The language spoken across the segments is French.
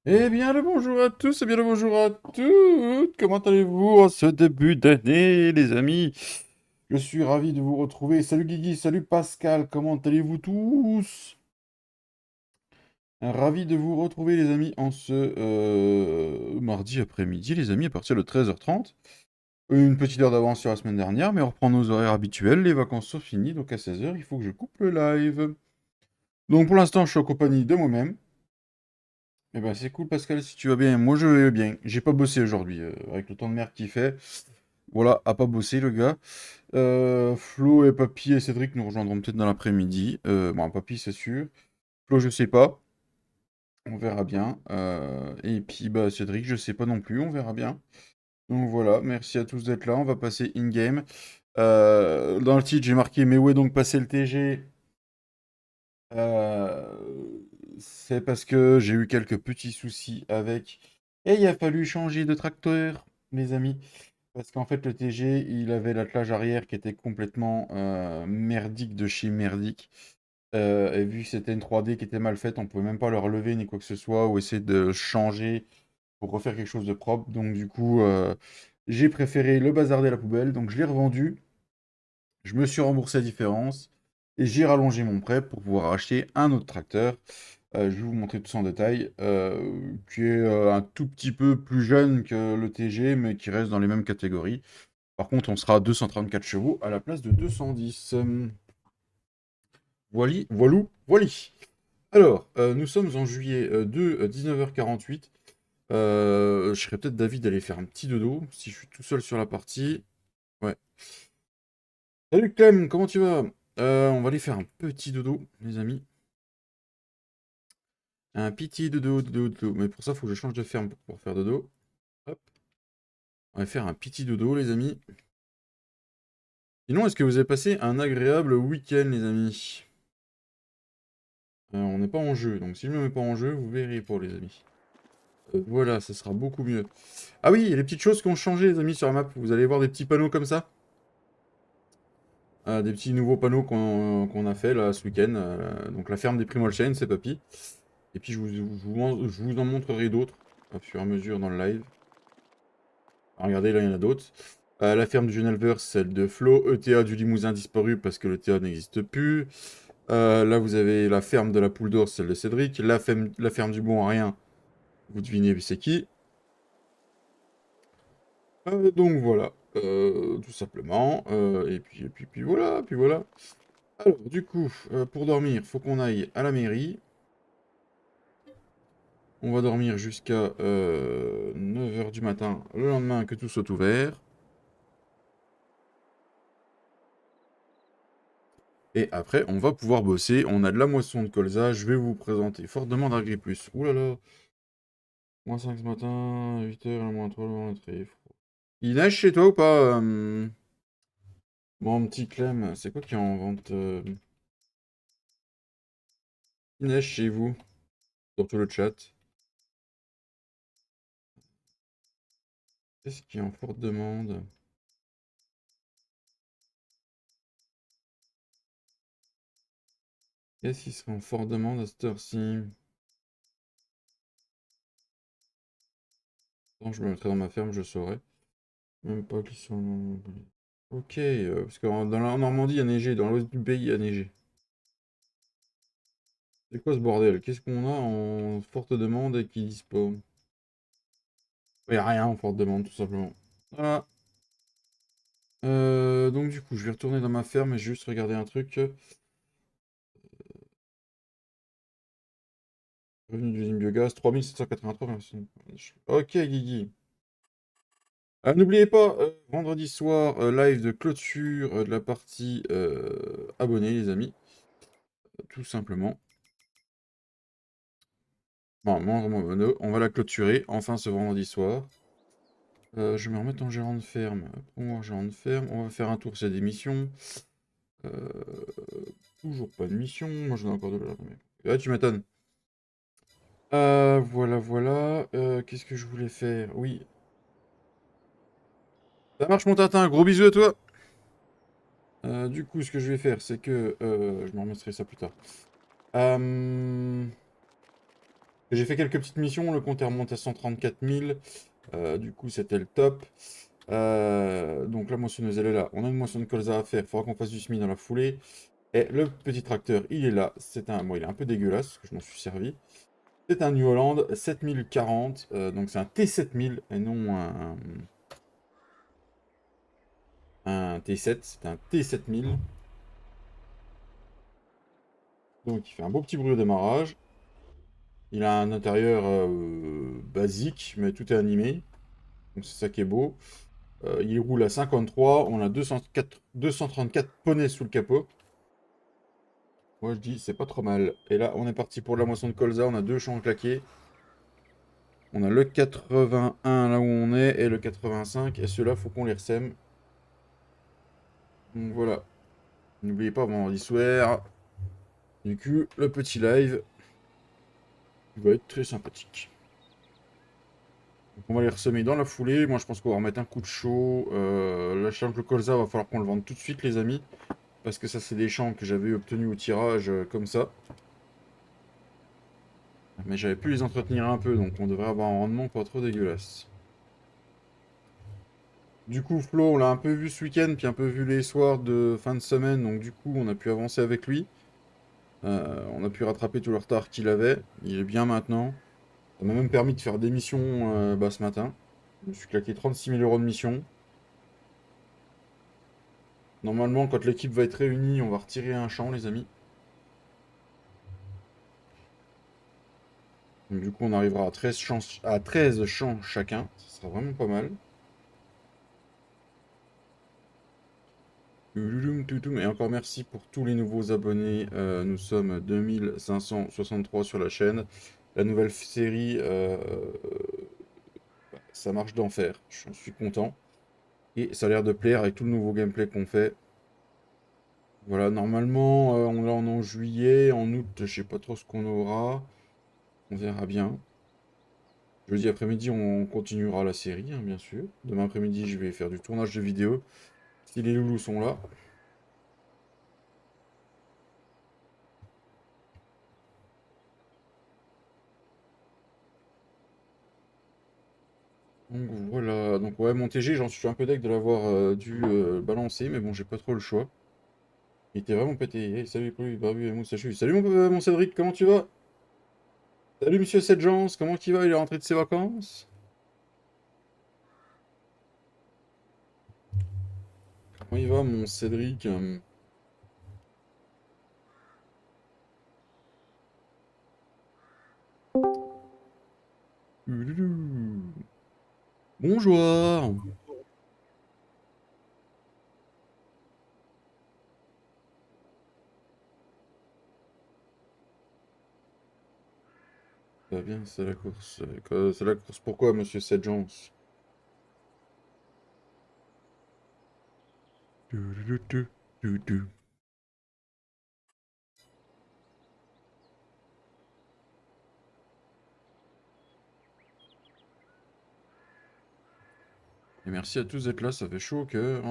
Eh bien, le bonjour à tous, et bien le bonjour à toutes. Comment allez-vous en ce début d'année, les amis? Je suis ravi de vous retrouver. Salut Guigui, salut Pascal, comment allez-vous tous? Ravi de vous retrouver, les amis, en ce mardi après-midi, les amis, à partir de 13h30. Une petite heure d'avance sur la semaine dernière, mais on reprend nos horaires habituels. Les vacances sont finies, donc à 16h, il faut que je coupe le live. Donc pour l'instant, je suis en compagnie de moi-même. Eh ben, c'est cool, Pascal, si tu vas bien. Moi, je vais bien. J'ai pas bossé aujourd'hui, avec le temps de merde qu'il fait. Voilà, a pas bossé, le gars. Flo et Papy et Cédric nous rejoindront peut-être dans l'après-midi. Bon, Papy, c'est sûr. Flo, je sais pas. On verra bien. Et puis, bah, Cédric, je sais pas non plus. On verra bien. Donc voilà, merci à tous d'être là. On va passer in-game. Dans le titre, j'ai marqué mais où est donc passé le TG? C'est parce que j'ai eu quelques petits soucis avec. Et il a fallu changer de tracteur, mes amis. Parce qu'en fait, le TG, il avait l'attelage arrière qui était complètement merdique de chez merdique. Et vu que c'était une 3D qui était mal faite, on pouvait même pas le relever ni quoi que ce soit, ou essayer de changer pour refaire quelque chose de propre. Donc du coup, j'ai préféré le bazarder à la poubelle. Donc je l'ai revendu. Je me suis remboursé la différence et j'ai rallongé mon prêt pour pouvoir acheter un autre tracteur. Je vais vous montrer tout ça en détail, qui est un tout petit peu plus jeune que le TG, mais qui reste dans les mêmes catégories. Par contre, on sera à 234 chevaux à la place de 210. Voili, voilou, voili. Alors, nous sommes en juillet de 19h48. Je serais peut-être d'avis d'aller faire un petit dodo, si je suis tout seul sur la partie. Ouais. Salut Clem, comment tu vas? On va aller faire un petit dodo, les amis. Un petit dodo, dodo, dodo. Mais pour ça, il faut que je change de ferme pour pouvoir faire dodo. Hop. On va faire un petit dodo, les amis. Sinon, est-ce que vous avez passé un agréable week-end, les amis? On n'est pas en jeu, donc si je ne me mets pas en jeu, vous verrez pour les amis. Voilà, ça sera beaucoup mieux. Ah oui, les petites choses qui ont changé, les amis, sur la map. Vous allez voir des petits panneaux comme ça. Des petits nouveaux panneaux qu'on a fait là ce week-end. Donc la ferme des Primolchen, c'est Papy. Et puis je vous en montrerai d'autres au fur et à mesure dans le live. Alors, regardez, là il y en a d'autres. La ferme du jeune éleveur, celle de Flo. ETA du Limousin disparu parce que le TA n'existe plus. Là vous avez la ferme de la Poule d'Or, celle de Cédric. La ferme du Bon à Rien, vous devinez c'est qui. Donc voilà, tout simplement. Puis voilà, puis voilà. Alors, du coup, pour dormir, faut qu'on aille à la mairie. On va dormir jusqu'à 9 h du matin, le lendemain que tout soit ouvert. Et après, on va pouvoir bosser. On a de la moisson de colza. Je vais vous présenter Fort Demande Agriplus. Ouh là là, -5 ce matin, 8 h, -3, -3. Il neige chez toi ou pas Mon petit Clem, c'est quoi qui est en vente Il neige chez vous, sur tout le chat. Qu'est-ce qui est en forte demande? Qu'est-ce qui serait en forte demande à cette heure-ci? Quand je me mettrai dans ma ferme, je saurai. Même pas qu'ils sont... Ok, parce que dans la Normandie, il y a neigé. Dans l'ouest du pays, il y a neigé. C'est quoi ce bordel? Qu'est-ce qu'on a en forte demande et qui dispose? Il n'y a rien en forte demande, tout simplement. Voilà. Donc du coup, je vais retourner dans ma ferme et juste regarder un truc. Revenu d'usine biogaz, 3783. Merci. Ok, Guigui. N'oubliez pas, vendredi soir, live de clôture de la partie abonnés, les amis. Tout simplement. Bon, on va la clôturer, enfin, ce vendredi soir. Je vais me remettre en gérant de ferme. Pour moi, gérant de ferme, on va faire un tour s'il y a des missions. Euh, Toujours pas de mission. Moi, j'en ai encore de là. Ah, tu m'étonnes. Voilà, voilà. Qu'est-ce que je voulais faire? Oui. Ça marche, mon Tintin. Gros bisous à toi. Du coup, ce que je vais faire, c'est que... je me remettrai ça plus tard. Euh, J'ai fait quelques petites missions, le compte est remonté à 134 000. Du coup, c'était le top. Donc la moissonneuse, elle est là. On a une moisson de colza à faire. Il faudra qu'on fasse du semis dans la foulée. Et le petit tracteur, il est là. Bon, il est un peu dégueulasse, parce que je m'en suis servi. C'est un New Holland 7040. Donc c'est un T7000 et non un T7. C'est un T7000. Donc il fait un beau petit bruit au démarrage. Il a un intérieur basique, mais tout est animé. Donc c'est ça qui est beau. Il roule à 53. On a 234 poneys sous le capot. Moi je dis c'est pas trop mal. Et là on est parti pour la moisson de colza. On a deux champs claqués. On a le 81 là où on est et le 85. Et ceux-là faut qu'on les ressème. Donc voilà. N'oubliez pas vendredi soir. Du coup le petit live va être très sympathique. Donc on va les ressemer dans la foulée. Moi je pense qu'on va remettre un coup de chaud. Là je sens que le colza va falloir qu'on le vende tout de suite les amis. Parce que ça c'est des champs que j'avais obtenus au tirage comme ça. Mais j'avais pu les entretenir un peu, donc on devrait avoir un rendement pas trop dégueulasse. Du coup, Flo, on l'a un peu vu ce week-end, puis un peu vu les soirs de fin de semaine, donc du coup, on a pu avancer avec lui. On a pu rattraper tout le retard qu'il avait. Il est bien maintenant. Ça m'a même permis de faire des missions ce matin. Je me suis claqué 36 000 euros de mission. Normalement, quand l'équipe va être réunie, on va retirer un champ, les amis. Donc, du coup, on arrivera à 13 champs chacun. Ça sera vraiment pas mal. Et encore merci pour tous les nouveaux abonnés. Nous sommes 2563 sur la chaîne. La nouvelle série, ça marche d'enfer. Je suis content. Et ça a l'air de plaire avec tout le nouveau gameplay qu'on fait. Voilà, normalement, on l'a en juillet. En août, je sais pas trop ce qu'on aura. On verra bien. Jeudi après-midi, on continuera la série, hein, bien sûr. Demain après-midi, je vais faire du tournage de vidéo. Si les loulous sont là. Donc voilà, donc ouais, mon TG, j'en suis un peu deg de l'avoir dû balancer, mais bon, j'ai pas trop le choix. Il était vraiment pété. Hey, salut Paul, Barbu et Moustachu. Salut mon Cédric, comment tu vas? Salut Monsieur Sedjans, comment tu vas? Il est rentré de ses vacances? Comment il va mon Cédric? Ouloulou. Bonjour! Ça va bien, c'est la course. C'est la course pourquoi, Monsieur Sedjans? Doulouloutou, Et merci à tous d'être là, ça fait chaud au cœur.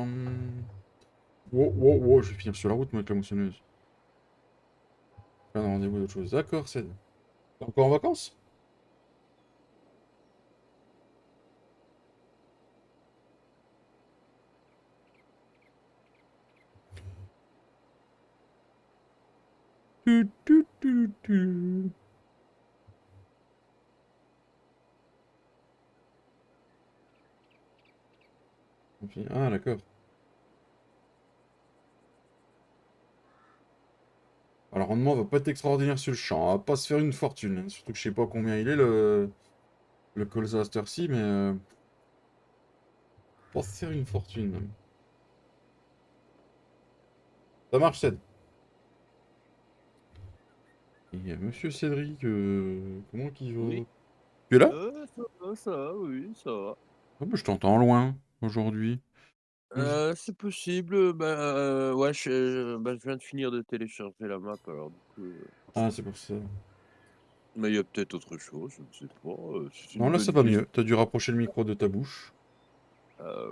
Wow, wow, wow, je vais finir sur la route, moi, avec la moissonneuse. Plein de rendez-vous d'autres choses. D'accord, Ced. T'es encore en vacances? Tu, tu, tu, tu. Ah, d'accord. Alors, le rendement va pas être extraordinaire sur le champ. On va pas se faire une fortune, hein. Surtout que je sais pas combien il est le colza à cette heure-ci, mais pas se faire une fortune. Ça marche, Ced. Et Monsieur Cédric, comment qu'il va? Oui, Tu es là? ça va, oui, ça va. Ah, bah, je t'entends loin aujourd'hui. C'est possible, ouais, je viens de finir de télécharger la map, alors du coup, Ah, c'est pour ça. mais il y a peut-être autre chose, je ne sais pas, c'est Non, une là, ça bonne va question. mieux. T'as dû rapprocher le micro de ta bouche.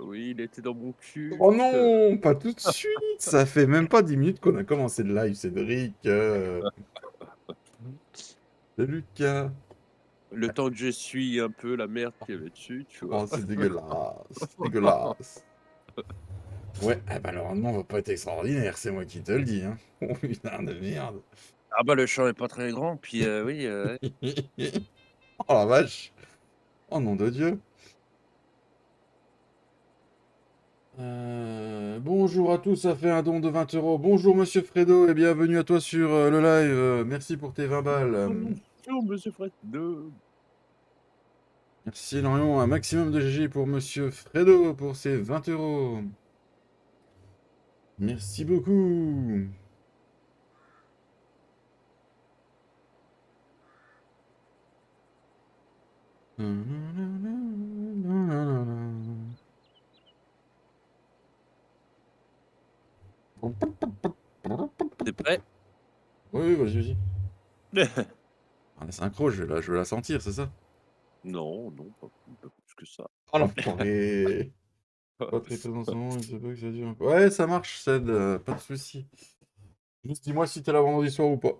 Oui, il était dans mon cul Oh jusque non, pas tout de suite. Ça fait même pas 10 minutes qu'on a commencé le live, Cédric. Mmh. Salut, Lucas. le temps que j'essuie un peu la merde qu'il y avait dessus, tu vois? Oh, c'est dégueulasse, c'est dégueulasse. Ouais, eh ben, le rendement va pas être extraordinaire, c'est moi qui te le dis, hein. Oh putain de merde. Ah bah, le champ est pas très grand, puis, oui, ouais. Oh la vache! Oh nom de Dieu! Bonjour à tous, ça fait un don de 20 €. Bonjour monsieur Fredo et bienvenue à toi sur, le live, merci pour tes 20 balles, Bonjour monsieur Fredo. Merci énormément, un maximum de GG pour monsieur Fredo pour ses 20 €. Merci beaucoup! Tu es prêt? Oui, oui, vas-y, vas-y. Ah, la synchro, je vais la sentir, c'est ça? Non, non, pas plus que ça. Oh l'enfoiré! Pas très présent en ce moment, il se peut que ça dure un peu. Ouais, ça marche, Ced, pas de souci. Juste dis-moi si t'es là vendredi soir ou pas.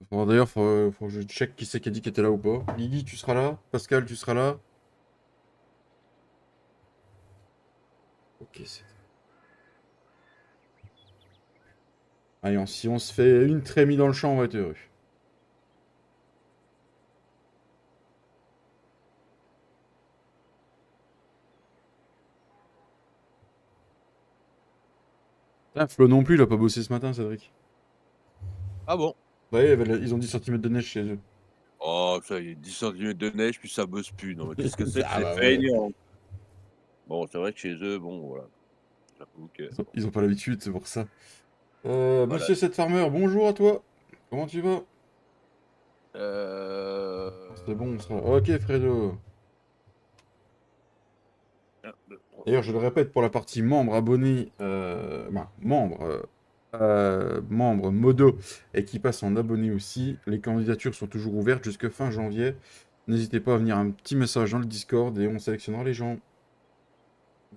Bon, d'ailleurs, faut que je check qui c'est qui a dit qu'il était là ou pas. Lily, tu seras là? Pascal, tu seras là? Ok, c'est... Allez, si on se fait une trémie dans le champ, on va être heureux. Ah, Flo non plus, il a pas bossé ce matin, Cédric. Ah bon? Ouais, ils ont 10 centimètres de neige chez eux. Oh, ça y est, 10 centimètres de neige, puis ça bosse plus. Non, mais qu'est-ce que c'est que Ah ces bah ouais, feignants? Bon, c'est vrai que chez eux, bon, voilà, j'avoue que ils ont pas l'habitude, c'est pour ça. voilà. Monsieur Seth Farmer, bonjour à toi. Comment tu vas? Oh, c'est bon, on sera... Ok, Fredo. Un, 2, 3. D'ailleurs, je le répète, pour la partie membre, abonné, membre modo et qui passe en abonné aussi, les candidatures sont toujours ouvertes jusqu'à fin janvier. N'hésitez pas à venir un petit message dans le Discord et on sélectionnera les gens.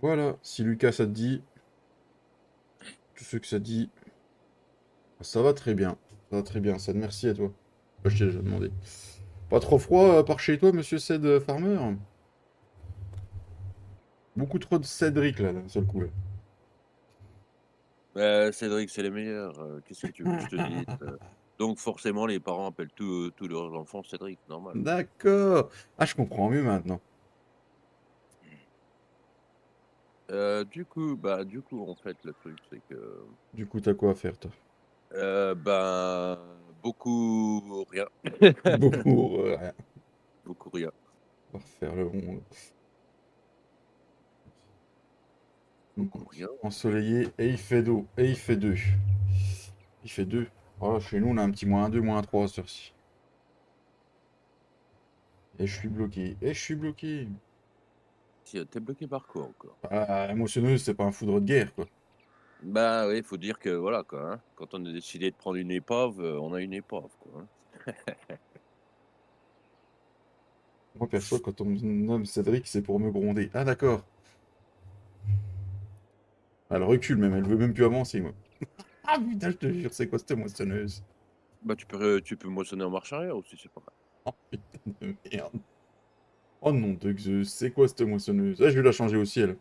Voilà, si Lucas ça te dit, tout ce que ça dit, ça va très bien. Ça va très bien, Ced, merci à toi. Je t'ai déjà demandé. Pas trop froid par chez toi, monsieur Ced Farmer? Beaucoup trop de Cédric là, d'un seul coup. Là. Cédric, c'est les meilleurs, qu'est-ce que tu veux que je te dise? Donc forcément, les parents appellent tous leurs enfants Cédric, normal. D'accord. Ah, je comprends mieux maintenant. Du coup, en fait, le truc, c'est que, Du coup, t'as quoi à faire, toi? ben, beaucoup rien, Beaucoup, rien. beaucoup rien. On va refaire le monde. Beaucoup rien, en fait. Ensoleillé et il fait d'eau. Et il fait 2. Il fait 2. Voilà, chez nous, on a un petit -2, -3 à cette heure-ci. Et je suis bloqué. Et je suis bloqué. Si, tu bloqué par quoi encore? Ah, émotionneuse, c'est pas un foudre de guerre, quoi. Bah, oui, il faut dire que voilà, quoi, hein, quand on a décidé de prendre une épave, on a une épave, quoi, hein. Moi, perso, quand on me nomme Cédric, c'est pour me gronder. Ah, d'accord. Elle recule même, elle veut même plus avancer, moi. Ah, putain, je te jure, c'est quoi cette émotionneuse? Bah, tu peux moissonner en marche arrière aussi, c'est pas mal. Oh, putain de merde. Oh, non de Zeus, c'est quoi cette émotionneuse? Ah, je vais la changer aussi, elle.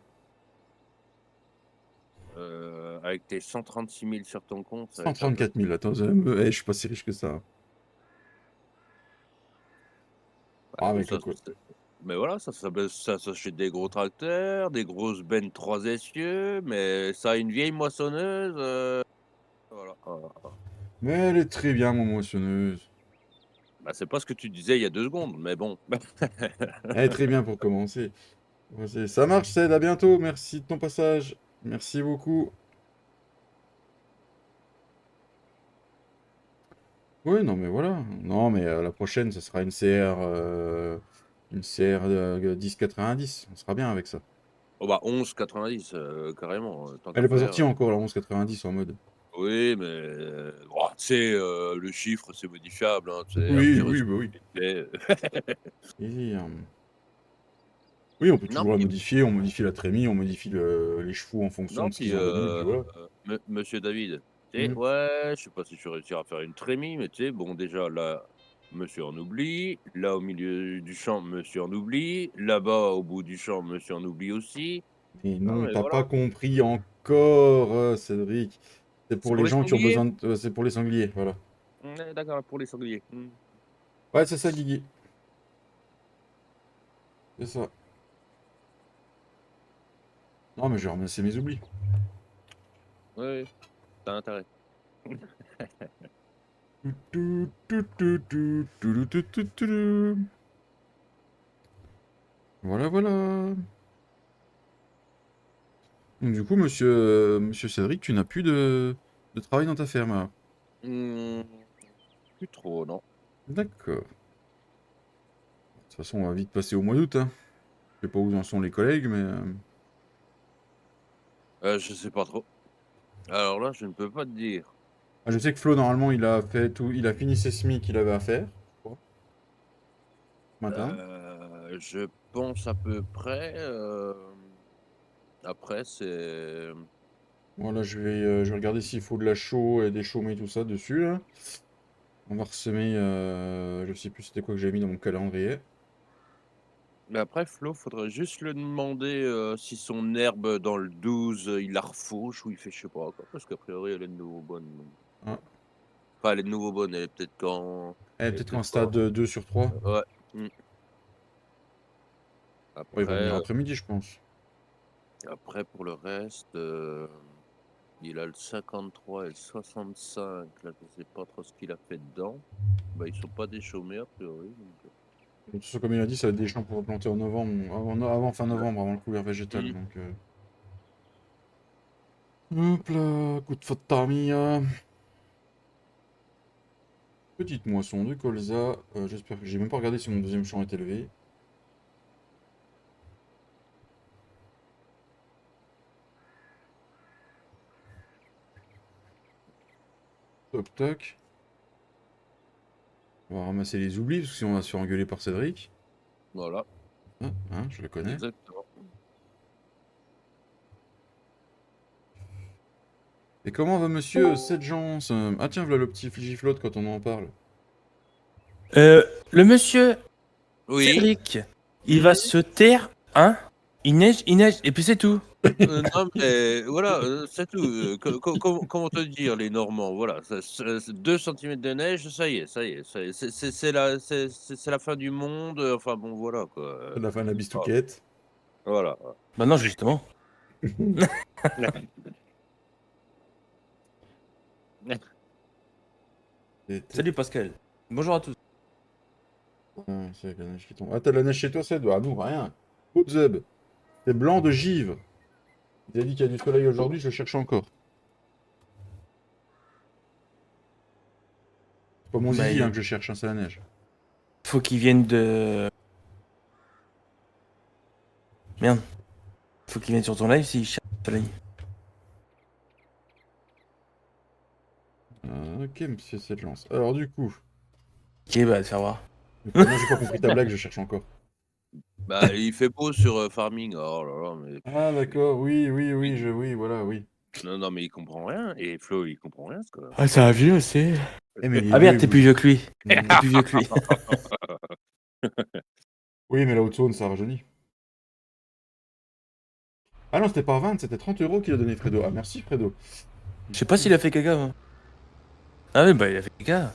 Avec tes 136 000 sur ton compte, ça va être un peu 134 000, attends, je suis pas si riche que ça. ouais, Ah, mais avec le ça quoi? c'est mais voilà, ça s'achète des gros tracteurs, des grosses bennes 3 essieux, mais ça a une vieille moissonneuse, voilà, voilà, voilà. Mais elle est très bien, mon moissonneuse. Bah, c'est pas ce que tu disais il y a 2 secondes, mais bon. Elle est très bien pour commencer. Ça marche, Ced, à bientôt. Merci de ton passage. Merci beaucoup. Oui, non, mais voilà. Non, mais la prochaine, ce sera une CR 1090. On sera bien avec ça. Oh bah 11,90, carrément, tant Elle qu'à est pas faire. sortie encore, la 1190 en mode. Oui, mais oh, tu sais, le chiffre, c'est modifiable, hein, tu sais, un Oui, petit oui, résultat bah oui. fait. Et, oui, on peut Non, toujours la puis modifier. On modifie la trémie, on modifie les chevaux en fonction non, de ce puis, qu'ils ont donné, puis voilà. monsieur David, tu sais, Mhm. ouais, je sais pas si je vais réussir à faire une trémie, mais tu sais, bon, déjà, là, monsieur en oublie. Là, au milieu du champ, monsieur en oublie. Là-bas, au bout du champ, monsieur en oublie aussi. Mais Non, non, mais t'as voilà. pas compris encore, Cédric. C'est C'est pour pour les les gens qui ont sangliers? besoin de... c'est pour les sangliers, voilà. Ouais, d'accord, pour les sangliers. Ouais, c'est ça, Guigui. C'est ça. Non, mais je vais ramasser mes oublis. Ouais, t'as intérêt. Voilà, voilà. Donc, du coup, monsieur Cédric, tu n'as plus de travail dans ta ferme, alors. Mmh, plus trop, non. D'accord. De toute façon, on va vite passer au mois d'août, hein. Je sais pas où en sont les collègues, mais... Je sais pas trop. Alors là, je ne peux pas te dire. Ah, je sais que Flo, normalement, il a fait tout... Il a fini ses SMIC qu'il avait à faire, je crois, ce matin. Je pense à peu près, après c'est Voilà, je vais regarder s'il faut de la chaux et des chaumes et tout ça dessus, là. On va ressemer... je sais plus c'était quoi que j'ai mis dans mon calendrier. mais après Flo, faudrait juste lui demander, si son herbe dans le 12, il la refauche ou il fait je sais pas quoi, parce qu'a priori elle est de nouveau bonne, donc Ah. enfin elle est de nouveau bonne, Eh, elle est peut-être qu'en peut-être pas stade 2 sur 3. ouais, mmh. Ouais, il va venir Après, après-midi, je pense. après pour le reste, il a le 53 et le 65 là, je sais pas trop ce qu'il a fait dedans. Bah, ils sont pas déchaumés a priori, donc De toute façon, comme il a dit, ça va être des champs pour replanter en novembre, avant fin ouais. novembre, avant le couvert végétal. Mmh. Donc, hop là, coup de faute Tarmia. Petite moisson de colza. J'espère que j'ai même pas regardé si mon deuxième champ est élevé. Toc toc. On va ramasser les oublis, parce que sinon on va se faire engueuler par Cédric. Voilà, Ah, hein, je le connais. exactement. Et comment va monsieur Sedgence? Ah tiens, voilà le petit giflotte quand on en parle. Le monsieur Oui, Cédric, il va mmh. se taire, hein? Il neige, et puis c'est tout. Non, mais voilà, c'est tout, comment te dire les Normands? Voilà, c'est 2 centimètres de neige, ça y est, c'est la fin du monde, enfin bon voilà quoi, C'est la fin de la ah, bistouquette. voilà. Bah non, justement. Salut Pascal. Bonjour à tous. Ah, c'est la neige qui tombe. Ah, t'as de la neige chez toi, Ced? Ah, nous, rien. Outzeb. C'est blanc de givre. Il a dit qu'il y a du soleil aujourd'hui, je le cherche encore. C'est pas mon Bah, zizi hein, il que je cherche, hein, c'est la neige. faut qu'il vienne de... Merde. Faut qu'il vienne sur ton live s'il cherche le soleil. Ok, monsieur Sedgence. Alors, du coup, Ok, bah, ça va. non, j'ai pas compris ta blague, je cherche encore. Bah, il fait beau sur, Farming, oh là là, mais Ah, d'accord, oui, oui, oui, oui, oui, voilà, oui. non, non, mais il comprend rien et Flo, il comprend rien ce que Ah, ça va vieux, c'est... Eh, mais il est Ah vieux, merde, il t'es plus bouge. vieux que lui. Mm. T'es plus vieux que lui. Oui, mais la haute zone, ça rajeunit. Ah non, c'était pas 20, c'était 30 euros qu'il a donné Fredo. Ah, merci, Fredo. Je sais pas s'il a fait caca, moi. Ah oui, bah il a fait caca.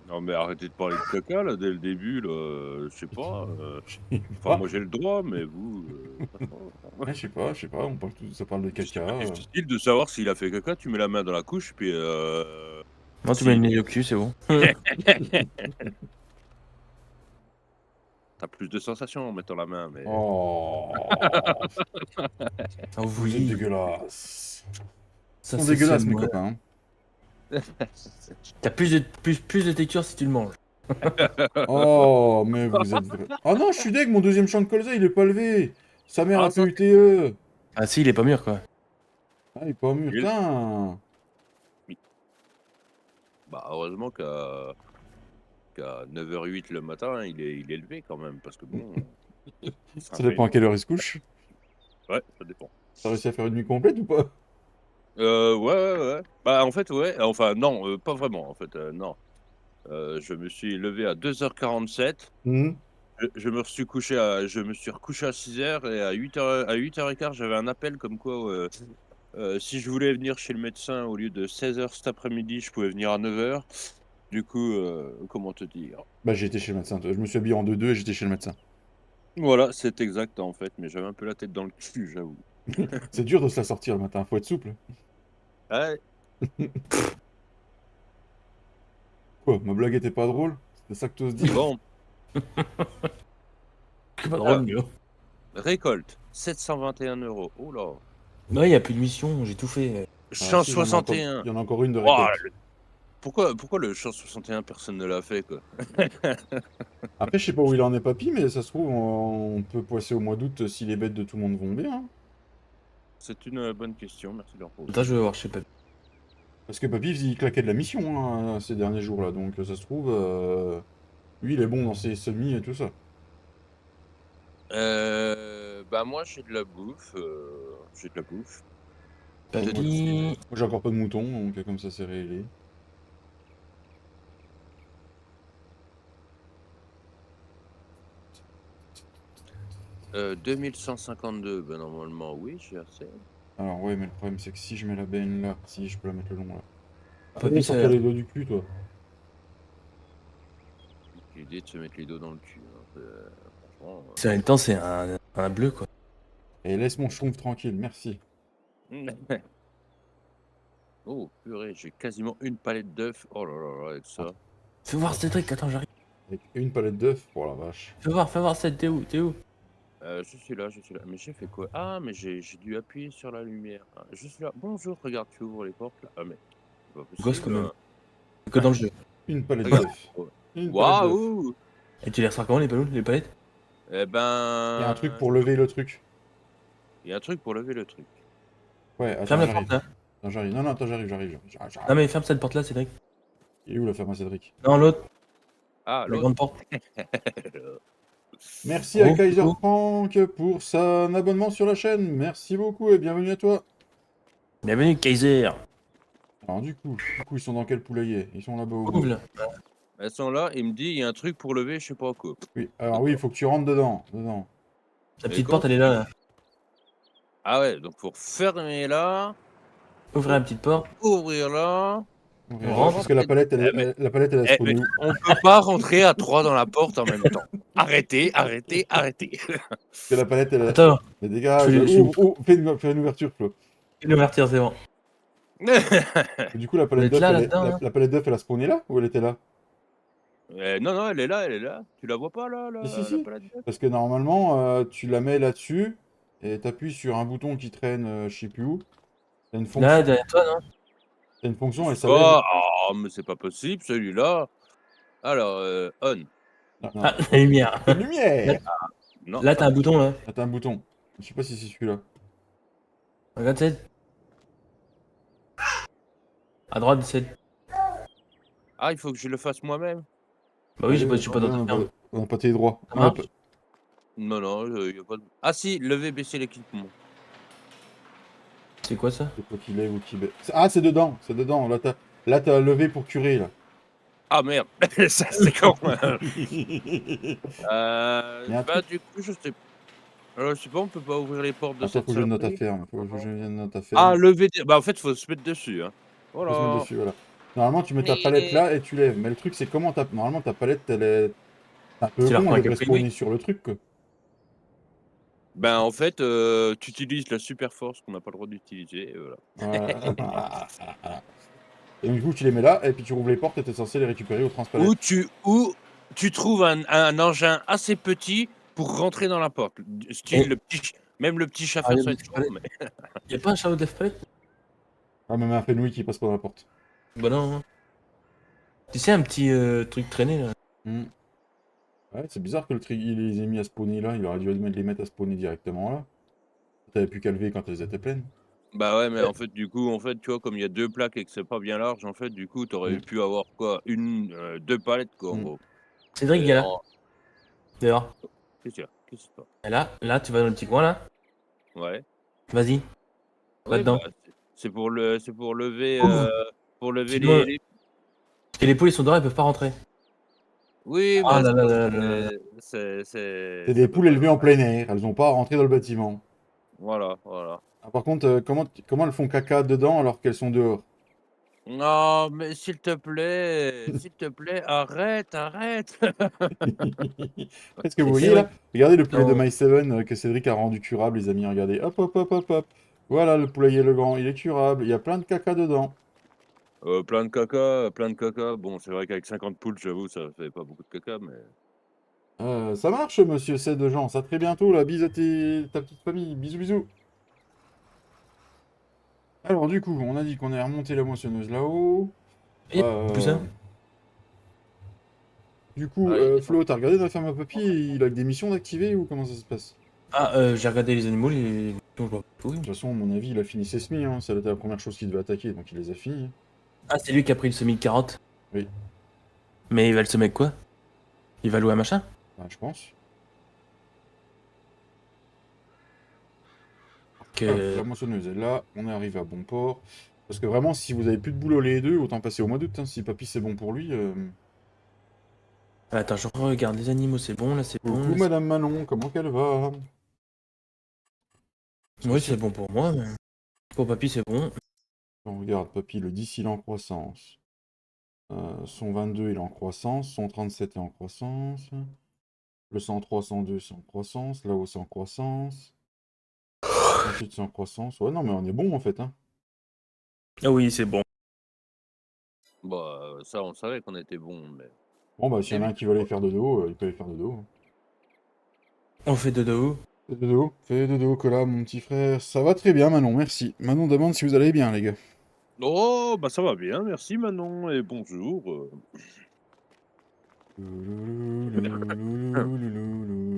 Non, mais arrêtez de parler de caca là, dès le début là, je sais pas, Je sais enfin pas. moi j'ai le droit, mais vous, pas trop. Ouais, je sais pas, on parle ça parle de Puis c'est caca. pas difficile de savoir s'il a fait caca, tu mets la main dans la couche puis, Non, tu mets si le nez au cul, c'est bon. tu plus de sensations en mettant la main, mais Oh, Oh vous êtes oui, dégueulasses. Ils ça sont c'est dégueulasses, mes moi. copains. T'as plus de texture si tu le manges. Oh, mais vous êtes vrai. Oh non, je suis deg, mon deuxième champ de colza, il est pas levé. Sa mère ah a ça c'est cool. PUTE. Ah si, il est pas mûr, quoi. Ah, il est pas mûr, Il putain. oui, bah, heureusement qu'à 9h08 le matin, il est levé quand même parce que bon, c'est un Ça peu dépend à énorme. quelle heure il se couche. Ouais, ça dépend. T'as réussi à faire une nuit complète ou pas? Ouais, ouais, ouais. Bah, en fait, ouais, enfin non, pas vraiment en fait, non. Je me suis levé à 2h47. Mhm. Je me suis recouché à 6h et à 8h15, j'avais un appel comme quoi, si je voulais venir chez le médecin au lieu de 16h cet après-midi, je pouvais venir à 9h. Du coup, comment te dire? Bah, j'ai été chez le médecin. Je me suis habillé en 2-2 et j'étais chez le médecin. Voilà, c'est exact en fait, mais j'avais un peu la tête dans le cul, j'avoue. C'est dur de se la sortir le matin, faut être souple. Ouais, Quoi, ma blague était pas drôle? C'est ça que tu oses dire? bon, C'est pas alors, drôle, mais. récolte, 721 €. Oh là! Ouais, y a plus de mission, j'ai tout fait. Ah Champ si, j'en ai encore... 61. Il y en a encore une de Wouah, récolte. pourquoi le champ 61, personne ne l'a fait, quoi? Après, je sais pas où il en est, papy, mais ça se trouve, on peut passer au mois d'août si les bêtes de tout le monde vont bien, hein. C'est une, bonne question, merci de leur poser. Attends, je vais voir, je sais pas. Parce que papy, il claquait de la mission hein, ces derniers jours-là, donc ça se trouve, lui, il est bon dans ses semis et tout ça. Bah, moi, j'ai de la bouffe, Papy. Moi, j'ai encore pas de moutons, donc comme ça, c'est réglé. Euh, 2152, bah, normalement, oui, j'ai assez. Alors, ouais, mais le problème, c'est que si je mets la benne là, si je peux la mettre le long là. Papy, Allez, ça. sortir les doigts du cul, toi. L'idée de se mettre les dos dans le cul, hein, franchement, En même temps, c'est un bleu, quoi. Et laisse mon schtroumpf tranquille, merci. Oh purée, j'ai quasiment une palette d'œufs. Oh là là là, avec ça. Fais voir Cédric, attends, j'arrive. Avec une palette d'œufs, oh la vache. Fais voir, Cédric, t'es où? Je suis là. Mais j'ai fait quoi? Ah, mais j'ai dû appuyer sur la lumière. Ah, je suis là. Bonjour, regarde, tu ouvres les portes là. Ah, mais c'est pas Gosse, possible. quand même. C'est que dans le jeu. Une palette Regarde. d'œufs. Une palette d'œufs. Waouh! Et tu les ressors comment, les palettes? Eh ben. Il y a un truc pour lever le truc. Il y a un truc pour lever le truc. Ouais, attends, Ferme la j'arrive. porte, là. Attends, j'arrive. Non, non, attends, j'arrive. Non, mais ferme cette porte-là, Cédric. Il est où la ferme à Cédric? Non, l'autre, Ah, la l'autre. grande porte. Merci à Oh, Kaiser oh. Frank pour son abonnement sur la chaîne. Merci beaucoup et bienvenue à toi. Bienvenue, Kaiser. Alors du coup, ils sont dans quel poulailler? Ils sont là-bas au bout. Ouvre, là. Elles sont là, il me dit, il y a un truc pour lever, je sais pas quoi. Oui, alors oui, il faut que tu rentres dedans. La Et petite comment porte, elle est là, là. Ah ouais, donc faut fermer là, Ouvrez la petite porte. ouvrir là. On rentre. parce que la palette, Eh, mais- la palette, elle a Eh, spawné mais où? on peut pas rentrer à 3 dans la porte en même temps. Arrêtez. Parce que la palette, elle a... Attends, Mais dégage, fais une ouverture, Flo. il est l'ouverture, c'est bon. Et du coup, la palette Vous êtes là, d'œuf, là-dedans, hein la palette d'œuf, elle a spawné là? Ou elle était là? Non, elle est là. Tu la vois pas là, Si. la palette d'œufs? Parce que normalement, tu la mets là-dessus et t'appuies sur un bouton qui traîne, je sais plus où. T'as une fonction, Là, derrière toi, non? et ça lève. Oh, mais c'est pas possible celui-là. Alors, on. Non, non. Ah, la lumière. Une lumière! Non. Là, t'as un bouton, là. Ah, t'as un bouton. Je sais pas si c'est celui-là. Regarde, Céd. À droite, Céd. Ah, il faut que je le fasse moi-même. Bah oui, je suis pas dans ta ferme. On n'a pas tes droits. Ça marche? Non, y a pas de... Ah si, lever, baisser l'équipement. C'est quoi ça? C'est quoi qui lève ou qui baisse. Ah, c'est dedans. Là, t'as levé pour curer, là. Ah merde, ça c'est con. Il y a un Bah du coup, je sais pas, on peut pas ouvrir les portes de Attends, cette faut que je note à saloperie. ferme. Faut que je note à ferme. Ah, lever... Bah en fait, faut se mettre dessus, hein. Faut se mettre Voilà. dessus, voilà. Normalement, tu mets ta palette là et tu lèves. Mais le truc, c'est comment normalement, ta palette, elle est un peu Tu la con, reprends elle avec devrait un spawner sur le truc, quoi. Ben en fait, tu utilises la super force qu'on n'a pas le droit d'utiliser, et voilà. Voilà. Et donc, du coup, tu les mets là, et puis tu rouvres les portes, et t'es censé les récupérer au transpalette. Ou tu trouves un engin assez petit pour rentrer dans la porte. Style même le petit chauffeur, ça va être chaud, mais... Y'a pas un shadow de left palette? Ah, même un fenouil qui passe pas dans la porte. Bah non. Hein. Tu sais, un petit truc traîné, là. Hmm. Ouais, c'est bizarre que il les ait mis à spawner là. Il aurait dû les mettre à spawner directement là. T'avais plus qu'à lever quand elles étaient pleines. Bah ouais, mais en fait, du coup, tu vois, comme il y a 2 plaques et que c'est pas bien large, en fait, du coup, t'aurais pu avoir quoi? 2 palettes, quoi, en gros. Cédric, il est là. Dehors. Qu'est-ce qu'il y a? Qu'est-ce que Et là, tu vas dans le petit coin, là. c'est? Ouais. Vas-y. Va dedans. Bah, c'est pour lever, Ouvre. pour lever Dis-moi. les... Et les poules, ils sont dehors, ils peuvent pas rentrer. Oui, Ah bah, là c'est là parce là que là là. C'est c'est des ça peut poules pas élevées en leur plein air. Elles ont pas à rentrer dans le bâtiment. voilà, voilà. Ah, par contre, comment elles font caca dedans alors qu'elles sont dehors? Non, mais s'il te plaît, arrête, arrête! Est-ce que vous Eh voyez oui. là? Regardez le poulet de Non. My7 que Cédric a rendu curable, les amis. Regardez. Hop, hop, hop, hop, hop. Voilà le poulailler Legrand. Il est curable. Il y a plein de caca dedans. Plein de caca, plein de caca. Bon, c'est vrai qu'avec 50 poules, j'avoue, ça fait pas beaucoup de caca, mais Ça marche, monsieur C de Jean. Ça très bientôt, là. Bise à ta petite famille. Bisous, bisous. Alors, du coup, on a dit qu'on allait remonter la moissonneuse là-haut. Et poussin. Du coup, ouais, Flo, t'as regardé dans la ferme à papy? Il a que des missions d'activer ou comment ça se passe? Ah, j'ai regardé les animaux, les je vois pas. Oui. De toute façon, à mon avis, il a fini ses semis. Hein. Ça a été la première chose qu'il devait attaquer, donc il les a finis. Ah, c'est lui qui a pris le semis de carottes. Oui, Mais il va le semer avec quoi? Il va louer un machin? bah, je pense. Alors, Que... la moissonneuse est là, on est arrivé à bon port. Parce que vraiment, si vous avez plus de boulot les deux, autant passer au mois d'août. Hein. Si papy c'est bon pour lui. Attends, je regarde les animaux, c'est bon, là, c'est bon. Coucou Là, Madame Manon, comment qu'elle va? oui, c'est bon pour moi, mais... Pour papy, c'est bon. On regarde, papy, le 10 il est en croissance. Son 22 il est en croissance. Son 37 est en croissance. Le 103, 102 c'est en croissance. Là-haut c'est en croissance. Ensuite c'est en croissance. Ouais, non, mais on est bon en fait. Hein. Ah oui, c'est bon. bah, ça, on savait qu'on était bon, mais Bon, bah, s'il y en a un qui veut aller faire dodo, il peut aller faire dodo. Hein. On fait dodo. Fais dodo, Cola, mon petit frère. Ça va très bien, Manon, merci. Manon demande si vous allez bien, les gars. oh, bah, ça va bien, merci Manon et bonjour,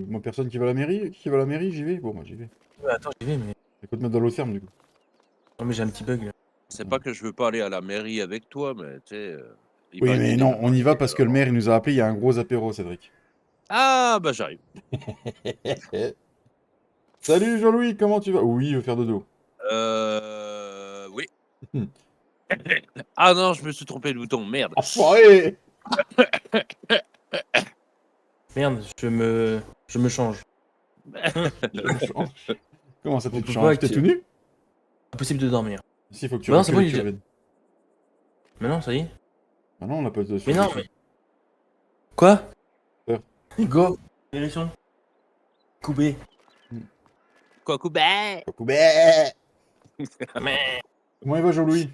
Moi, personne qui va à la mairie? Qui va à la mairie? J'y vais? Bon, moi, j'y vais. Ouais, attends, j'y vais, mais... Écoute, mettre dans l'autre ferme, du coup. Non, mais j'ai un petit bug, là. C'est pas que je veux pas aller à la mairie avec toi, mais tu sais, il Oui, paraît qu'il y mais a des non, on y va marchés, parce que le maire, il nous a appelé, il y a un gros apéro, Cédric. ah, bah, j'arrive. Salut Jean-Louis, comment tu vas? Oui, il veut faire dodo. Oui. Ah non, je me suis trompé de bouton, merde. Enfoiré! Merde, je me change. Je me change. Comment ça, On tu te peut changes? pas T'es que- tout nu? Impossible de dormir. Si, il faut que tu Bah non, c'est bon, recules et il que tu est... reviennes. Mais non, ça y est. Ah non, on l'a pas de Mais non, mais... Quoi? Peur. Go. Direction. Coubé. Coucou, bah. Coucou, bé. Mais... Comment il va Jean-Louis?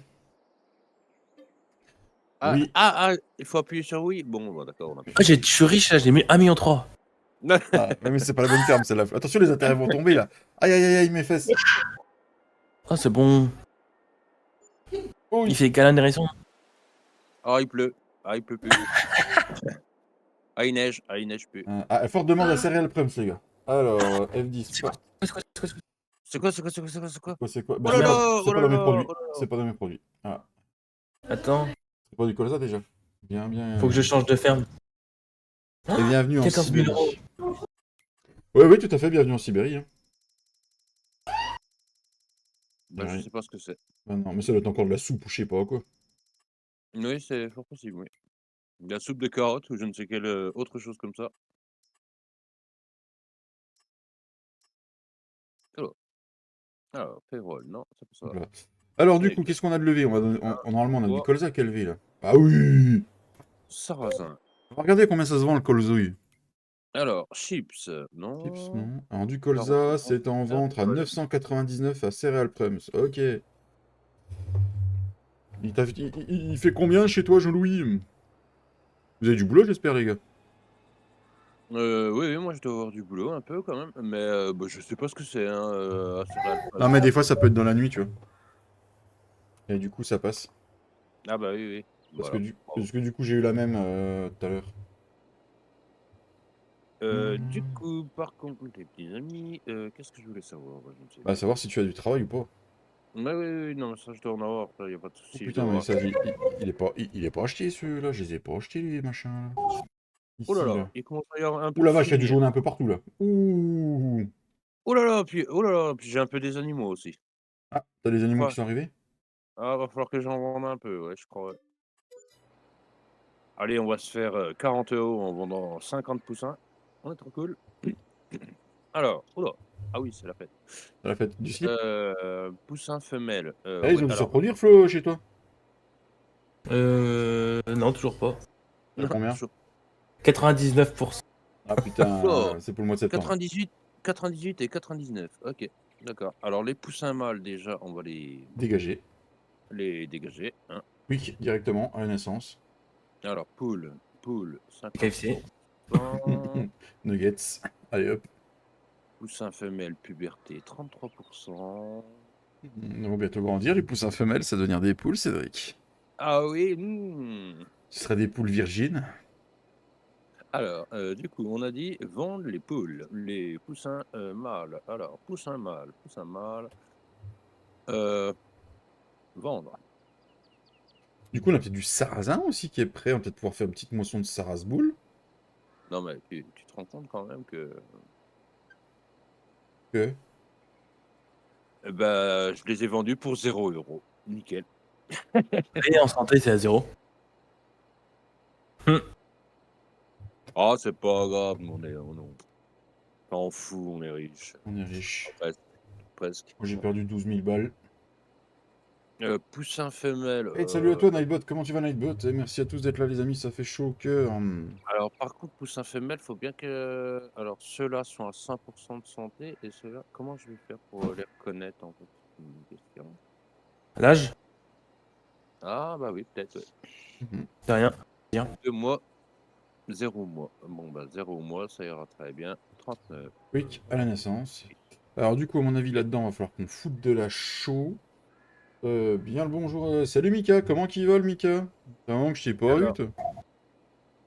Ah, Oui. ah, ah, il faut appuyer sur oui. Bon, bah, d'accord, on appuie. Ah, je suis riche, là, j'ai mis 1,3 million. Ah, ouais, mais c'est pas la bonne ferme, celle-là. Attention, les intérêts vont tomber, là. Aïe, aïe, aïe, aïe, mes fesses. Ah, c'est bon. Oh, Il fait câlin direction. Ah, il pleut. Ah, il pleut plus. Ah, il neige plus. forte demande à céréales Prums, les gars. Alors, F10. C'est quoi? C'est quoi? C'est quoi? C'est quoi, c'est quoi, c'est quoi, c'est quoi, c'est quoi? Quoi, c'est quoi? Oh Bah, là c'est là, pas, c'est oh pas là dans mes là, produits. oh là là. C'est pas dans mes produits. Voilà. Attends, C'est pas du colza déjà. Bien, bien. faut que je change de ferme. Et bienvenue en 14 000 Sibérie. €. Oui, oui, tout à fait, bienvenue en Sibérie. Hein. Bah, je Ouais. sais pas ce que c'est. Ah non, mais ça doit être encore de la soupe ou je sais pas quoi. Oui, c'est fort possible, oui. De la soupe de carottes ou je ne sais quelle autre chose comme ça. Alors, payroll, non, c'est pas ça. Voilà. Alors, du Et coup, qu'est-ce qu'on a de levé? Normalement, on a du quoi? colza qu'à lever, là. Ah oui! Sarrasin. On va regarder combien ça se vend le colzouille. Alors, chips, Chips, non. non. Alors, du Carottes, colza, non. c'est en vente à 999 à Cereal Prums. Ok. Il fait combien chez toi, Jean-Louis? Vous avez du boulot, j'espère, les gars. Oui, oui, moi je dois avoir du boulot un peu quand même, mais bah, je sais pas ce que c'est, hein, Céréales Non, Press. mais des fois, ça peut être dans la nuit, tu vois. Et du coup, ça passe. Ah bah oui, oui, voilà. Parce que du coup, j'ai eu la même tout à l'heure. Du coup, par contre, les petits amis, qu'est-ce que je voulais savoir? Je ne sais Bah, plus. savoir si tu as du travail ou pas. Ouais, oui, oui, oui, non, mais ça je dois en avoir, ça y a pas de Oh souci, je putain, dois mais avoir. ça, il est pas acheté, ceux-là. Je les ai pas achetés, les machins, là. Oh là Ici, là, là. il commence à y avoir un Ouh peu la de vache, il y a du fumier. jaune un peu partout, là. Ouh. Oh là là, puis j'ai un peu des animaux aussi. Ah, t'as des animaux Ouais. qui sont arrivés? Ah, va falloir que j'en vende un peu, ouais, je crois, ouais. Allez, on va se faire 40 € en vendant 50 poussins. On est trop cool. Alors, oula. Ah oui, c'est la fête. C'est la fête du slip. Poussin femelle. Eh, ils Ouais, ont dû se alors. reproduire, Flo, chez toi. Non, toujours pas. À combien? 99%. Ah Oula, putain, c'est pour le mois de septembre. 98 et 99. Ok, d'accord. Alors, les poussins mâles, déjà, on va Dégagé. les dégager. Hein. Quick, directement, à la naissance. Alors, poule, 50%. KFC. Nuggets. Allez hop. Poussin femelle, puberté, 33%. Ils vont bientôt grandir, les poussins femelles, ça va devenir des poules, Cédric. Ah oui, Ce seraient des poules virgines. Alors, du coup, on a dit vendre les poules, les poussins mâles. Alors, poussin mâle, vendre. Du coup, on a peut-être du sarrasin aussi qui est prêt. On va peut-être pouvoir faire une petite moisson de sarrasse-boule. Non, mais tu te rends compte quand même que Que... bah, je les ai vendus pour 0 €. Nickel. Et en santé, c'est à 0. Ah, c'est pas grave, on s'en fout, on est riche. On est riche. Presque, presque. Moi, j'ai perdu 12 000 balles. Poussin femelle. Hey, salut à toi, Nightbot. Comment tu vas, Nightbot? Et merci à tous d'être là, les amis. Ça fait chaud au cœur. Alors, par contre, poussin femelle, faut bien que. Alors, ceux-là sont à 100% de santé et ceux-là, comment je vais faire pour les reconnaître en fait? C'est une question. L'âge, Ah, bah oui, peut-être, ouais. Mhm. c'est rien. 2 mois, 0 mois. Bon, bah, 0 mois, ça ira très bien. 39. Quick, à la naissance. Alors, du coup, à mon avis, là-dedans, il va falloir qu'on foute de la chaux. Bien le bonjour. Salut, Mika. Comment qu'il va, le Mika? C'est un moment que je t'ai pas eu,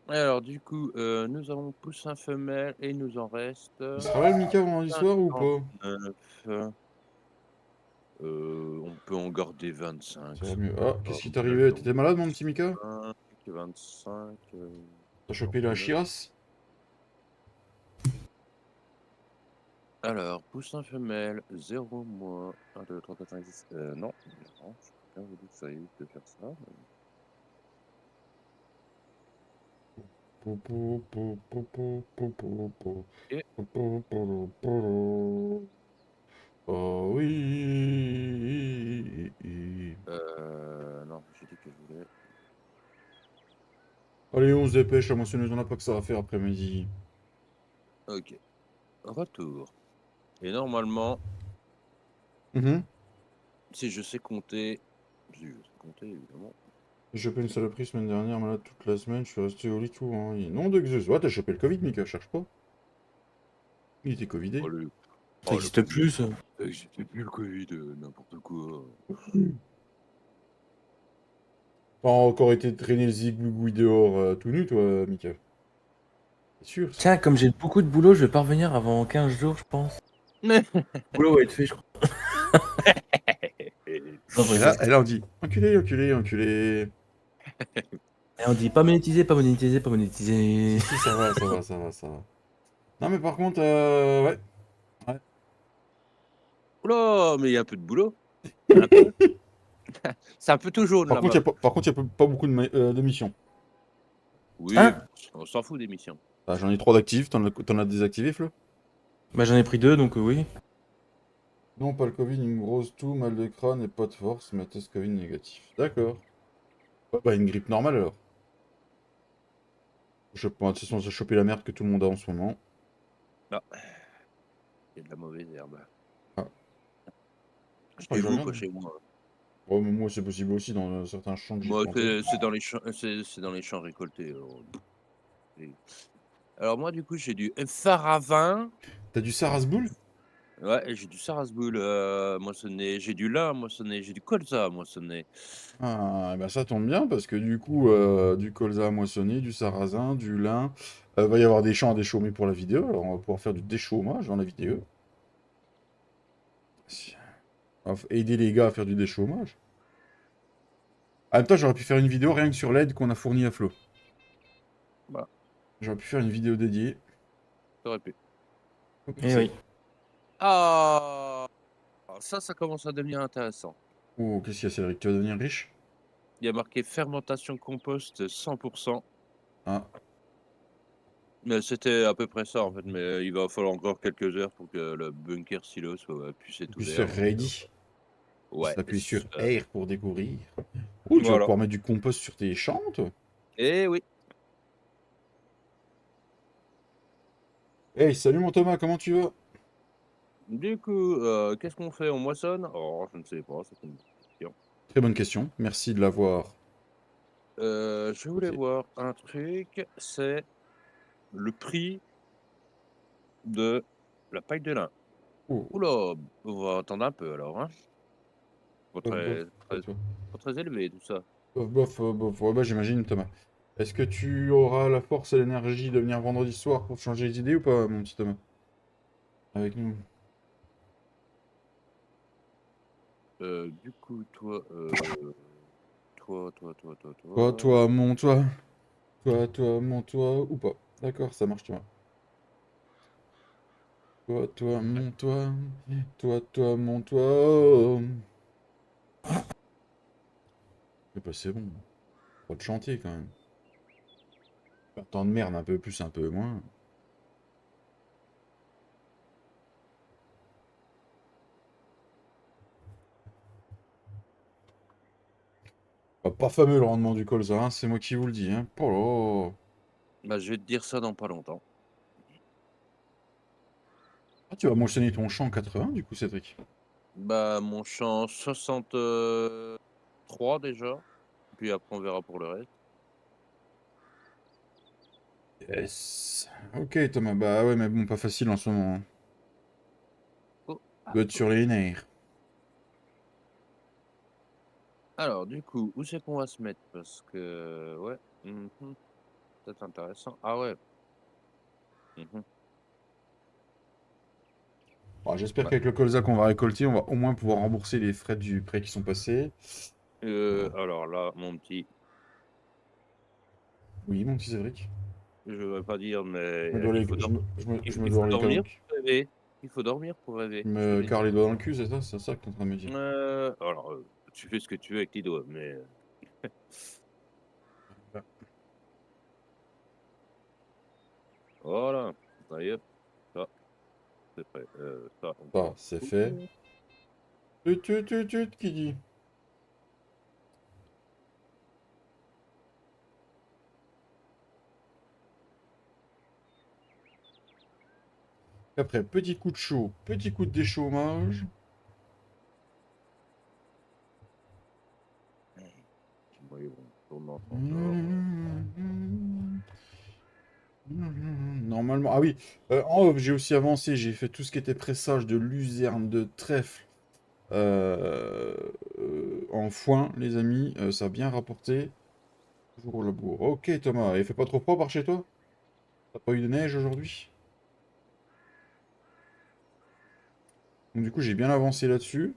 Alors, toi. du coup, nous avons poussin femelle et il nous en reste Il sera là, le Mika, vendredi soir ou pas? 59. On peut en garder 25. Ça va C'est mieux. Ah, pas qu'est-ce qui t'est mal, arrivé? donc T'étais malade, mon petit Mika? 25, T'as chopé la 39. chiasse? Alors, poussin femelle, 0 mois, 1, 2, 3, 4, 5, 6. Non, non, je peux bien vous dire que ça évite de faire ça. Po, po, po, po, po, po, po, po. Et Po, po, po, po. Oh oui. non, j'ai dit que je voulais. Allez, on se dépêche, la moissonneuse, on n'a pas que ça à faire après-midi. Ok, retour. Et normalement, Mhm. si je sais compter, si je sais compter évidemment. J'ai chopé une saloperie semaine dernière, malade toute la semaine, je suis resté au lit tout. Hein. Non de Zeus. Ouais, t'as chopé le Covid, Mika, cherche pas. Il était Covidé. Oh le, Ça oh, le n'existe Covid. plus, ça. C'était plus le Covid, n'importe quoi. T'as encore été traîner le zigouigoui dehors tout nu, toi, Mika. C'est sûr, ça. Tiens, comme j'ai beaucoup de boulot, je vais pas revenir avant 15 jours, je pense. Le boulot va être fait, je crois. Non, je rigole. Et là, on dit enculé, enculé, enculé. Et on dit pas monétisé, pas monétisé, pas monétisé. Si, ça va, ça va, ça va, ça va. Non, mais par contre, ouais. Oula, mais il y a un peu de boulot. Un peu. C'est un peu tout jaune Par contre, là-bas. il n'y a pas beaucoup de missions. Oui, Hein? on s'en fout des missions. Ah, j'en ai 3 d'actifs, t'en as désactivé, Flo? Bah j'en ai pris 2, donc oui. Non, pas le Covid, une grosse toux, mal de crâne et pas de force, mais test Covid négatif. D'accord. Ouais, bah, une grippe normale alors. De toute façon, ça choper la merde que tout le monde a en ce moment. Ah, il y a de la mauvaise herbe. Ah. Chez Je vous, regarde. pas chez moi. Ouais, mais moi, c'est possible aussi dans certains champs que j'ai Moi, plantés. c'est dans les champs, c'est dans les champs récoltés. Alors moi, du coup, j'ai du faravin. T'as du sarrasse-boule? Ouais, et j'ai du sarrasse-boule moissonné, j'ai du lin moissonné, j'ai du colza moissonné. Ah, bah ça tombe bien parce que du coup, du colza à moissonner, du sarrasin, du lin. Va y avoir des champs à déchaumer pour la vidéo, alors on va pouvoir faire du déchaumage dans la vidéo. On va aider les gars à faire du déchaumage. En même temps, j'aurais pu faire une vidéo rien que sur l'aide qu'on a fournie à Flo. Voilà, J'aurais pu faire une vidéo dédiée. t'aurais pu. Eh oui. Ah, ça commence à devenir intéressant. Oh, qu'est-ce qu'il y a, Cédric? Tu vas devenir riche? Il y a marqué fermentation compost 100%. Ah, Mais c'était à peu près ça en fait, mais il va falloir encore quelques heures pour que le bunker silo puisse être puisse ouvert. faire ready. Ouais, S'appuie sur ça R pour découvrir. Ouh, tu vas voilà. pouvoir mettre du compost sur tes champs, toi. Et oui. Hey, salut mon Thomas, comment tu vas? Du coup, qu'est-ce qu'on fait? On moissonne? Oh, je ne sais pas, c'est une bonne question. Très bonne question. Merci de l'avoir. Je voulais Ok. voir un truc, c'est le prix de la paille de lin. Oh, Ouh là, on va attendre un peu alors, hein? Pas bof, bof, très pas très toi. pas très élevé tout ça. Bof, bof, bof. Ouais, bah, j'imagine, Thomas. Est-ce que tu auras la force et l'énergie de venir vendredi soir pour changer les idées ou pas, mon petit Thomas? Avec nous. Du coup, Toi, toi. toi, mon toi. Toi, toi, mon toi ou pas. D'accord, ça marche, Thomas. Toi, toi, mon toi. Toi, toi, mon toi. Mais bah, c'est bon. Pas de chantier quand même. Un temps de merde, un peu plus, un peu moins. Ah, pas fameux le rendement du colza, hein, c'est moi qui vous le dis. Hein. Oh là. Bah, je vais te dire ça dans pas longtemps. Ah, tu vas moissonner ton champ en 80 du coup, Cédric. Bah, mon champ 63 déjà, puis après on verra pour le reste. Yes. Ok, Thomas. Bah ouais, mais bon, pas facile en ce moment. Hein. Oh, Tu dois être sur les nerfs. alors du coup, où c'est qu'on va se mettre? Parce que ouais, peut-être intéressant. Ah ouais, mmh Bon, j'espère bah, qu'avec le colza qu'on va récolter, on va au moins pouvoir rembourser les frais du prêt qui sont passés. alors là, mon petit, Oui, mon petit Cédric. je veux pas dire, mais Je me dois il les, faut je dor me, je me- je me il faut dois les dormir cadeaux. pour rêver. Il faut dormir pour rêver, je te Me le dis. carrer les doigts dans le cul, c'est ça? C'est ça que t'es en train de me dire. Alors, tu fais ce que tu veux avec tes doigts, mais voilà, ça y est, ça, c'est prêt. Ça, on Ça, prend c'est tout. fait. Qui dit? Après, petit coup de chaud, petit coup de déchômage. Oui, bon, tourne dans ton genre. Normalement. Ah oui, en off, j'ai aussi avancé. J'ai fait tout ce qui était pressage de luzerne, de trèfle euh, en foin, les amis. Ça a bien rapporté. Toujours au labour. Ok, Thomas. Il fait pas trop froid par chez toi? T'as pas eu de neige aujourd'hui? Donc, du coup, j'ai bien avancé là-dessus.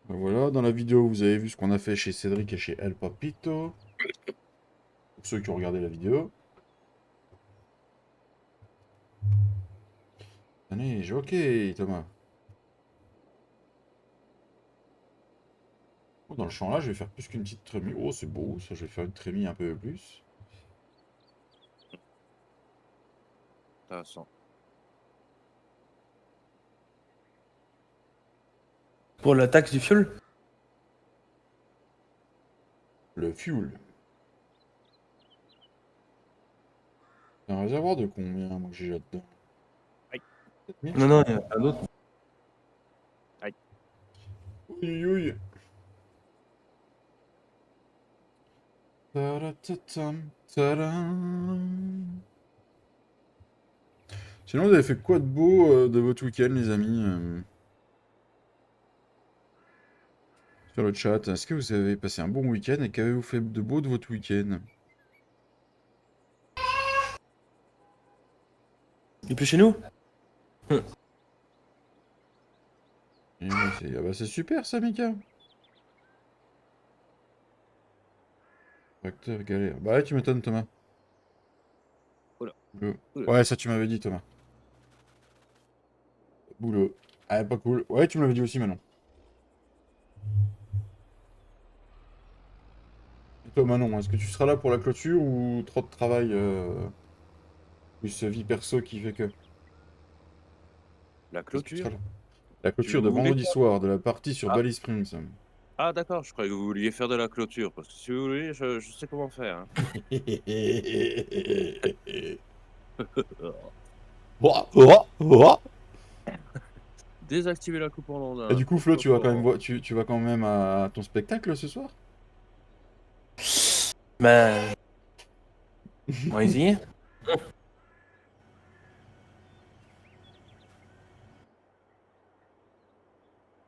Ben voilà, dans la vidéo, vous avez vu ce qu'on a fait chez Cédric et chez El Papito. Pour ceux qui ont regardé la vidéo. Neige, ok, Thomas. Oh, dans le champ là, je vais faire plus qu'une petite trémie. Oh, c'est beau, ça, je vais faire une trémie un peu plus. Intéressant. Pour la taxe du fioul? Le fuel. C'est un réservoir de combien, moi, que j'ai là-dedans? Aïe, 7000, je Non, non, crois. il y en a plein d'autres. aïe. Oui, oui. Tadatatam, tadam. Sinon, vous avez fait quoi de beau de votre week-end, les amis sur le chat? Est-ce que vous avez passé un bon week-end et qu'avez-vous fait de beau de votre week-end? Et puis chez nous? Et moi, ah bah, c'est super ça, Mika. Facteur galère. Bah ouais, tu m'étonnes, Thomas. Oula, Boulot. oula. Ouais, ça tu m'avais dit, Thomas. Boulot. Ah, pas cool. Ouais, tu me l'avais dit aussi, Manon. Toi, Manon, est-ce que tu seras là pour la clôture ou trop de travail plus vie perso qui fait que... La Est-ce que tu seras clôture? là? La clôture de Vous voulez vendredi faire? soir de la partie sur Ah, Bally Springs. ah d'accord, je croyais que vous vouliez faire de la clôture, parce que si vous voulez, je sais comment faire, hein. Ouah, ouah, ouah. Désactiver la coupe en Et lambda, du coup, Flo, pourquoi tu vas quand pas? même tu vas quand même à ton spectacle ce soir? Bah, on va essayer.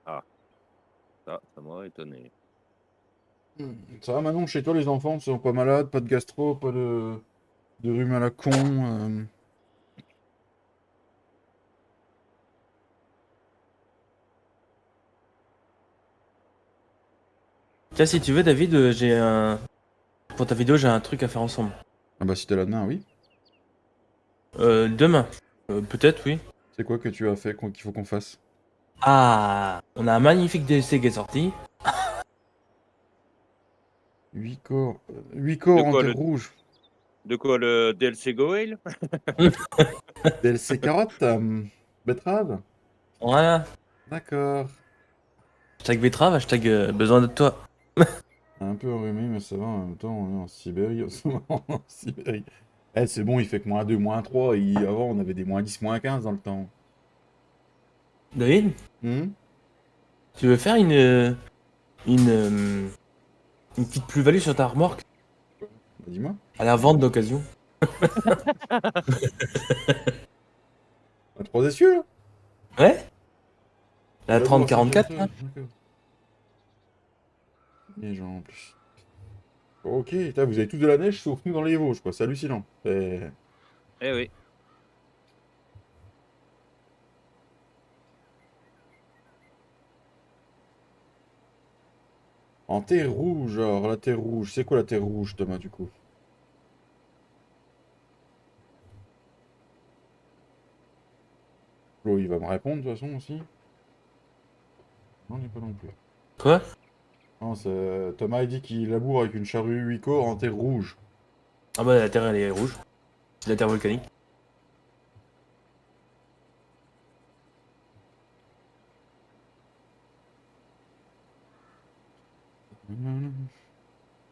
Ah, ça m'aurait étonné. Ça va, Manon, chez toi, les enfants sont pas malades, pas de gastro, pas de rhume à la con. Tiens, si tu veux, David, j'ai un. Pour ta vidéo, j'ai un truc à faire ensemble. Ah bah si t'es là demain, oui. Demain. Peut-être, oui. C'est quoi que tu as fait qu'il faut qu'on fasse? Ah, on a un magnifique DLC qui est sorti. 8 De corps en quoi terre le rouge. le DLC Goel? DLC carotte, betterave. Voilà. D'accord. Hashtag betterave, hashtag besoin de toi. Un peu enrhumé, mais ça va, en même temps, on est en Sibérie en ce moment. En Sibérie. Eh, c'est bon, il fait que -2, -3. Avant, on avait des -10, -15 dans le temps. David, Hmm. tu veux faire une petite plus-value sur ta remorque Bah, dis-moi. à la vente d'occasion? À 3 essieux, là? Ouais? Et La la bourre à 3044 là? 50. D'accord. Les gens, en plus. Ok, putain, vous avez tous de la neige sauf nous dans les Vosges, quoi. C'est hallucinant. Eh oui. En terre rouge, alors, la terre rouge. C'est quoi la terre rouge, Thomas, du coup? Flo, il va me répondre, de toute façon, aussi. Non, il n'est pas non plus. Quoi? Non, Thomas, il dit qu'il laboure avec une charrue 8 corps en terre rouge. Ah bah la terre elle est rouge. C'est la terre volcanique. Ça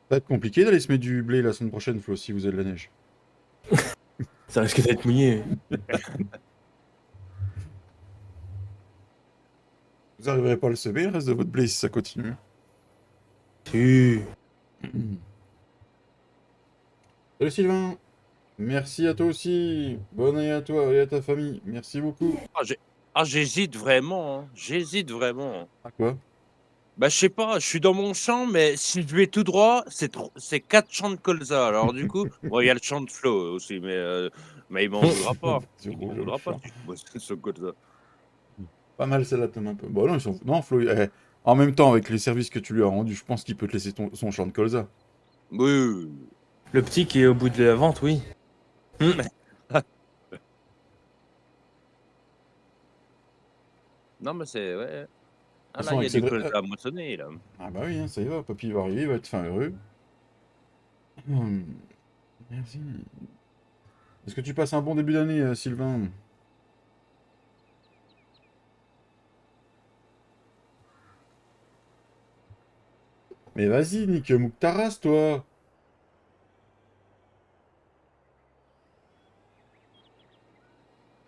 va être compliqué d'aller se mettre du blé la semaine prochaine, Flo, si vous avez de la neige. Ça risque d'être mouillé. Vous arriverez pas à le semer, le reste de votre blé, si ça continue. Si. Salut Sylvain! Merci à toi aussi! Bonne année à toi et à ta famille. Merci beaucoup. J'hésite vraiment, hein, j'hésite vraiment. À quoi? Bah, je sais pas, je suis dans mon champ, mais si je vais tout droit, c'est 4 champs de colza. Alors du coup, bon, il y a le champ de Flo aussi, mais il m'en voudra pas. Du Il m'en rouge au voudra pas champ. si je bosse sur colza. Pas mal celle-là, Thomas, un peu. Bon, non, non, Flo, en même temps, avec les services que tu lui as rendus, je pense qu'il peut te laisser son champ de colza. Oui, oui, oui. Le petit qui est au bout de la vente, oui. Non, mais c'est ouais. De Ah toute là, façon, il y a avec des Cédric... colzas à moissonner là. Ah bah oui, hein, ça y va, papy va arriver, il va être fin heureux. Merci. Est-ce que tu passes un bon début d'année, Sylvain? Mais vas-y, nique Mouk ta race, toi!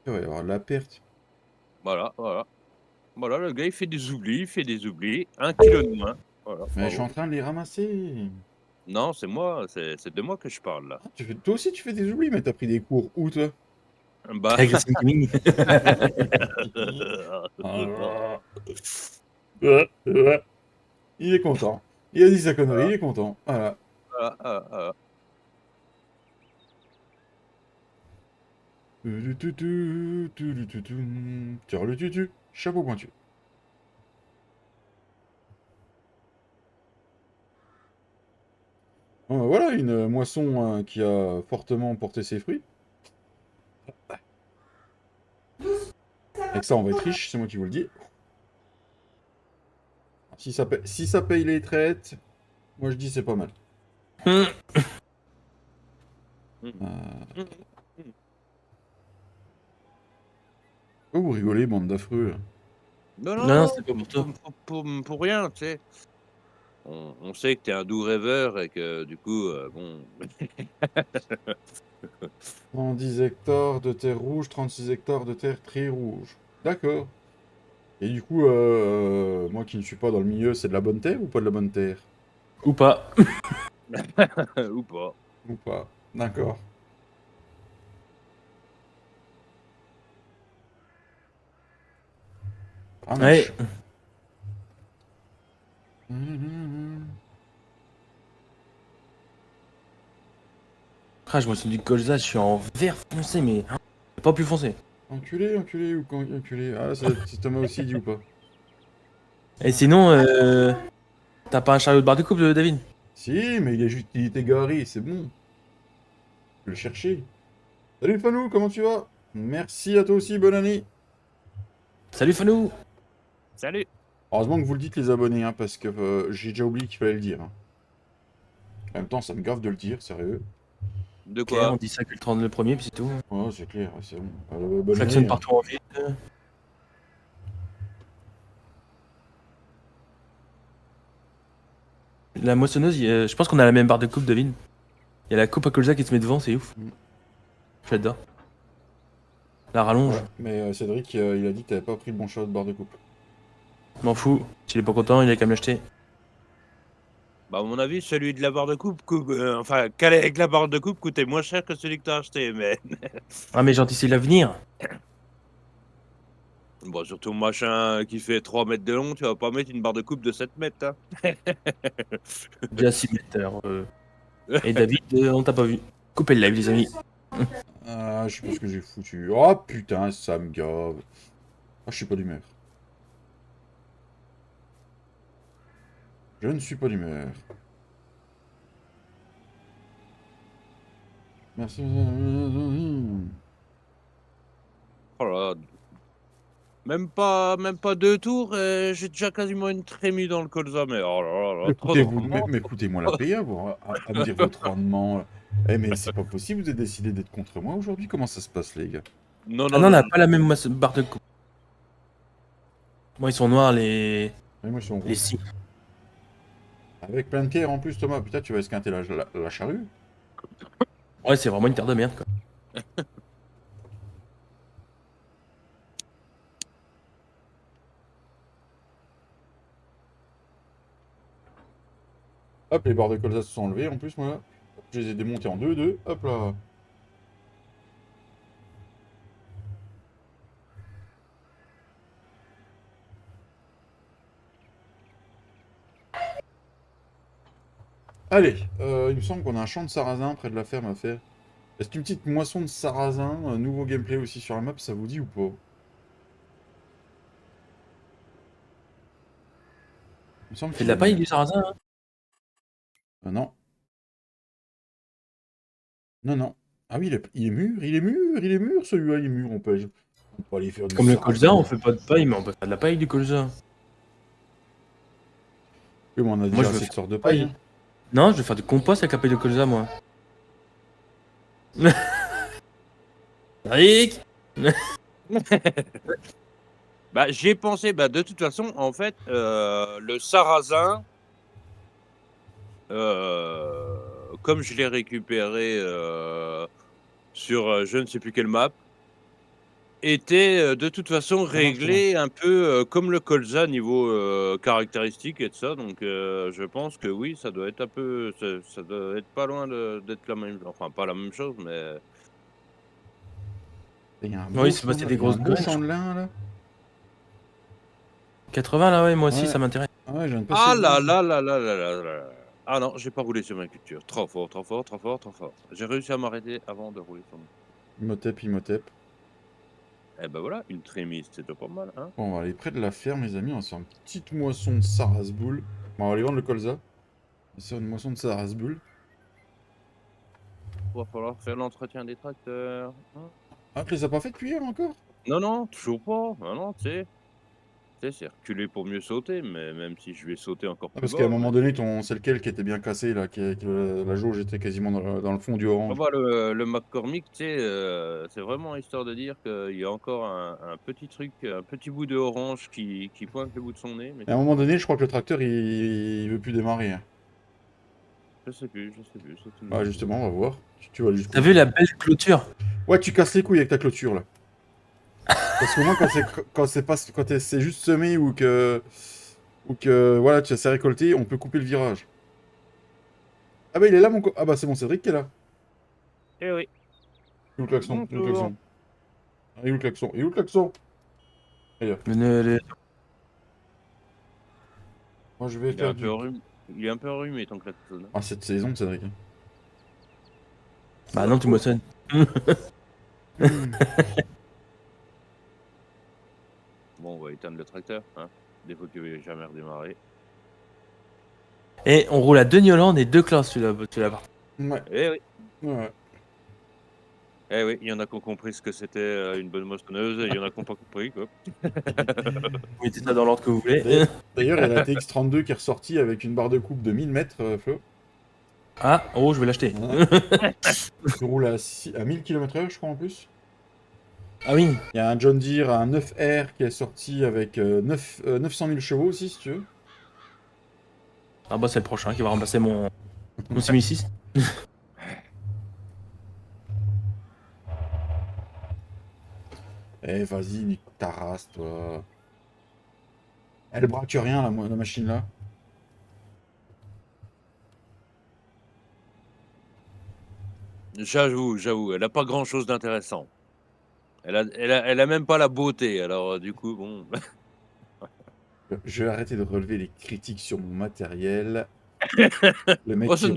Il va y avoir de la perte. Voilà, voilà. Voilà, le gars, il fait des oublis, il fait des oublis. 1 kilo de moins. Voilà, Mais je suis bravo. en train de les ramasser. Non, c'est moi, c'est de moi que je parle là. Ah, toi aussi, tu fais des oublis, mais t'as pris des cours où, toi? Bah, Avec Racing Gaming. Ah. Il est content. Il a dit sa connerie, il est content. Voilà. voilà, Tire le tutu, chapeau pointu. Voilà une moisson qui a fortement porté ses fruits. Avec ça, on va être riche, c'est moi qui vous le dis. Si ça paye les traites, moi je dis c'est pas mal. Hum. Mmh. Euh, Mmh. Oh, vous rigolez, bande d'affreux. Non, Non, non, non, non, c'est pas pour toi. pour rien, tu sais? On sait que tu es un doux rêveur et que du coup, bon 110 hectares de terre rouge, 36 hectares de terre très rouge. D'accord. Et du coup, moi qui ne suis pas dans le milieu, c'est de la bonne terre ou pas de la bonne terre? Ou pas. ou pas. Ou pas? D'accord. Ouais. Panache. Ah, je me suis du colza, je suis en vert foncé, mais pas plus foncé. Enculé, enculé ou enculé? Ah, c'est Thomas aussi dit ou pas? Et sinon, t'as pas un chariot de barre de coupe, David? Si, mais il est juste, il était garé, c'est bon. Je vais le chercher. Salut Fanou, comment tu vas? Merci à toi aussi, bonne année. Salut Fanou! Salut! Heureusement que vous le dites les abonnés, hein, parce que j'ai déjà oublié qu'il fallait le dire, hein. En même temps, ça me gave de le dire, sérieux. De Ok, quoi? on dit ça que le 30 le premier, puis c'est tout. Ouais, c'est clair, c'est bon. Bonne Klaxonne année, hein. partout en ville. La moissonneuse, je pense qu'on a la même barre de coupe, David. Il y a la coupe à colza qui se met devant, c'est ouf. Mm. J'adore. La rallonge, Ouais, mais Cédric, il a dit que t'avais pas pris le bon shot de barre de coupe. m'en fous. S'il est pas content, il a qu'à me l'acheter. Bah, à mon avis, celui de la barre de coupe enfin, calé avec la barre de coupe coûtait moins cher que celui que tu as acheté, mais Ah, mais gentil, c'est l'avenir. bon, surtout machin qui fait 3 mètres de long, tu vas pas mettre une barre de coupe de 7 mètres, hein. Déjà 6 mètres. Et David, on t'a pas vu. Coupez le live, les amis. Ah, je sais pas ce que j'ai foutu. Oh putain, ça me gave. Ah, je suis pas d'humeur. Je ne suis pas d'humeur. Merci. Oh là là. Même pas 2 tours et j'ai déjà quasiment une trémie dans le colza, mais oh là là là, trop de Écoutez-vous, rendement. mais écoutez-moi la payer à me dire votre rendement. Eh, mais c'est pas possible, vous avez décidé d'être contre moi aujourd'hui? Comment ça se passe, les gars? Non, Ah non, non, on non, n'a non. pas la même barre de coupe. Moi, ils sont noirs, les Ouais, moi, je suis en rouge. six. Avec plein de pierres en plus, Thomas. Putain, tu vas esquinter la charrue? Ouais, c'est vraiment une terre de merde, quoi. Hop, les barres de colza se sont enlevées en plus, moi. Je les ai démontées en 2-2. Hop là. Allez, il me semble qu'on a un champ de sarrasin près de la ferme à faire. Est-ce qu'une petite moisson de sarrasin, un nouveau gameplay aussi sur la map, ça vous dit ou pas? Il me semble Fait de qu'il la aime paille, bien. du sarrasin, hein. Ah non. Non, non. Ah oui, il est mûr, il est mûr, il est mûr celui-là, il est mûr. On peut aller faire du Comme le colza, on sarrasin. fait pas de paille, mais on peut faire de la paille du colza. Oui, mais on a Moi, déjà je veux assez de faire sortes de de paille, paille. hein. Non, je vais faire du compost avec la paille de colza, moi. Rick! Bah, j'y ai pensé, bah, de toute façon, en fait, le sarrasin, comme je l'ai récupéré, sur, je ne sais plus quelle map, était, de toute façon Je te lance. réglé un peu, comme le colza niveau, caractéristiques et de ça, donc je pense que oui, ça doit être un peu ça doit être pas loin d'être la même enfin pas la même chose, mais Il y a un Oui, beau c'est champ passé de, des il y a un grosses beau graines, je champ de crois. lin, là. 80, là, ouais, moi aussi, Ouais. ça m'intéresse. Ah ouais, je viens de passer ah là devant. là là là là là là! Ah non, j'ai pas roulé sur ma culture. Trop fort, trop fort, trop fort, trop fort. J'ai réussi à m'arrêter avant de rouler sur mon Imhotep, Imhotep. eh ben voilà, une trémie, c'est déjà pas mal, hein? Bon, on va aller près de la ferme, les amis. On va se faire une petite moisson de sarrasboule. Bon, on va aller vendre le colza. On va se faire une moisson de sarrasboule. Va falloir faire l'entretien des tracteurs, hein? Ah, tu les as pas fait cuire encore? Non, non, toujours pas. Non, non, tu sais? C'est reculer pour mieux sauter, mais même si je vais sauter encore Ah, plus parce qu'à un bas, moment donné, c'est lequel qui était bien cassé, là, que la jauge était quasiment dans le fond du on orange. va le McCormick, tu sais, c'est vraiment histoire de dire qu'il y a encore un petit truc, un petit bout de orange qui pointe le bout de son nez, mais Et à un c'est moment tout, hein. donné, je crois que le tracteur, il veut plus démarrer, hein. Je sais plus, c'est une Bah, bonne justement, question. on va voir. Tu vas T'as jusqu'où? vu la belle clôture? Ouais, tu casses les couilles avec ta clôture, là. Parce qu'au moins, quand c'est juste semé ou que voilà, tu sais récolter, on peut couper le virage. Ah bah, il est là, Ah bah, c'est bon, Cédric qui est là. Eh oui, Il est où le klaxon? Il est où le bonjour. klaxon? Ah, il est où le klaxon? Il est où le klaxon? Ailleurs. Le- Moi, je vais Il est faire un peu du... enrhumé, il est un peu enrhumé ton klaxon, hein. Ah, cette saison, Cédric. Bah non, tu me sonnes. Bon, on va éteindre le tracteur, hein, des fois qu'il va jamais redémarrer. Et on roule à 2 Nioland et 2 classes, tu l'as pas. Ouais, Eh oui, ouais. eh oui, il y en a qui ont compris ce que c'était, une bonne moissonneuse et il y en a qui ont pas compris, quoi. Vous mettez ça dans l'ordre que vous voulez. D'ailleurs, il y a la TX32 qui est ressortie avec une barre de coupe de 1000 mètres, Flo. Ah, oh, je vais l'acheter. Voilà. Tu roules à 1000 km/h, je crois, en plus. Ah oui. Il y a un John Deere, un 9R qui est sorti avec 900 000 chevaux aussi, si tu veux. Ah bah c'est le prochain qui va remplacer mon 6006. Eh, vas-y, nique ta race, toi. Elle braque rien, la machine là. J'avoue, elle a pas grand-chose d'intéressant. Elle a même pas la beauté, alors, du coup, bon. Je vais arrêter de relever les critiques sur mon matériel. Le mec Oh, qui,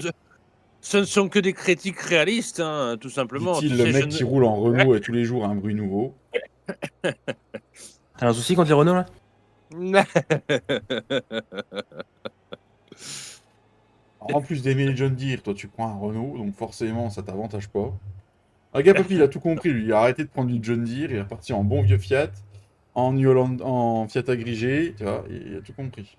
ce ne sont que des critiques réalistes, hein, tout simplement. dit-il, Tu le sais, je mec ne qui roule en Renault et tous les jours a un bruit nouveau. T'as un souci contre les Renault là? En plus d'aimer les John Deere, toi tu prends un Renault, donc forcément ça t'avantage pas. Ah, gars, papy, il a tout compris, lui. Il a arrêté de prendre du John Deere, il est reparti en bon vieux Fiat, en Fiat agrégé, tu vois, il a tout compris.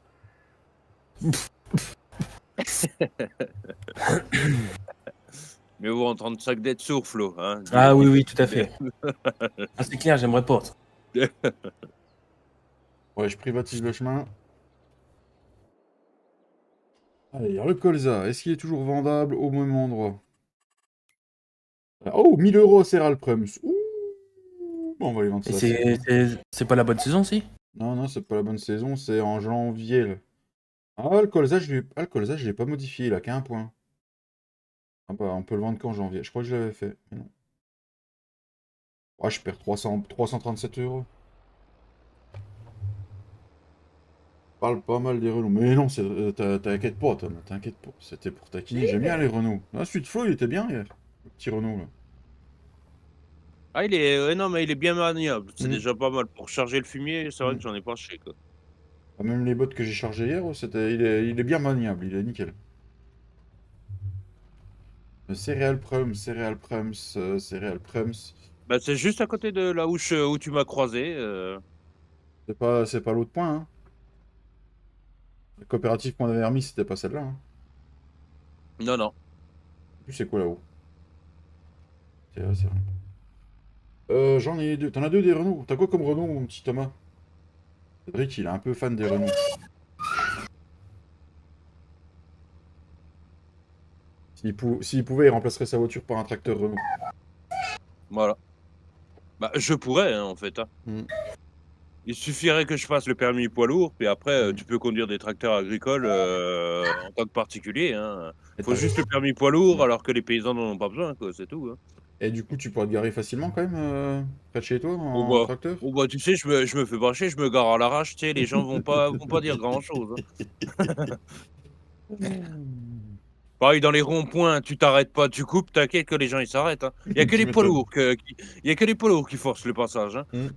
Mais vous entendre ça que d'être sourd, Flo, hein, Ah oui, oui, tout à fait. Ah, c'est clair, j'aimerais pas. Ouais, je privatise le chemin. Allez, le colza, est-ce qu'il est toujours vendable au même endroit? Oh, 1000 euros, c'est Ralprums. Ouh, bon, on va les vendre Et ça assez bien. c'est pas la bonne saison, si? Non, non, c'est pas la bonne saison, c'est en janvier, là. Ah, le colza, le colza, je l'ai pas modifié, il a qu'un point. Ah bah, on peut le vendre qu'en janvier. Je crois que je l'avais fait, mais non. Ah, je perds 337 euros. Parle pas mal des Renault. Mais non, t'inquiète pas, Tom, t'inquiète pas. C'était pour taquiner, j'aime bien les Renault. Ah, celui de Flo, il était bien hier. Le petit Renault, là. Ah, il est ouais, non, mais il est bien maniable. C'est Mm, déjà pas mal. Pour charger le fumier, c'est vrai mm. que j'en ai pas acheté, quoi. Ah, même les bottes que j'ai chargées hier, oh, il est bien maniable, il est nickel. Céréales Prums, Céréales Prums. Bah, c'est juste à côté de là où tu m'as croisé, C'est pas l'autre point, hein. La coopérative qu'on avait remis, c'était pas celle-là, hein. non, non. En plus, c'est quoi là-haut? C'est vrai. J'en ai deux. T'en as deux des Renault. T'as quoi comme Renault, mon petit Thomas? Cédric, il est un peu fan des Renault. S'il pouvait, il remplacerait sa voiture par un tracteur Renault. Voilà. Bah, je pourrais, hein, en fait, hein. Mm. Il suffirait que je fasse le permis poids lourd, puis après, Mm. tu peux conduire des tracteurs agricoles, en tant que particulier, hein. Et, Faut t'as- juste le permis poids lourd, Mm. alors que les paysans n'en ont pas besoin, quoi, c'est tout, hein. Et du coup, tu pourrais te garer facilement quand même près de chez toi Oh en bah tracteur? oh bah, tu sais, je me fais pas chier, je me gare à l'arrache, tu sais, les gens vont pas dire grand-chose, hein. Pareil dans les ronds-points, tu t'arrêtes pas, tu coupes, t'inquiète que les gens ils s'arrêtent, hein. Il y a que Tu les poids m'étonnes. lourds il y a que les poids lourds qui forcent le passage, hein. Mm.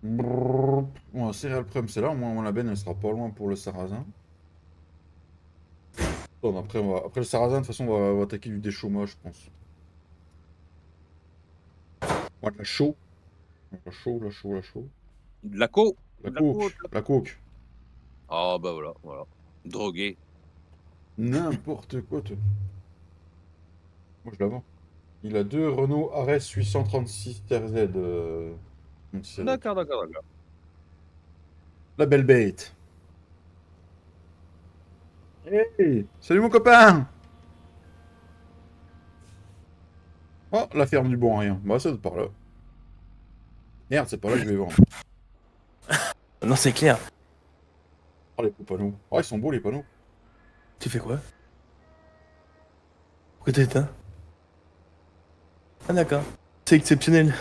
Brrr. Bon, céréales Prem, c'est là. Au moins, la benne, elle sera pas loin pour le sarrasin. Bon, après le sarrasin, de toute façon, on va attaquer du déchaumage, je pense. Voilà, chaud. La chaud, la chaud, la chaud. De la co La de la co coke, la coke. ah bah, voilà, voilà. Drogué. N'importe quoi, toi. Moi, je la vends. Il a deux Renault Ares 836 RZ, mon petit Cédric. D'accord, d'accord, d'accord. La belle bête. Hey, salut mon copain. Oh, la ferme du bon à rien. Bah, ça doit être par là. Merde, c'est pas là que je vais vendre. Non, c'est clair. Oh, les beaux panneaux. Oh, ils sont beaux, les panneaux. Tu fais quoi? Pourquoi t'as éteint? Ah, d'accord. C'est exceptionnel.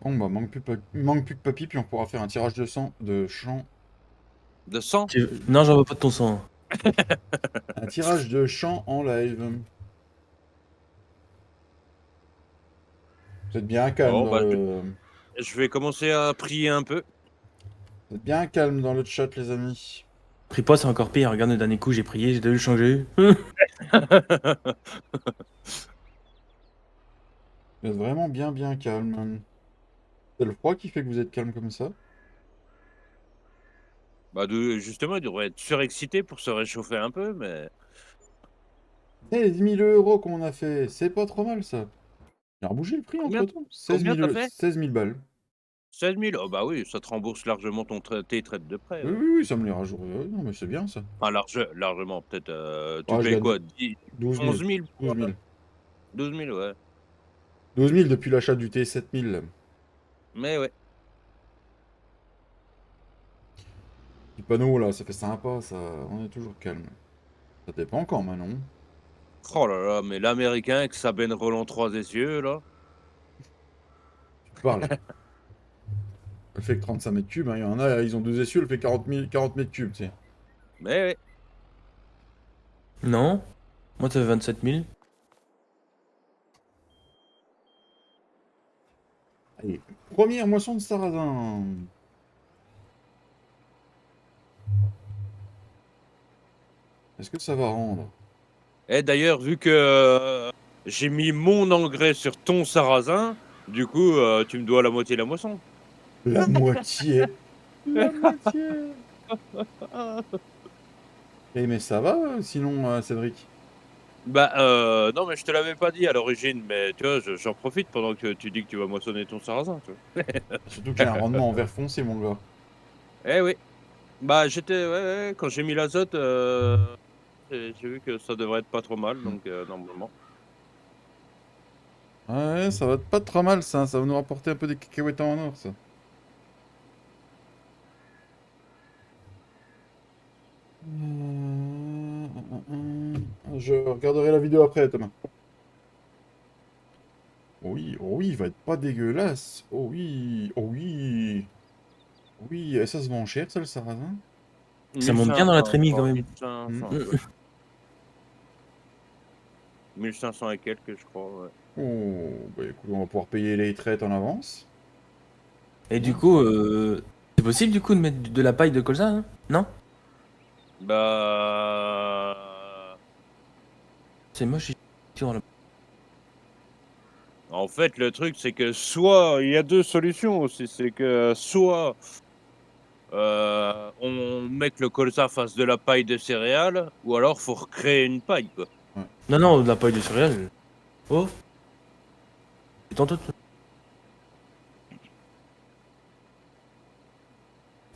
Bon, bah, manque plus que papy, puis on pourra faire un tirage de sang, de chant. De sang? Non, j'en veux pas de ton sang. Un tirage de chant en live. Vous êtes bien calme Bon, dans bah, le... je vais commencer à prier un peu. Vous êtes bien calme dans le chat, les amis. Prie pas, c'est encore pire. Regarde le dernier coup, j'ai prié, j'ai dû le changer. Vous êtes vraiment bien calme. C'est le froid qui fait que vous êtes calme comme ça? Bah, justement, il devrait être surexcité pour se réchauffer un peu, mais 16 000 euros qu'on a fait, c'est pas trop mal ça. Il a rebougé le prix combien entre temps. 16 combien 000, tu fait? 16 000 balles. 16 000? Oh bah, oui, ça te rembourse largement tes traites de prêt, Oui, ouais. oui, oui, ça me les rajoute. Non, mais c'est bien ça. Enfin, largement, peut-être, tu Ah, je payes gagne quoi? 10 12 000. 11 000 12 pour, 000. 12 000, ouais. 12 000 depuis l'achat du T7000. Mais ouais. Petit panneau là, ça fait sympa, ça. On est toujours calme. Ça dépend quand, Manon. Oh là là, mais l'américain avec sa Ben Roland 3 essieux, là. Tu parles. Elle fait que 35 mètres cubes, hein. Il y en a, ils ont deux essieux, elle fait 40 mètres cubes, tu sais. Mais ouais. Non. Moi, t'avais 27 000. Allez, première moisson de sarrasin. Est-ce que ça va rendre? Et d'ailleurs, vu que j'ai mis mon engrais sur ton sarrasin, du coup, tu me dois la moitié de la moisson. La moitié. La moitié. Eh, mais ça va, sinon, Cédric? Bah, non, mais je te l'avais pas dit à l'origine, mais tu vois, j'en profite pendant que tu dis que tu vas moissonner ton sarrasin, tu vois. Surtout que j'ai un rendement en vert foncé, mon gars. Eh oui. Bah, ouais, ouais, quand j'ai mis l'azote, j'ai vu que ça devrait être pas trop mal, donc normalement. Ouais, ça va être pas trop mal, ça. Ça va nous rapporter un peu des cacahuètes en or, ça. Je regarderai la vidéo après, Thomas. Oh oui, il va être pas dégueulasse. Oh oui, oh oui. Oui, ça se vend cher, ça, le sarrasin? Ça monte bien dans la 1500, je trémie quand crois, même. 1500, Mm. ouais. 1500 et quelques, je crois, ouais. Oh, bah écoute, on va pouvoir payer les traites en avance. Et du coup, c'est possible du coup de mettre de la paille de colza, hein? Non? Bah, C'est moche, dans la... en fait, le truc, c'est que soit il y a 2 solutions aussi, c'est que soit, on met que le colza fasse de la paille de céréales ou alors faut recréer une paille, quoi. Non, non, de la paille de céréales. Oh, c'est tantôt.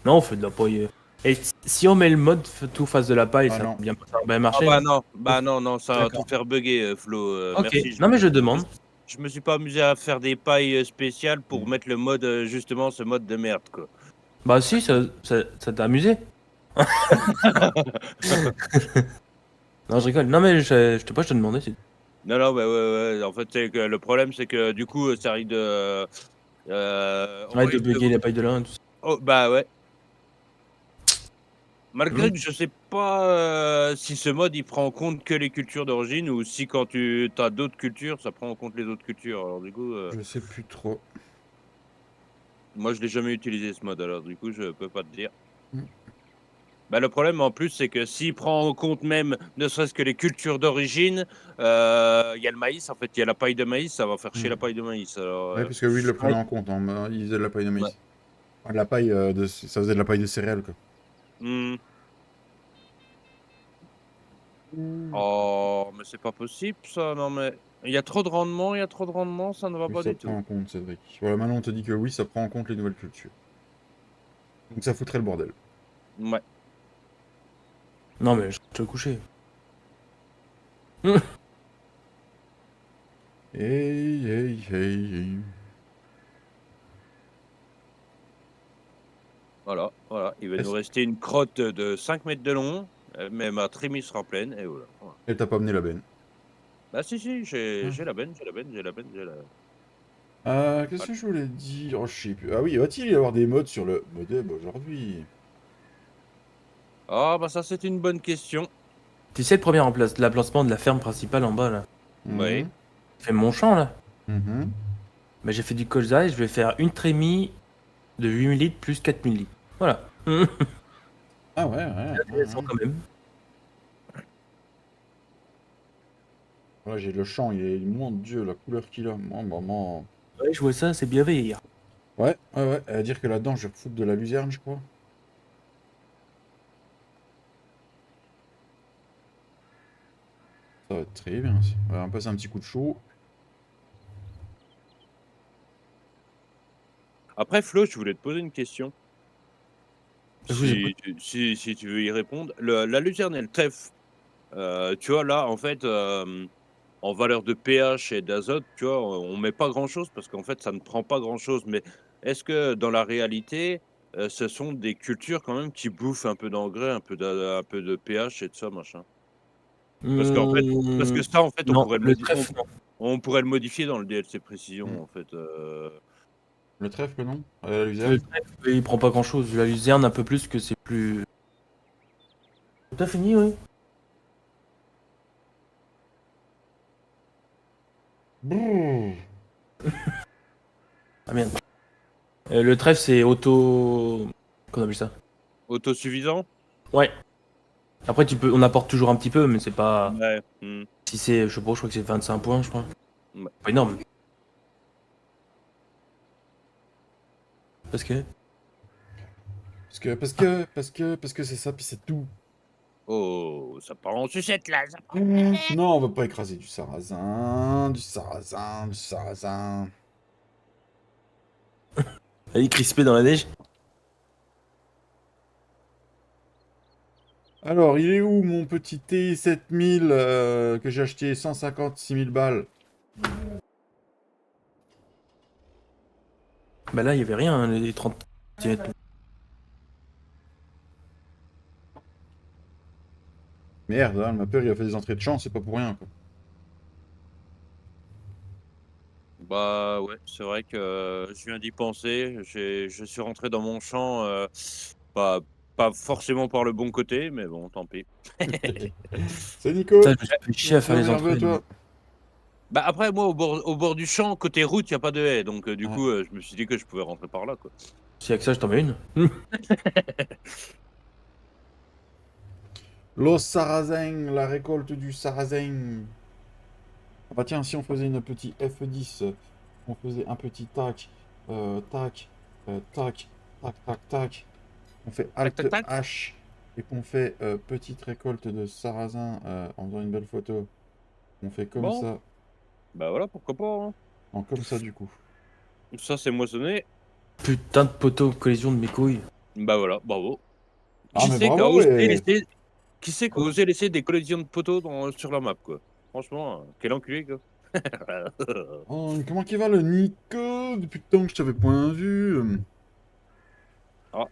Non, on fait de la paille. Et si on met le mode tout face de la paille, Ah ça va non. bien ça va bien Ah marcher. bah non, non, ça va te D'accord. faire bugger, Flo, Ok, merci. non mais je demande. Je me suis pas amusé à faire des pailles, spéciales pour Mm. mettre le mode, justement ce mode de merde, quoi. Bah si, ça t'a amusé. Non, je rigole. Non mais je te demandais si... Non, non, bah, ouais, ouais, en fait, c'est que le problème, c'est que du coup, ça arrive de, on Arrête de risque de bugger la paille de lin et tout ça. oh, bah, ouais. Malgré Mm. que je sais pas, si ce mode, il prend en compte que les cultures d'origine ou si quand tu as d'autres cultures, ça prend en compte les autres cultures. Alors du coup, Je sais plus trop. moi, je l'ai jamais utilisé ce mode, alors du coup, je peux pas te dire. Mm. Bah, le problème en plus, c'est que s'il prend en compte même, ne serait-ce que les cultures d'origine, il y a le maïs, en fait, il y a la paille de maïs, ça va faire chier la Hmm. paille de maïs. Alors, Ouais, parce que oui, il le Ouais. prenait en compte, hein, il faisait de la paille de ouais. maïs. Enfin, de la paille, ça faisait de la paille de céréales, quoi. Mmh. Oh, mais c'est pas possible ça, non mais il y a trop de rendement, il y a trop de rendement, ça ne va Oui, pas ça du prend tout. en compte, Cédric. Voilà, maintenant on te dit que oui, ça prend en compte les nouvelles cultures. Donc ça foutrait le bordel. Ouais. Non, mais je te coucher. Hey, hey, hey, hey. Voilà, voilà. Il va nous Est-ce- rester une crotte de 5 mètres de long, mais ma trémie sera pleine et voilà. Voilà. Elle t'a pas amené la benne. Bah si, si, j'ai Ah. j'ai la benne, j'ai la benne, j'ai la benne, j'ai la Qu'est-ce voilà. que je voulais dire? Oh, je sais plus. Ah oui, va-t-il y avoir des modes sur le modem aujourd'hui? Ah bah ça, c'est une bonne question. Tu sais, le premier l'emplacement de la ferme principale en bas, là. Oui. Mhm, Fait mon champ, là. mhm. Bah, j'ai fait du colza et je vais faire une trémie de 8000 litres plus 4000 litres. Voilà. Ah ouais, ouais, ouais, Intéressant ouais. quand même. Voilà, j'ai le champ, il est... Mon Dieu, la couleur qu'il a. Moi, maman. Ouais, je vois ça, c'est bien hier. Ouais, ouais, ouais. À dire que là-dedans, je vais refoutre de la luzerne, je crois. Ça va être très bien, ça. On va passer un petit coup de chaud. Après, Flo, je voulais te poser une question. Je vous écoute. Si tu veux y répondre. La luzerne et le trèfle, tu vois, là, en fait, en valeur de pH et d'azote, tu vois, on met pas grand-chose parce qu'en fait, ça ne prend pas grand-chose. Mais est-ce que dans la réalité, ce sont des cultures quand même qui bouffent un peu d'engrais, un peu de pH et de ça, machin? Parce que ça, en fait, Non, le trèfle, non. on pourrait le modifier dans le DLC Mm. précision, en fait, Le trèfle, non? La Le luzerne? trèfle, il prend pas grand chose. La luzerne, un peu plus que c'est plus. T'as fini, oui. Brrr. Ah merde. Le trèfle, c'est auto. Qu'on appelle ça? autosuffisant? Ouais. Après, on apporte toujours un petit peu, mais c'est pas. Ouais, mmh, Si c'est, je sais pas, je crois que c'est 25 points, je crois. ouais. Pas énorme. Parce que. Parce que c'est ça, puis c'est tout. Oh, ça part en sucette, là, ça part. Non, on va pas écraser du sarrasin, du sarrasin, du sarrasin. Elle est crispée dans la neige. Alors, il est où mon petit T7000 que j'ai acheté 156 000 balles? Bah là, il y avait rien, hein, les 30 centimètres. Merde, hein, ma peur, il a fait des entrées de champ, c'est pas pour rien, quoi. Bah, ouais, c'est vrai que je viens d'y penser. Je suis rentré dans mon champ, pas pas forcément par le bon côté, mais bon, tant pis. C'est Nico. Putain, je me suis fait chier à faire Tiens, les entrées. énerve-toi. Bah, après, moi, au bord du champ, côté route, il y a pas de haie, donc du Ah, coup, je me suis dit que je pouvais rentrer par là, quoi. S'il y a que ça, je t'en mets une. Los sarrasin, la récolte du sarrasin. Ah bah tiens, si on faisait une petite F10, on faisait un petit tac, tac, tac, tac, tac, tac. On fait Tac, Alt tac, tac. H et qu'on fait petite récolte de sarrasin en faisant une belle photo. On fait comme Bon, ça, bah, voilà, pourquoi pas, hein. en comme ça du coup. Ça, c'est moissonné. Putain de poteau, collision de mes couilles. Bah, voilà, bravo. Ah mais bravo et... Qui c'est qui a osé laisser des collisions de poteaux sur la map, quoi? Franchement, quel enculé, quoi. Oh, comment qu'il va le Nico? Depuis le temps que je t'avais point vu. Ah,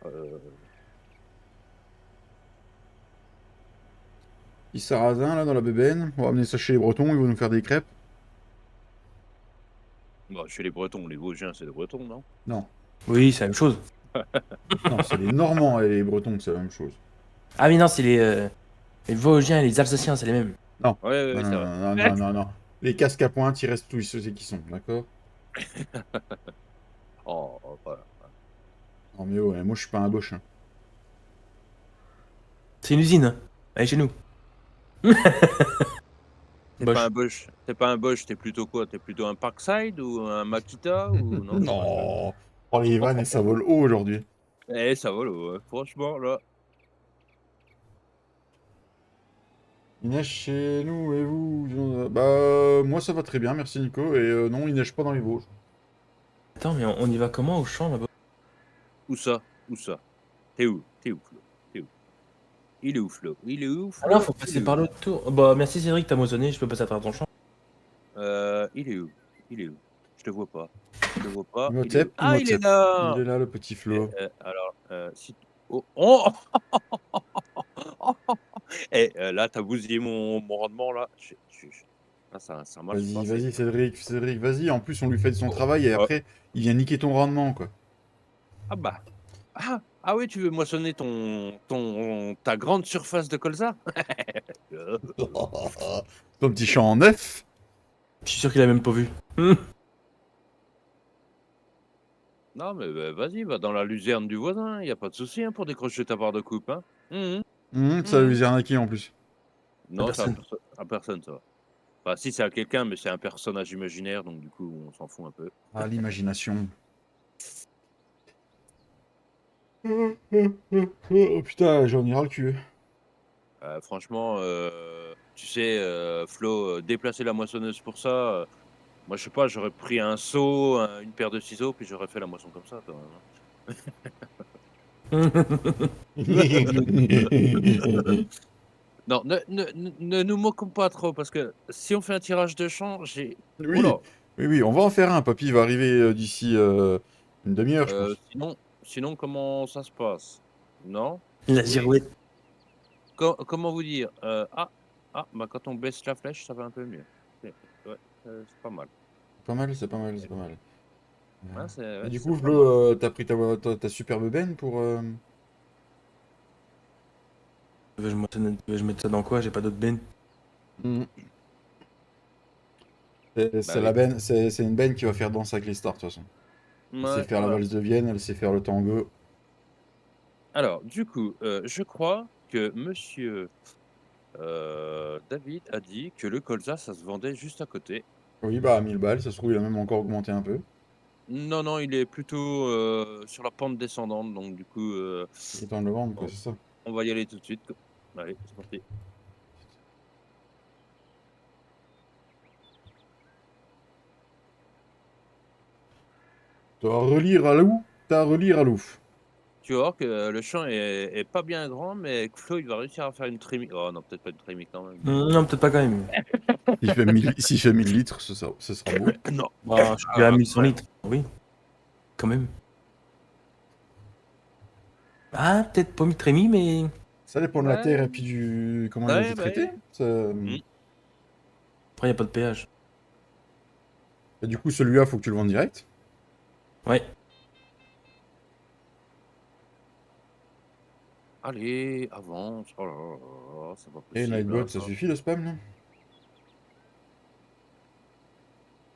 Petit sarrasin là dans la bébène. On va amener ça chez les Bretons, ils vont nous faire des crêpes. bah, chez les Bretons, les Vosgiens, c'est des Bretons, non? Non, Oui, c'est la même chose. non, c'est les Normands et les Bretons, c'est la même chose. Ah, mais non, c'est les Vosgiens et les Alsaciens, c'est les mêmes. Non, Ouais, ouais, non, ouais, c'est vrai. non, non, non, non, non. Les casques à pointe, ils restent où ils ceux qui sont, d'accord? Oh, voilà. Non mais ouais, moi je suis pas un boche, hein. C'est une usine. Hein. Allez chez nous. T'es Bosch. pas un Bosch, t'es pas un Bosch, t'es plutôt quoi? T'es plutôt un Parkside ou un Makita ou non? Non. Oh, les vannes, et ça vole haut aujourd'hui. Eh, ça vole, ouais. Franchement, là. Il neige chez nous et vous? Bah, moi ça va très bien, merci Nico. Et non, il neige pas dans les Vosges. Attends, mais on y va comment au champ là-bas? Où ça? Où ça? T'es où? T'es où, Flo? T'es où? Il est où, Flo? Il est où, Ah non, Flo? faut Il passer est où? par l'autre tour. Bah merci Cédric, t'as moissonné, je peux passer à travers ton champ. Il est où? Il est où? Je te vois pas. Je te vois pas. Il est où? Imhotep, Ah, il est Imhotep. Il là! est là, le petit Et, Flo. alors, si oh! Oh! Eh, là, tu as bousillé mon rendement, là. Ah, ça a mal se Vas-y, passer. vas-y, Cédric, vas-y. En plus, on lui fait son Oh, travail et oh, après, il vient niquer ton rendement, quoi. ah bah. Ah oui, tu veux moissonner ta grande surface de colza? Ton petit champ en neuf. Je suis sûr qu'il a même pas vu. Non, mais bah, vas-y, va dans la luzerne du voisin, il y a pas de souci, hein, pour décrocher ta part de coupe, hein. Mmh Ça mh. lui arnaqué en plus. La Non, c'est personne. à personne, ça va. Enfin, si, c'est à quelqu'un, mais c'est un personnage imaginaire, donc du coup, on s'en fout un peu. Ah, l'imagination. Oh putain, j'en ai ras le cul. Franchement, tu sais, Flo, déplacer la moissonneuse pour ça, moi, je sais pas, j'aurais pris un seau, une paire de ciseaux, puis j'aurais fait la moisson comme ça, quand même, hein. Non, ne nous moquons pas trop, parce que si on fait un tirage de champ, j'ai oh Oui, là! oui, oui, on va en faire un. Papy va arriver d'ici une demi-heure, je pense. Sinon, comment ça se passe? Non? La Oui? girouette. Comment vous dire? Bah, quand on baisse la flèche, ça va un peu mieux. C'est ouais, c'est pas mal. Pas mal, c'est pas mal, c'est pas mal. Et Ouais, du c'est coup, pas mal. Flo, t'as pris ta superbe benne pour. Tu veux que je mette ça dans quoi? J'ai pas d'autre benne. Mm. Bah C'est oui. la benne, c'est une benne qui va faire danser avec les stars, de toute façon. Elle sait Ouais, faire la voilà. valse de Vienne, elle sait faire le tango. Alors, du coup, je crois que monsieur, David a dit que le colza, ça se vendait juste à côté. Oui, bah, à 1000 balles, ça se trouve, il a même encore augmenté un peu. Non, non, il est plutôt, sur la pente descendante, donc du coup, Il est temps de le vendre, quoi, on c'est ça. on va y aller tout de suite. Allez, c'est parti. T'as à relire à l'ouf, t'as à relire à l'ouf. Tu vas voir que le champ est pas bien grand, mais que Flo, il va réussir à faire une trémie. Oh non, peut-être pas une trémie quand même. Non, peut-être pas quand même. S'il fait 1000 litres, ce sera beau. Non. Bah, je suis à 1100 litres. Oui, quand même. Ah, peut-être pas Mitrémy, mais. Ça dépend de la Ouais, terre et puis du comment il a été ouais, bah traité. oui. Ça- Mmh. Après, y a pas de péage. Et du coup, celui-là, faut que tu le vendes direct. Ouais. Allez, avance. Oh là là là là, c'est pas Et possible, là, Nightbot, ça ça. suffit le spam, là?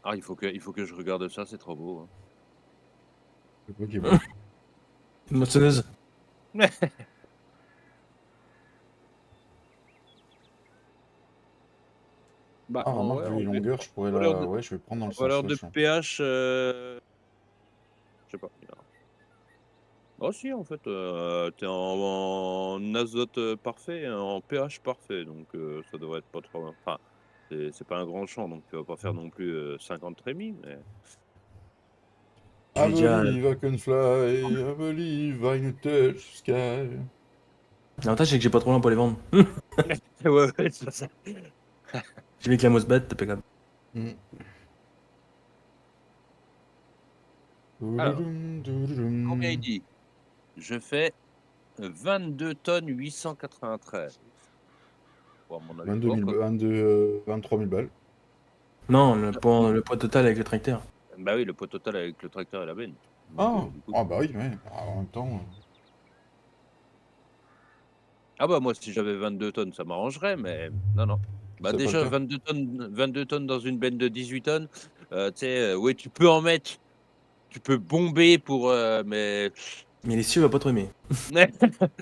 Ah, il faut que je regarde ça, c'est trop beau, hein. C'est quoi qui est beau? Une moissonneuse. Bah, Ah, remarque, ouais, vu les longueurs, je pourrais valeur la. de Ouais, je vais prendre dans le en sens valeur de wesh, hein. pH, je sais pas. Oh si, en fait, tu es en azote, parfait, et en pH parfait, donc ça devrait être pas trop enfin, c'est pas un grand champ, donc tu vas pas faire non plus, 50 trémies, mais Je I vais déjà. believe I can fly, I believe I can touch sky. L'avantage, c'est que j'ai pas trop loin pour les vendre. ouais, ouais, c'est ça. J'ai avec la mousse bête, t'es pas grave. Mm. Alors, Douloudoum, combien il douloudoum. dit? Je fais 22 tonnes 893. Bon, à mon avis, 22 oh 000, quoi 23 000 balles. Non, non, le poids total avec le tracteur. bah oui, le poids total avec le tracteur et la benne, donc Ah, du coup ah bah oui, ouais. Ah, en même temps. ah bah, moi, si j'avais 22 tonnes, ça m'arrangerait, mais non, non. Bah, C'est pas le déjà cas. 22 tonnes dans une benne de 18 tonnes, tu sais, ouais, tu peux en mettre, tu peux bomber pour, mais Mais les cieux va pas trop aimer.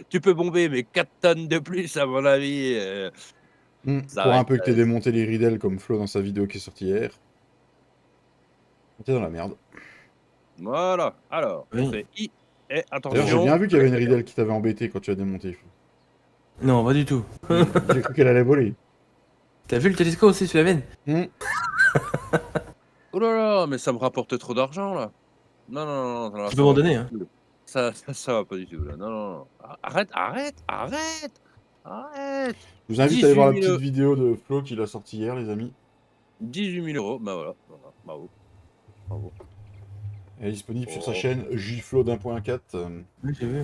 Tu peux bomber, mais 4 tonnes de plus, à mon avis. Ça Pour un arrête. peu que t'aies démonté les ridelles comme Flo dans sa vidéo qui est sortie hier. T'es dans la merde. Voilà. Alors, on Oui. fait I. Et D'ailleurs, j'ai attention. bien vu qu'il y avait une ridelle qui t'avait embêté quand tu as démonté. Flo. Non, pas du tout. J'ai cru qu'elle allait voler. T'as vu le télescope aussi sur la veine? Oh là là, mais ça me rapporte trop d'argent, là. Non, non, non, non, Tu ça peux m'en va pas donner, du hein. tout. Ça va pas du tout, là. Non, non, non. Arrête, arrête, arrête, arrête. Je vous invite à aller 18 voir la 000 petite euros. vidéo de Flo qu'il a sortie hier, les amis. 18 000 euros. Bah voilà. Voilà. Bravo. Bravo. Elle est disponible sur sa Oh. chaîne JFlo d'1.4. Oui, j'ai vu.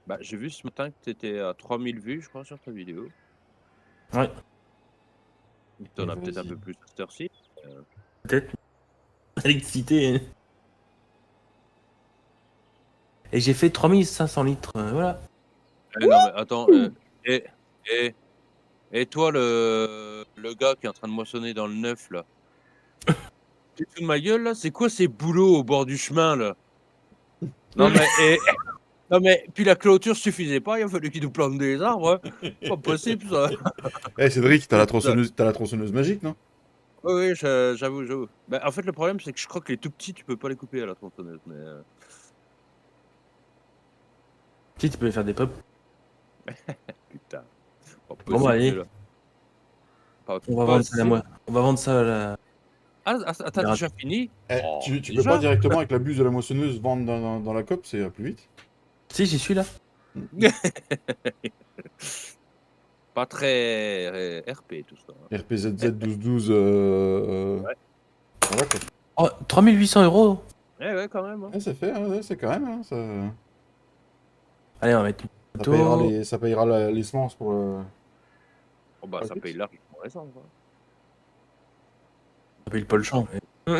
Bah, j'ai vu ce matin que tu étais à 3000 vues, je crois, sur ta vidéo. Ouais, T'en Et as peut-être un vas-y. peu plus à cette heure-ci. peut-être. L'électricité. Et j'ai fait 3500 litres. Voilà. Non, mais attends. Et, et, et toi, le gars qui est en train de moissonner dans le neuf, là. Tu te fous de ma gueule, là? C'est quoi ces boulots au bord du chemin, là? Non, mais, non, mais, puis la clôture suffisait pas, il a fallu qu'il nous plante des arbres, hein. Pas possible, ça. Eh Cédric, t'as la Putain. tronçonneuse magique, non? Oui, oui, j'avoue, j'avoue. Bah, en fait, le problème, c'est que je crois que les tout petits, tu peux pas les couper à la tronçonneuse. Mais, Si, tu peux faire des pop. putain, pas Bon, bah, possible, allez. celui-là. Pas On va vendre ça à la possible. On va vendre ça à la. Ah, t'as déjà fini? Eh, Oh, tu peux pas déjà? directement avec la buse de la moissonneuse vendre dans la COP, c'est plus vite. Si, j'y suis là. Pas très RP, tout ça. RPZZ 1212. Ouais. Voilà quoi. Oh, 3800 euros. Ouais, quand même, hein. Eh, c'est fait, hein, ouais, c'est quand même. Hein, Allez, on va mettre une ça payera photo. l'essence pour. Oh, bah, Ah, ça vite. paye largement l'essence, hein. On appelle Paul Champ. Bah,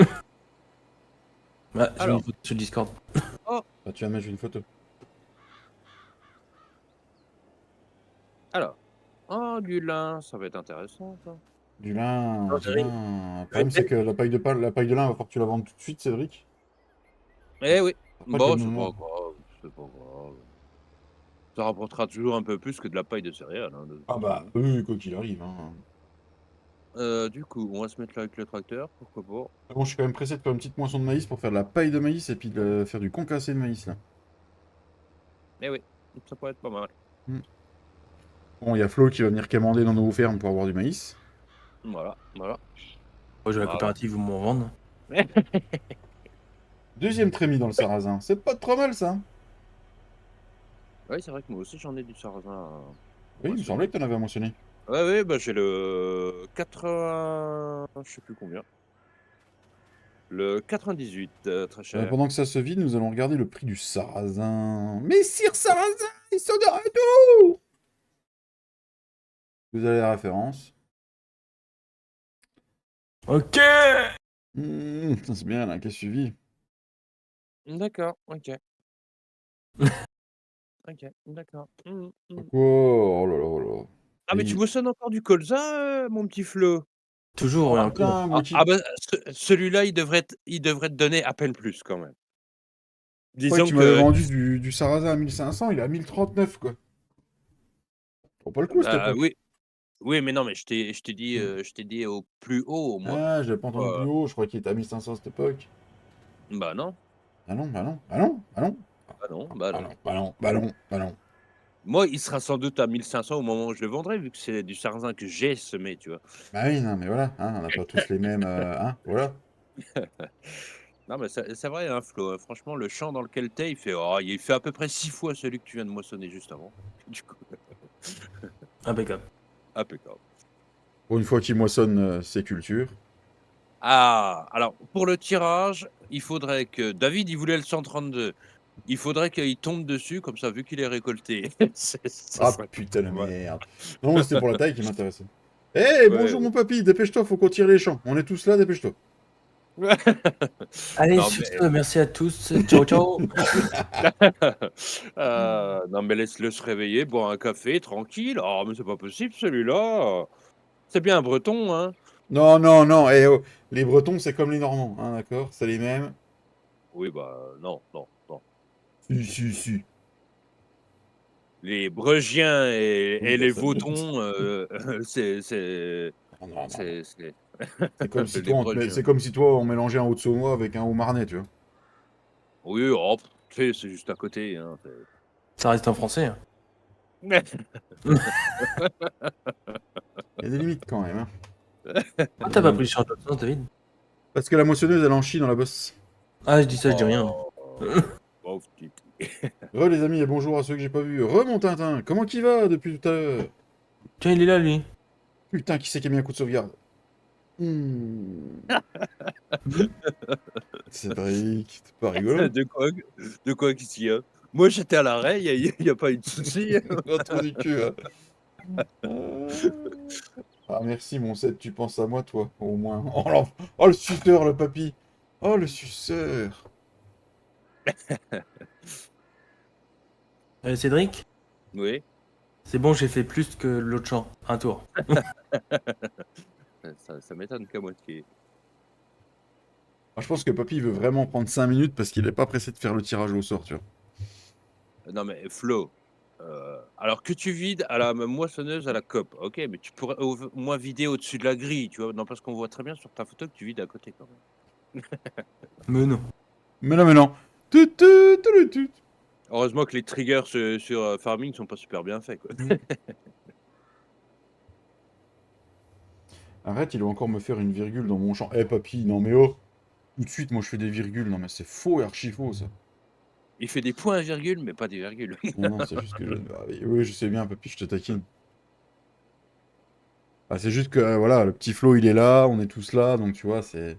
j'ai mis Alors. une photo sur le Discord. Bah, tu vas mettre une photo. Alors. Oh, du lin, ça va être intéressant, ça. Du lin, Oh, du Cédric. lin. Le problème, c'est que la paille de lin, va falloir que tu la vendes tout de suite, Cédric. Eh oui. Pas que le Bon, c'est moment. pas grave, c'est pas grave. Ça rapportera toujours un peu plus que de la paille de céréales, hein, de toute Ah bah, façon. oui, quoi qu'il arrive. Hein. Du coup, on va se mettre là avec le tracteur, pourquoi pas. Ah bon, je suis quand même pressé de faire une petite moisson de maïs pour faire de la paille de maïs et puis de faire du concassé de maïs là. Eh oui, ça pourrait être pas mal. Bon, il y a Flo qui va venir quémander dans nos fermes pour avoir du maïs. Voilà, voilà. Moi, je vais à la Voilà. coopérative, vous m'en vendez. Deuxième trémie dans le sarrasin. C'est pas trop mal ça. Oui, c'est vrai que moi aussi j'en ai du sarrasin. Oui, il me semblait que t'en avais mentionné. Ouais, bah j'ai le 80. Je sais plus combien. Le 98, très cher. Pendant que ça se vide, nous allons regarder le prix du sarrasin. Messire Sarrasin, ils sont de retour. Vous avez la référence. Ok. Ça c'est bien là, qui a suivi. D'accord, ok. Ok, d'accord. Oh là là là. Ah, mais tu moissonnes encore du colza, mon petit Flo? Toujours et Ah encore. putain, moi qui Bah, celui-là, il devrait te donner à peine plus quand même. croyais que Disons tu m'avais que, vendu du sarrasin à 1500, il est à 1039 quoi. Faut pas le coup cette bah, époque. oui, oui, mais non, mais je t'ai dit au plus haut, moi. Ah, j'avais pas entendu plus haut, je croyais qu'il était à 1500 à cette époque. Bah non, Ah non, bah non, bah non, bah non. bah non, bah Bah non. non, bah non, bah non, bah non. Moi, il sera sans doute à 1500 au moment où je le vendrai, vu que c'est du sarrasin que j'ai semé, tu vois? Bah oui, non, mais voilà, hein, on n'a pas tous les mêmes, hein, voilà. Non, mais c'est vrai, hein, Flo, franchement, le champ dans lequel tu il fait à peu près 6 fois celui que tu viens de moissonner juste avant. Du coup, Impeccable. impeccable. Pour une fois qu'il moissonne ses cultures. Ah, alors pour le tirage, il faudrait que David, il voulait le 132. Il faudrait qu'il tombe dessus, comme ça, vu qu'il est récolté. Ça Ah serait putain de pas mal. merde. Non, c'était pour la taille qui m'intéressait. Eh, bonjour Ouais. mon papy, dépêche-toi, faut qu'on tire les champs. On est tous là, dépêche-toi. Allez, Non, sur mais, ce, merci à tous. Ciao, ciao. non, mais laisse-le se réveiller, boire un café, tranquille. Oh, mais c'est pas possible, celui-là. C'est bien un breton, hein. Non, non, non, eh oh, les Bretons, c'est comme les Normands, hein, d'accord? C'est les mêmes. Oui, bah, non, non, non. Si. Les Breugiens Oui, et bah les ça monte. Votons, c'est Non, non, non, non. c'est C'est comme si les toi, Breugiens. c'est comme si toi, on mélangeait un haut-de-saunois avec un haut-marnais, tu vois. Oui, oh, tu sais, c'est juste à côté, hein, Ça reste en français. Hein. Il y a des limites quand même, hein. Il y a Pourquoi des t'as pas pris le limites. champ de l'autre sens, David? Parce que la moissonneuse, elle en chie dans la bosse. Ah, je dis ça, je dis rien. Oh, pauvre petit. Les amis, et bonjour à ceux que j'ai pas vus. Mon Tintin, comment qu'il va depuis tout à l'heure? Tiens, il est là, lui. Putain, qui c'est qui a mis un coup de sauvegarde? Hmm. Cédric, c'est pas rigolo? De quoi qu'est-ce qu'il y a? Moi, j'étais à l'arrêt, il y a pas eu de souci. Un trou du cul, hein. Ah, merci, mon 7, tu penses à moi, toi, au moins. Oh, le suceur, le papy. Oh, le suceur. Cédric, Oui, c'est bon, j'ai fait plus que l'autre champ. Un tour. ça m'étonne qu'à moitié. Ah, je pense que papy veut vraiment prendre 5 minutes parce qu'il est pas pressé de faire le tirage au sort, tu vois. Non, mais Flo, alors que tu vides à la moissonneuse à la COP, OK, mais tu pourrais au moins vider au-dessus de la grille, tu vois? Non, parce qu'on voit très bien sur ta photo que tu vides à côté quand même. Mais non. Mais non. Tut, tut, tut, tut. Heureusement que les triggers sur, Farming sont pas super bien faits, quoi. Arrête, il va encore me faire une virgule dans mon champ. Eh, papy, non mais oh. Tout de suite, moi, je fais des virgules. Non, mais c'est faux et archi faux, ça. Il fait des points virgules, mais pas des virgules. Non, non, c'est juste que Ah, oui, je sais bien, papy, je te taquine. Ah, c'est juste que, voilà, le petit Flo, il est là, on est tous là, donc tu vois, c'est...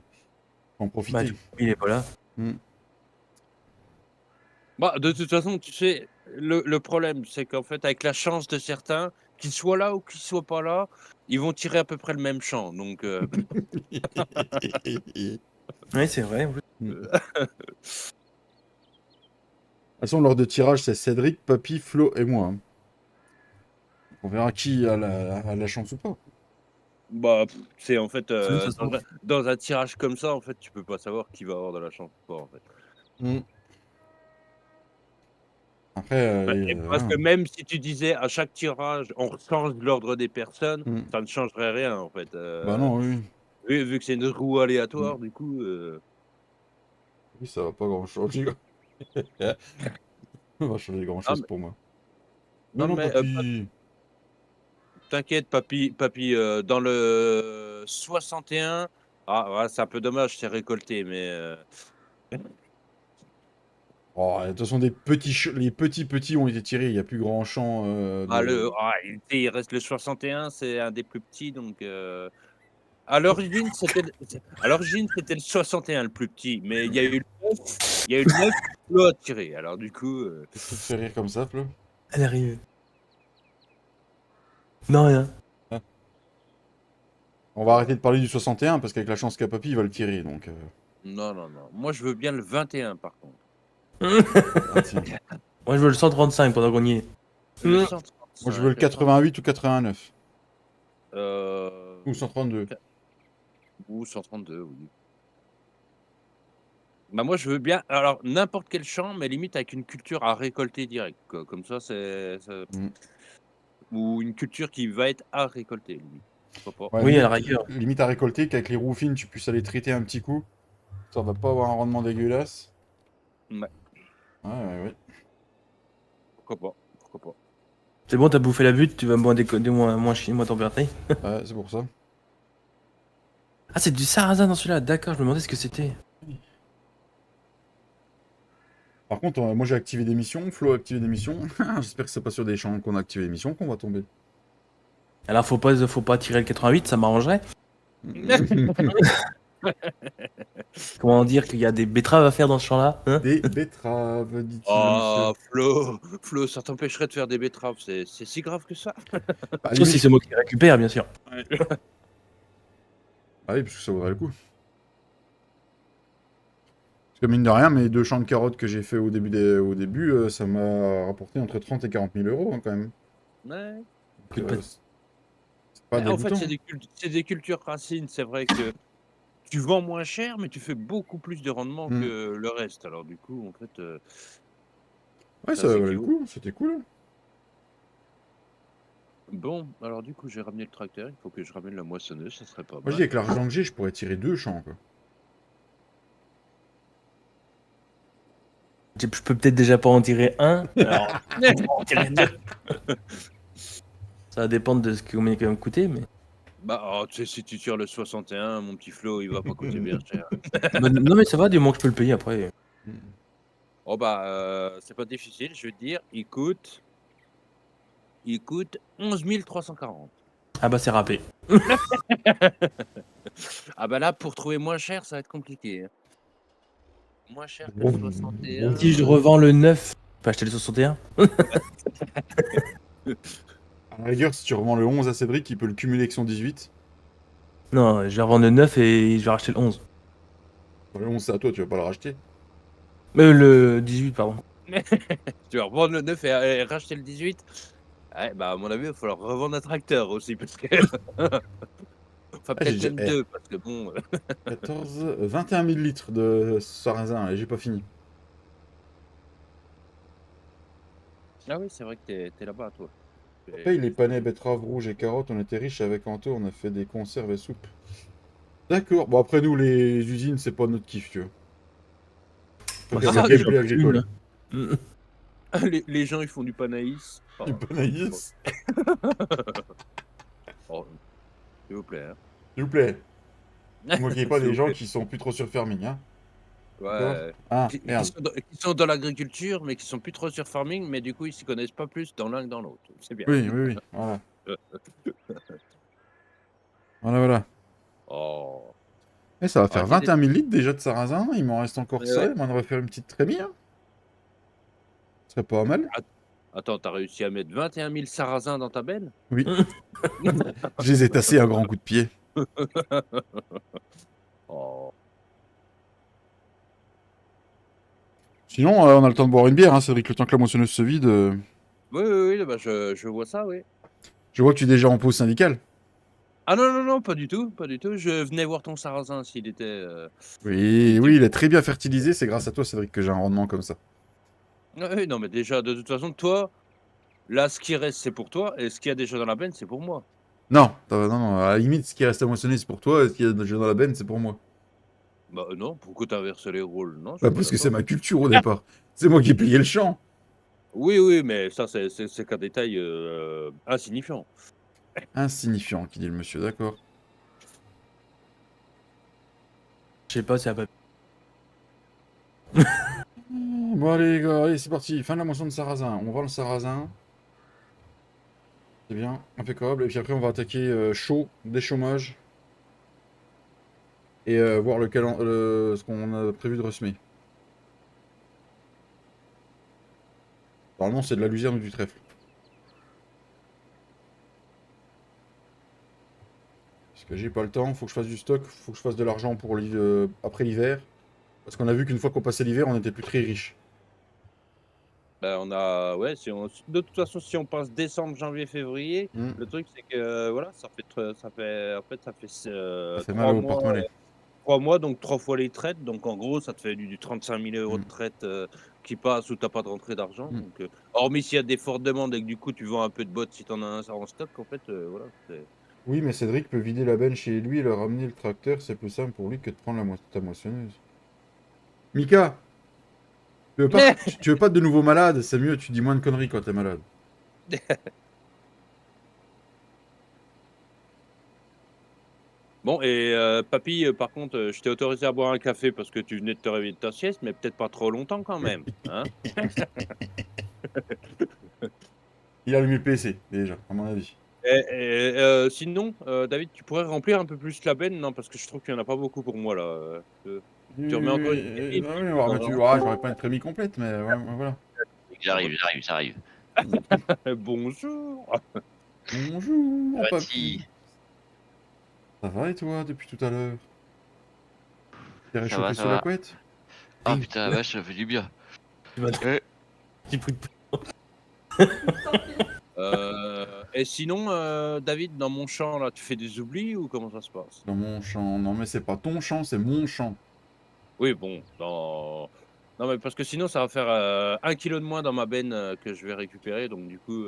Faut en Bah, profiter. du coup, il est pas là. Hmm. Bah, de toute façon, tu sais, le problème, c'est qu'en fait, avec la chance de certains, qu'ils soient là ou qu'ils soient pas là, ils vont tirer à peu près le même champ, donc Oui, c'est vrai. En plus. De toute façon, lors de tirage, c'est Cédric, Papy, Flo et moi, hein. On verra qui a la chance ou pas. bah, c'est en fait, C'est une façon. dans un tirage comme ça, en fait, tu peux pas savoir qui va avoir de la chance ou pas, en fait. Hmm. Après, Bah, et parce voilà. que même si tu disais à chaque tirage, on change l'ordre des personnes, Hmm. ça ne changerait rien, en fait, Bah non, oui. vu que c'est une roue Hmm. aléatoire, du coup, Oui, ça va pas grand-chose. Ça va changer ah grand-chose mais pour moi. Non, non non, mais, Papy... t'inquiète papy, dans le 61, ouais, c'est un peu dommage, c'est récolté, mais, Oh, de toute façon, les petits ont été tirés. Il n'y a plus grand champ de... il reste le 61, c'est un des plus petits, donc, à l'origine, c'était le 61 le plus petit, mais il y a eu le 9 que Flo a tiré, alors du coup, Qu'est-ce qui te fait rire comme ça, Flo? Elle arrive. Non, rien. Hein. On va arrêter de parler du 61 parce qu'avec la chance qu'a Papy, il va le tirer, donc... non, non, non. Moi, je veux bien le 21 par contre. Ah, tiens. Moi, je veux le 135 pendant qu'on y est. Le Moi, je veux le 135, 88 ou 89. heu, Ou 132. ou 132, oui. Bah, moi, je veux bien alors n'importe quel champ, mais limite avec une culture à récolter direct, quoi. Comme ça Hmm. ou une culture qui va être à récolter, limite. Pourquoi pas? Ouais, Oui, à la rigueur. limite à récolter, qu'avec les roues fines, tu puisses aller traiter un petit coup. Ça va pas avoir un rendement dégueulasse. Ouais, Ouais. pourquoi pas, pourquoi pas. C'est bon, t'as bouffé la butte, tu vas moins déconner, moins chier, moins t'emmerder. Ouais, c'est pour ça. Ah, c'est du sarrasin dans celui-là, d'accord, je me demandais ce que c'était. Par contre, moi j'ai activé des missions, Flo a activé des missions. J'espère que c'est pas sur des champs qu'on a activé des missions qu'on va tomber. Alors, faut pas tirer le 88, ça m'arrangerait. Comment dire qu'il y a des betteraves à faire dans ce champ-là, hein? Des betteraves, dit-il le monsieur. Oh, Flo, ça t'empêcherait de faire des betteraves, c'est si grave que ça? Bah, Sauf si limite... c'est moi qui les récupère, bien sûr. Ah oui, parce que ça vaudrait le coup. Parce que mine de rien, mes 2 champs de carottes que j'ai fait au début, ça m'a rapporté entre 30 et 40 000 euros hein, quand même. Ouais. Donc, Coup de c'est pas Mais en fait, dégoûtant. c'est des cultures racines, c'est vrai que tu vends moins cher, mais tu fais beaucoup plus de rendement Mm. que le reste. Alors du coup, en fait, Ouais, ça ça valait le s'équivaut. coup, c'était cool. Bon, alors du coup, j'ai ramené le tracteur. Il faut que je ramène la moissonneuse, ça serait pas Moi, je dis, mal. avec l'argent que j'ai, je pourrais tirer 2 champs, quoi. Je peux peut-être déjà pas en tirer un. Alors, en tirer deux. Ça va dépendre de ce que combien il va me coûter, mais. Bah, oh, tu sais, si tu tires le 61, mon petit Flo, il va pas coûter bien cher. Bah, non, mais ça va, du moment que je peux le payer après. Mm. Oh bah, c'est pas difficile, je veux te dire, il coûte 11 340. Ah bah, c'est râpé. Ah bah là, pour trouver moins cher, ça va être compliqué, hein. Moins cher que le Bon, 61. Si je revends le 9, je peux acheter le 61. À la rigueur, si tu revends le 11 à Cédric, il peut le cumuler avec son 18. Non, je vais revendre le 9 et je vais racheter le 11. Le 11, c'est à toi, tu vas pas le racheter. Le 18, pardon. Tu vas revendre le 9 et racheter le 18. Ouais, bah à mon avis, il va falloir revendre un tracteur aussi, parce que... Enfin, Ah, j'ai peut-être déjà... même deux, parce que bon... 14... 21 000 litres de sarrasin, et j'ai pas fini. Ah oui, c'est vrai que t'es là-bas, toi. On paye les panais, betteraves rouges et carottes, on était riches avec Anto, on a fait des conserves et soupes. D'accord, bon après nous, les usines, c'est pas notre kiff, tu vois. Faut Bah, faire c'est le ça, gameplay agricole. une. Les gens, ils font du panaïs. Oh, Du panaïs, oh, s'il vous plaît, hein. s'il vous plaît. Ne moquez pas S'il des vous gens plaît. qui sont plus trop sur farming, hein. D'accord? Ouais. Ah, Qui merde. sont dans l'agriculture, mais qui sont plus trop sur farming, mais du coup, ils s'y connaissent pas plus dans l'un que dans l'autre. C'est bien. Oui, oui, oui, voilà. Voilà, voilà. Oh. Et ça va Ah, faire dis des... 21 000 litres déjà de sarrasin, il m'en reste encore Ouais, ça, ouais. il m'en devrait faire une petite trémie, hein. Ce serait pas mal. Attends, t'as réussi à mettre 21 000 sarrasins dans ta benne? Oui, je les ai tassés à grands coups de pied. Oh. Sinon, on a le temps de boire une bière, hein, Cédric, le temps que la moissonneuse se vide. Oui, oui, oui, bah, je vois ça, oui. Je vois que tu es déjà en pause syndicale. Ah non, non, non, pas du tout, pas du tout. Je venais voir ton sarrasin s'il était... Oui, oui, il est très bien fertilisé, c'est grâce à toi, Cédric, que j'ai un rendement comme ça. Oui, non, mais déjà, de toute façon, toi, là, ce qui reste, c'est pour toi, et ce qu'il y a déjà dans la benne, c'est pour moi. Non, non, non, à la limite, ce qui reste à moissonner, c'est pour toi, et ce qu'il y a déjà dans la benne, c'est pour moi. Bah non, pourquoi t'as inversé les rôles? Non, je Bah, suis pas parce que c'est d'accord. ma culture au départ. C'est moi qui ai plié le champ. Oui, oui, mais ça, c'est qu'un détail insignifiant. Insignifiant, qui dit le monsieur, d'accord. Je sais pas si elle va. Bon, allez, les gars, allez, c'est parti. Fin de la moisson de sarrasin. On vend le sarrasin. C'est bien, impeccable. Et puis après, on va attaquer chaud, déchômage. Et voir ce qu'on a prévu de ressemer. Normalement, c'est de la luzerne ou du trèfle. Parce que j'ai pas le temps, faut que je fasse du stock, faut que je fasse de l'argent pour après l'hiver. Parce qu'on a vu qu'une fois qu'on passait l'hiver, on n'était plus très riche. Bah, on a, ouais, de toute façon, si on passe décembre, janvier, février, Hmm. le truc, c'est que, voilà, ça fait Ça fait mal 3 au mois, porte-monnaie. 3 mois, donc 3 fois les traites. Donc, en gros, ça te fait du 35 000 € de Hmm. traite qui passe où t'as pas de rentrée d'argent. Hmm. Donc, hormis s'il y a des fortes demandes et que du coup, tu vends un peu de bottes si t'en as un en stock, en fait, voilà. Oui, mais Cédric peut vider la benne chez lui et leur ramener le tracteur, c'est plus simple pour lui que de prendre ta moissonneuse. Mika, tu veux pas de nouveau malade? C'est mieux, tu dis moins de conneries quand t'es malade. Bon, et papy, par contre, je t'ai autorisé à boire un café parce que tu venais de te réveiller de ta sieste, mais peut-être pas trop longtemps quand même, hein? Il a allumé le PC, déjà, à mon avis. Sinon, David, tu pourrais remplir un peu plus la benne? Non, parce que je trouve qu'il y en a pas beaucoup pour moi là, tu remets encore une trémie et Ah puis oui, on tu va m'en remettre remets. j'aurais pas une trémie complète, mais ouais, voilà. J'arrive, j'arrive. Bonjour! Bonjour, papy. Voici. Ça va et toi, depuis tout à l'heure? T'es Ça réchauffé va, sous ça la va. couette? Ah putain, la vache, ça fait du bien. Tu vas Eh, Petit bruit de. Et sinon, David, dans mon champ, là, tu fais des oublis ou comment ça se passe? Dans mon champ. Non, mais c'est pas ton champ, c'est mon champ. Oui, bon, non, mais parce que sinon, ça va faire 1 kilo de moins dans ma benne que je vais récupérer. Donc, du coup,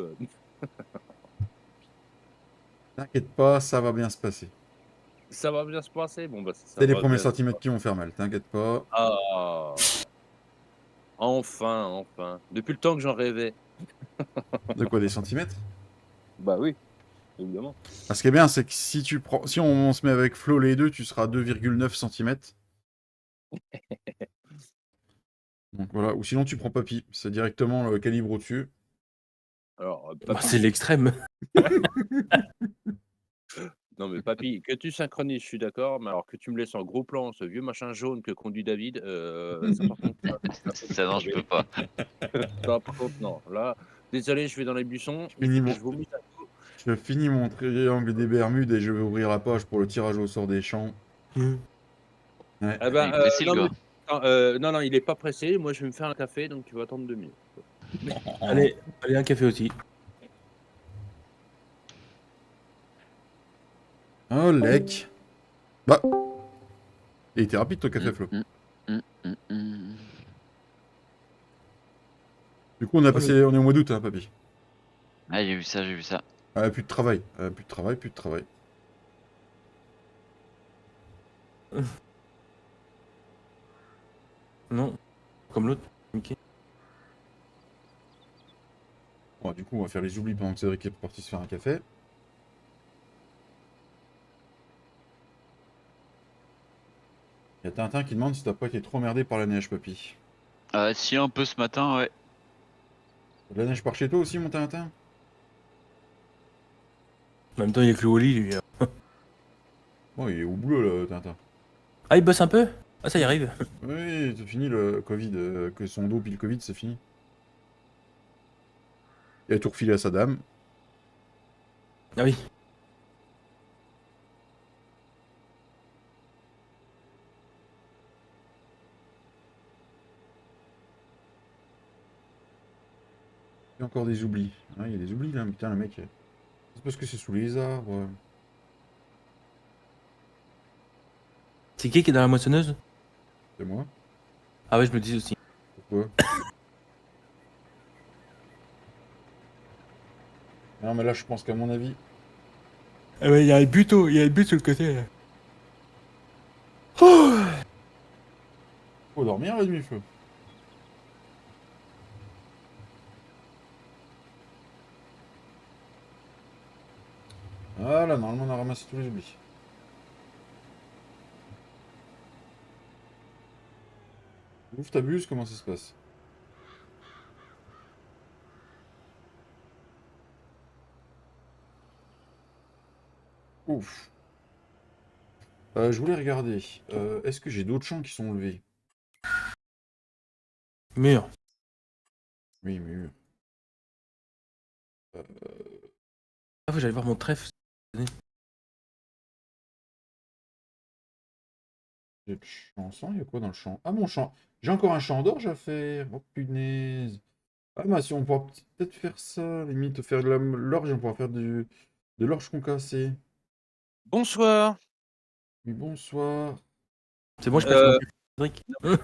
T'inquiète pas, ça va bien se passer. ça va bien se passer. Bon, bah, si ça C'est les va premiers bien se centimètres qui vont faire mal, t'inquiète pas. Ah, enfin, enfin. Depuis le temps que j'en rêvais. De quoi, des centimètres? Bah oui, évidemment. Ah, ce qui est bien, c'est que si on se met avec Flo les deux, tu seras à 2,9 cm. Donc voilà, ou sinon tu prends Papy, c'est directement le calibre au-dessus. Alors, Bah, papy, c'est l'extrême. non, mais papy, que tu synchronises, je suis d'accord, mais alors que tu me laisses en gros plan ce vieux machin jaune que conduit David, ça par contre, Ça, non, je peux pas. ça par contre, non. Là, désolé, je vais dans les buissons, il Finis faut que mon- je vomisse à tout. Je finis mon triangle des Bermudes et je vais ouvrir la page pour le tirage au sort des champs. Ouais. Eh ben, Il est pressé, le non, mais gars. non, il est pas pressé. Moi, je vais me faire un café, donc tu vas attendre 2 minutes. Allez, un café aussi. Oh, lec. Bah. Il était rapide ton café, Flo. Mm. Du coup, on est au mois d'août, hein, Papy. Ah, j'ai vu ça, j'ai vu ça. Ah, plus de travail. Plus de travail, plus de travail. Non, comme l'autre. Mickey. Bon, du coup, on va faire les oublis pendant que Cédric est parti se faire un café. Il y a Tintin qui demande si t'as pas été trop emmerdé par la neige, Papy. Si, un peu ce matin, ouais. De la neige par chez toi aussi, mon Tintin? En même temps, il est cloué au lit, lui. Oh, il est au boulot, là, Tintin. Ah, il bosse un peu? Ah, ça y arrive. Oui, c'est fini le Covid. Que son dos puis le Covid, c'est fini. Il a tout refilé à sa dame. Ah oui. Il y a encore des oublis. Ah, il y a des oublis, là. Putain, le mec. C'est parce que c'est sous les arbres. C'est qui est dans la moissonneuse? C'est moi. Ah ouais, je me dis aussi. Pourquoi? Non, mais là, je pense qu'à mon avis... Ah ouais, il y a le but sur le côté, là. Faut dormir la nuit, Flo. Voilà, normalement, on a ramassé tous les oublis. Ouf, t'abuses, comment ça se passe? Ouf. Je voulais regarder. Est-ce que j'ai d'autres champs qui sont levés? Mur. Oui, mais... Ah, faut que j'aille voir mon trèfle. J'ai le champ sans, il y a quoi dans le champ? Ah, mon champ. J'ai encore un champ d'orge à faire. Oh, punaise. Ah, bah si on pourra peut-être faire ça, limite, faire de l'orge, on pourra faire de l'orge concassée. Bonsoir. Oui, bonsoir. C'est bon, je peux faire mon Euh, café,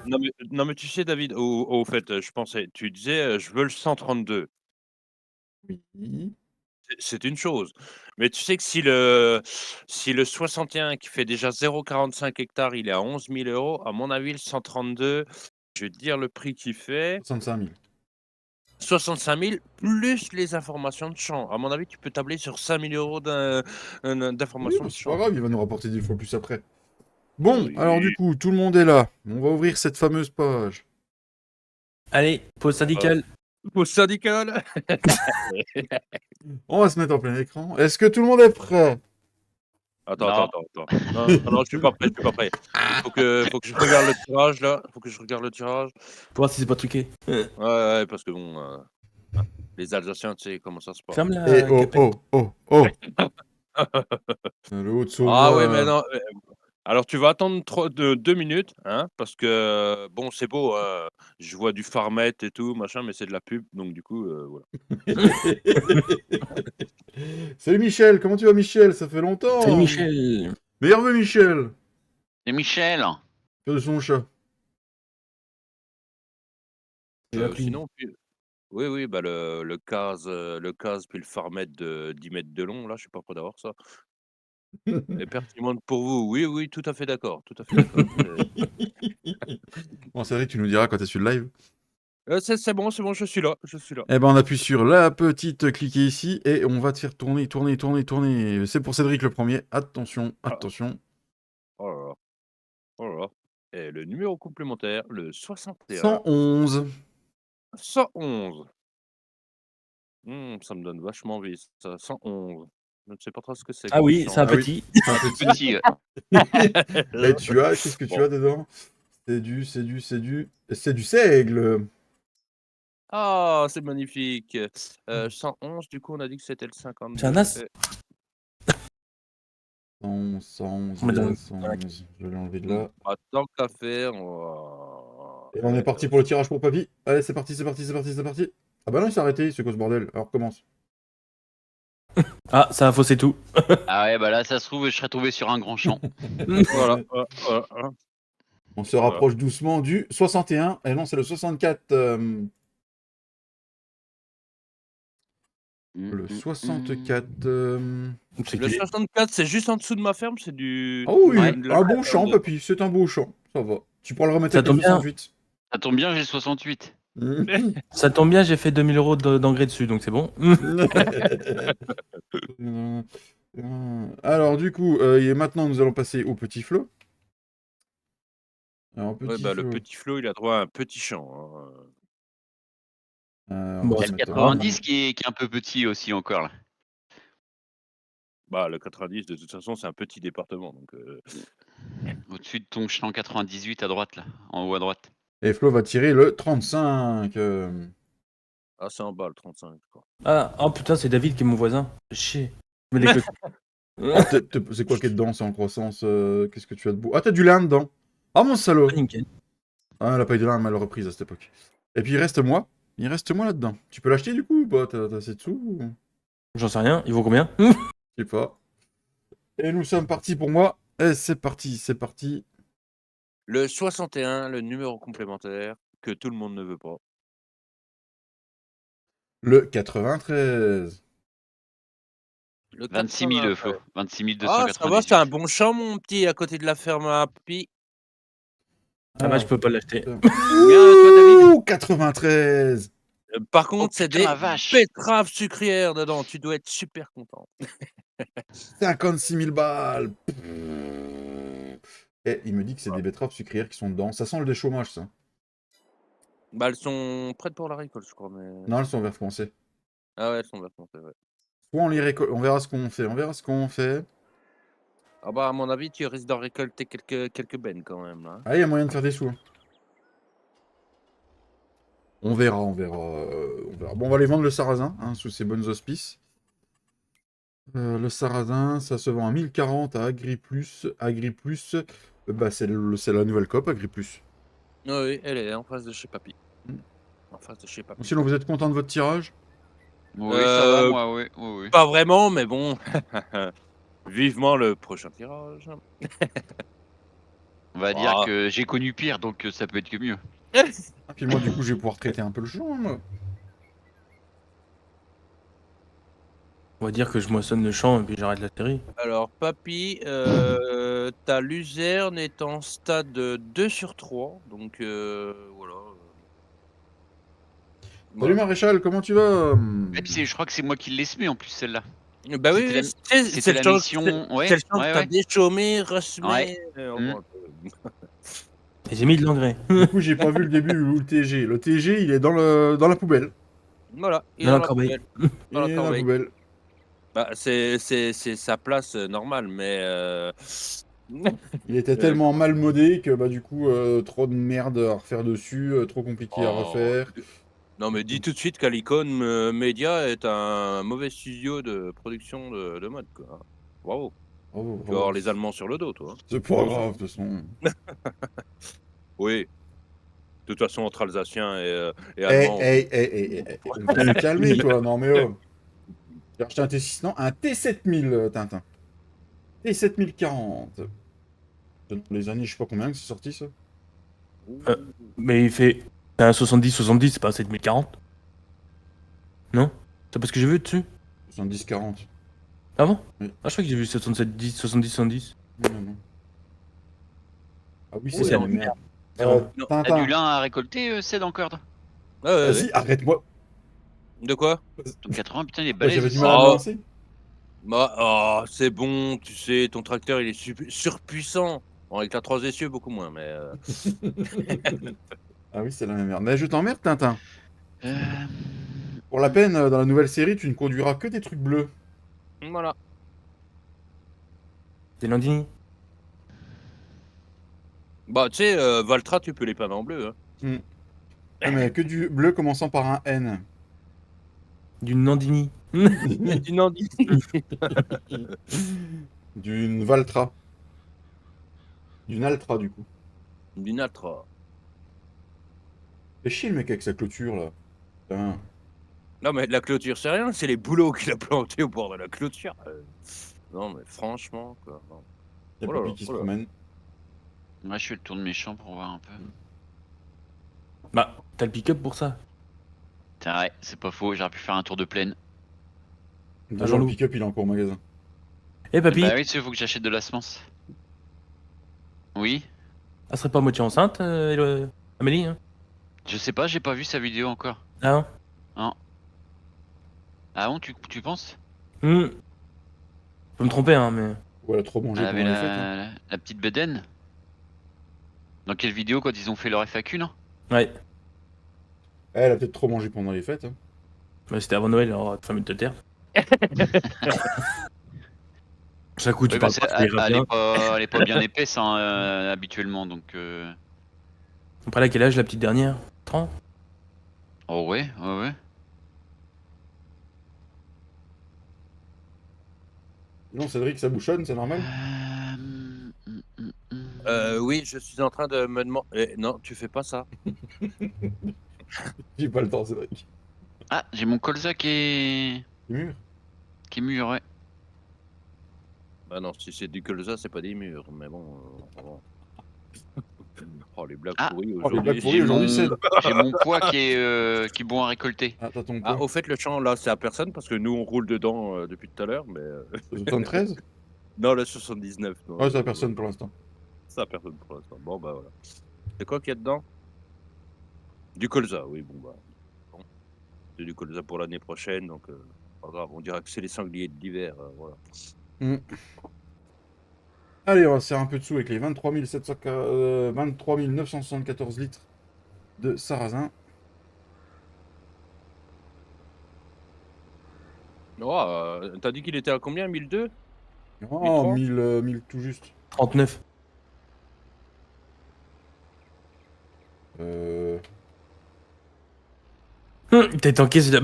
Cédric. non, mais tu sais, David, au fait, je pensais, tu disais, je veux le 132. Oui. C'est une chose. Mais tu sais que si le 61 qui fait déjà 0,45 hectares, il est à 11 000 €, à mon avis, le 132, je vais te dire le prix qu'il fait, 65 000. 65 000 plus les informations de champ. À mon avis, tu peux tabler sur 5 000 € Oui, d'informations bah, de c'est pas champ. grave, il va nous rapporter 10 fois plus après. Bon, alors du Oui. coup, tout le monde est là. On va ouvrir cette fameuse page. Allez, pause syndicale. Au syndical. On va se mettre en plein écran. Est-ce que tout le monde est prêt? Attends. Non, je suis pas prêt, je suis pas prêt. Faut que je regarde le tirage là. Faut que je regarde le tirage. Pour voir si c'est pas truqué. Ouais, parce que bon, hein, les Alsaciens, tu sais comment ça se passe. Ferme Et la oh, capette. oh. Le haut de Ah ouais, mais sauva. non, Alors tu vas attendre 2 minutes, hein, parce que bon, c'est beau, je vois du Farmet et tout machin, mais c'est de la pub, donc du coup, voilà. Salut Michel, comment tu vas Michel? Ça fait Salut longtemps. Michel. Meilleur vœu Michel. Et Michel. Que de son chat. J'ai appris. Sinon, oui, oui, bah, le CAS puis le Farmet de 10 mètres de long, là, je suis pas prêt d'avoir ça. Et pertinente pour vous, oui, oui, tout à fait d'accord, tout à fait d'accord. Bon, c'est vrai que tu nous diras quand t'es sur le live. C'est bon, je suis là, je suis là. Eh ben, on appuie sur la petite cliquer ici et on va te faire tourner, tourner, tourner, tourner. C'est pour Cédric le premier. Attention, Ah. attention. Oh là là, oh là là. Et le numéro complémentaire, le 61. 111. 111. Ça me donne vachement envie ça, 111. Je ne sais pas trop ce que c'est Ah comme oui, chant. c'est un Ah oui. petit. Un tout petit. Et tu as, qu'est-ce que tu Bon. as dedans? C'est du seigle. Ah, c'est magnifique. 111, du coup, on a dit que c'était le 52. C'est un as. 111, 111, Mais dans- yes, 111. Je vais l'enlever de là. Bah, tant qu'à faire, on Et on est parti pour le tirage pour Papy. Allez, c'est parti, c'est parti, c'est parti, c'est parti. Ah bah non, il s'est arrêté, c'est quoi ce bordel? Alors recommence. Ah, ça a faussé tout. Ah ouais, bah là, ça se trouve, je serais tombé sur un grand champ. Voilà. On se rapproche doucement du 61. Et non, c'est le 64. Le 64. C'est Le qui 64, c'est juste en dessous de ma ferme, c'est du. Oh oui, Ouais. un bon champ, Papy. C'est un beau champ. Ça va. Tu pourras le remettre Ça avec le tombe bien. 68. Ça tombe bien, j'ai le 68. Ça tombe bien, j'ai fait 2000 € d'engrais dessus, donc c'est bon. Alors, du coup, maintenant, nous allons passer au petit flot. Alors, Ouais, petit bah, le flot. petit Flo, il a droit à un petit champ. On Bon, va Il y a se le mettre 90 qui est un peu petit aussi encore là. Bah, le 90, de toute façon, c'est un petit département. Donc, Au-dessus de ton champ 98 à droite là, en haut à droite. Et Flo va tirer le 35. Ah, c'est en bas, le 35, je crois. Ah, oh putain, c'est David qui est mon voisin. Chier. Je me déconnecte. Ah, c'est quoi qui est dedans? C'est en croissance. Qu'est-ce que tu as de beau? Ah, t'as du lin dedans. Ah, mon salaud. Ah, nickel. Ah, elle a pas eu de lin, mal reprise à cette époque. Et puis, il reste moi. Il reste moi là-dedans. Tu peux l'acheter du coup ou pas? T'as assez de sous ou... J'en sais rien, il vaut combien Je sais pas. Et nous sommes partis pour moi. Et c'est parti, c'est parti. Le 61, le numéro complémentaire que tout le monde ne veut pas. Le 93. Le 26 000 80. Flo. 26 Ah, ça va, c'est un 298. bon champ, mon petit, à côté de la ferme à Papy. Ah bah, je peux pas l'acheter. Combien toi David? Ouh, 93. Par contre, c'est putain, des la vache. betteraves sucrières dedans. Tu dois être super content. 56 000 balles. Et il me dit que c'est des betteraves sucrières qui sont dedans. Ça sent le déchômage, ça. Bah, elles sont prêtes pour la récolte, je crois. Mais... Non, elles sont vert foncé. Ah ouais, elles sont vachement faites, ouais. Soit on les récolte, on verra ce qu'on fait. On verra ce qu'on fait. Ah bah, à mon avis, tu risques d'en récolter quelques bennes quand même, là. Ah, il y a moyen de faire des sous. Hein. On verra, on verra. On verra. Bon, on va aller vendre le sarrasin, hein, sous ses bonnes auspices. Le sarrasin, ça se vend à 1040 à AgriPlus. AgriPlus, bah, c'est la nouvelle COP, AgriPlus. Oui, elle est en face de chez Papy. En face de chez Papy. Sinon, vous êtes content de votre tirage? Oui, ça va moi, oui. Oui. Pas vraiment, mais bon. Vivement le prochain tirage. On va dire Ah. que j'ai connu pire, donc ça peut être que mieux. Ah, puis moi, du coup, je vais pouvoir traiter un peu le champ, moi. On va dire que je moissonne le champ et puis j'arrête la série. Alors, Papy, ta luzerne est en stade 2 sur 3. Donc, voilà. Salut Maréchal, comment tu vas? Et puis je crois que c'est moi qui l'ai semé en plus celle-là. Bah oui, C'était la- c'est C'était le la champ mission. Ouais, c'est le champ que ouais, t'as ouais. déchaumé, ressemé. Ouais. Bon, Et j'ai mis de l'engrais. Du coup, j'ai pas vu le début ou le TG. Le TG, il est dans la poubelle. voilà, il est Dans la dans la corbeille. poubelle. Il Dans la est dans la corbeille. poubelle. Bah, c'est sa place normale, mais Il était tellement mal modé que, bah, du coup, trop de merde à refaire dessus, trop compliqué à Oh. refaire. Non, mais dis tout de suite qu'Alicon Media est un mauvais studio de production de mode, quoi. Bravo. Oh, Tu vas avoir les Allemands sur le dos, toi. C'est pas grave, de toute façon. Oui. De toute façon, entre Alsaciens et Eh, Allemands. on va se calmer, toi. Non, mais oh. J'ai acheté un T6, non, un T7000, Tintin. T7040. Dans les années, je sais pas combien que c'est sorti, ça. Mais il fait. C'est un 70-70, c'est pas un 7040. Non? C'est pas ce que j'ai vu dessus? 70-40. Ah bon? Oui. Ah, je crois que j'ai vu 77-10, 70-70. Non. Ah oui, c'est c'est la la merde. Non. T'as du Tintin, lin à récolter, Ced encore? vas-y, arrête-moi. De quoi? Donc 80, putain, il est Bah, j'avais balèze. du mal à me Oh. lancer. Bah, c'est bon, tu sais, ton tracteur, il est surpuissant. Bon, avec la 3 essieux, beaucoup moins, mais... Ah oui, c'est la même merde. Mais je t'emmerde, Tintin. Euh, Pour la peine, dans la nouvelle série, tu ne conduiras que des trucs bleus. Voilà. C'est Landini. Bah, tu sais, Valtra, tu peux les peindre en bleu. Hein. Ah, mais que du bleu commençant par un N. Du Nandini. Du Nandi. D'une Valtra. D'une Altra, du coup. Du Natra. Fais chier le mec avec sa clôture, là. Putain. Non, mais la clôture, c'est rien, c'est les boulots qu'il a plantés au bord de la clôture. Non, mais franchement, quoi. Non. Il y a Oh là papy là, qui se oh là. promène. Moi, je fais le tour de mes champs pour voir un peu. Bah, t'as le pick-up pour ça. C'est vrai, c'est pas faux, j'aurais pu faire un tour de plaine. Déjà, le Jean-Loup. pick-up, il est encore au magasin. Eh papy, Bah oui, tu sais, faut que j'achète de la semence. Oui? elle serait pas à moitié enceinte, Amélie, hein? Je sais pas, j'ai pas vu sa vidéo encore. Ah Ah bon, tu penses? Je peux me tromper, hein, mais. Ou elle a trop mangé Elle avait pendant les fêtes. Hein. la petite bedaine? Dans quelle vidéo, quand ils ont fait leur FAQ, non? Ouais. Elle a peut-être trop mangé pendant les fêtes. Hein. Bah, c'était avant Noël, alors ta famille de terre. Chaque coup, tu Oui, parles parce pas, ça ira bien. elle est pas bien épaisse, hein, habituellement, donc... Après, là, quel âge la petite dernière? 30? Oh ouais. Non, Cédric, ça bouchonne, c'est normal. Oui, je suis en train de me demander... non, tu fais pas ça. J'ai pas le temps, Cédric. Ah, j'ai mon colza qui est Mur. mûr, ouais. Bah non, si c'est du colza, c'est pas des murs, mais bon... bon. Oh, les blagues Ah. pourries Oh, les blagues aujourd'hui. pourries aujourd'hui, c'est... J'ai mon poids qui est bon à récolter. Ah, t'as ton Ah, point. au fait, le champ, là, c'est à personne, parce que nous, on roule dedans depuis tout à l'heure, mais... 73. Non, le 79. Non, Ouais, c'est à personne pour l'instant. C'est à personne pour l'instant. Bon, bah voilà. C'est quoi qu'il y a dedans? Du colza, oui, bon, bah... Bon. C'est du colza pour l'année prochaine, donc... pas grave, on dirait que c'est les sangliers de l'hiver, voilà. Allez, on va se faire un peu de sous avec les 23 974 litres de sarrasin. Oh, t'as dit qu'il était à combien? 1002? Oh, 1003? 1000 tout juste. 39. T'es tanké, c'est la...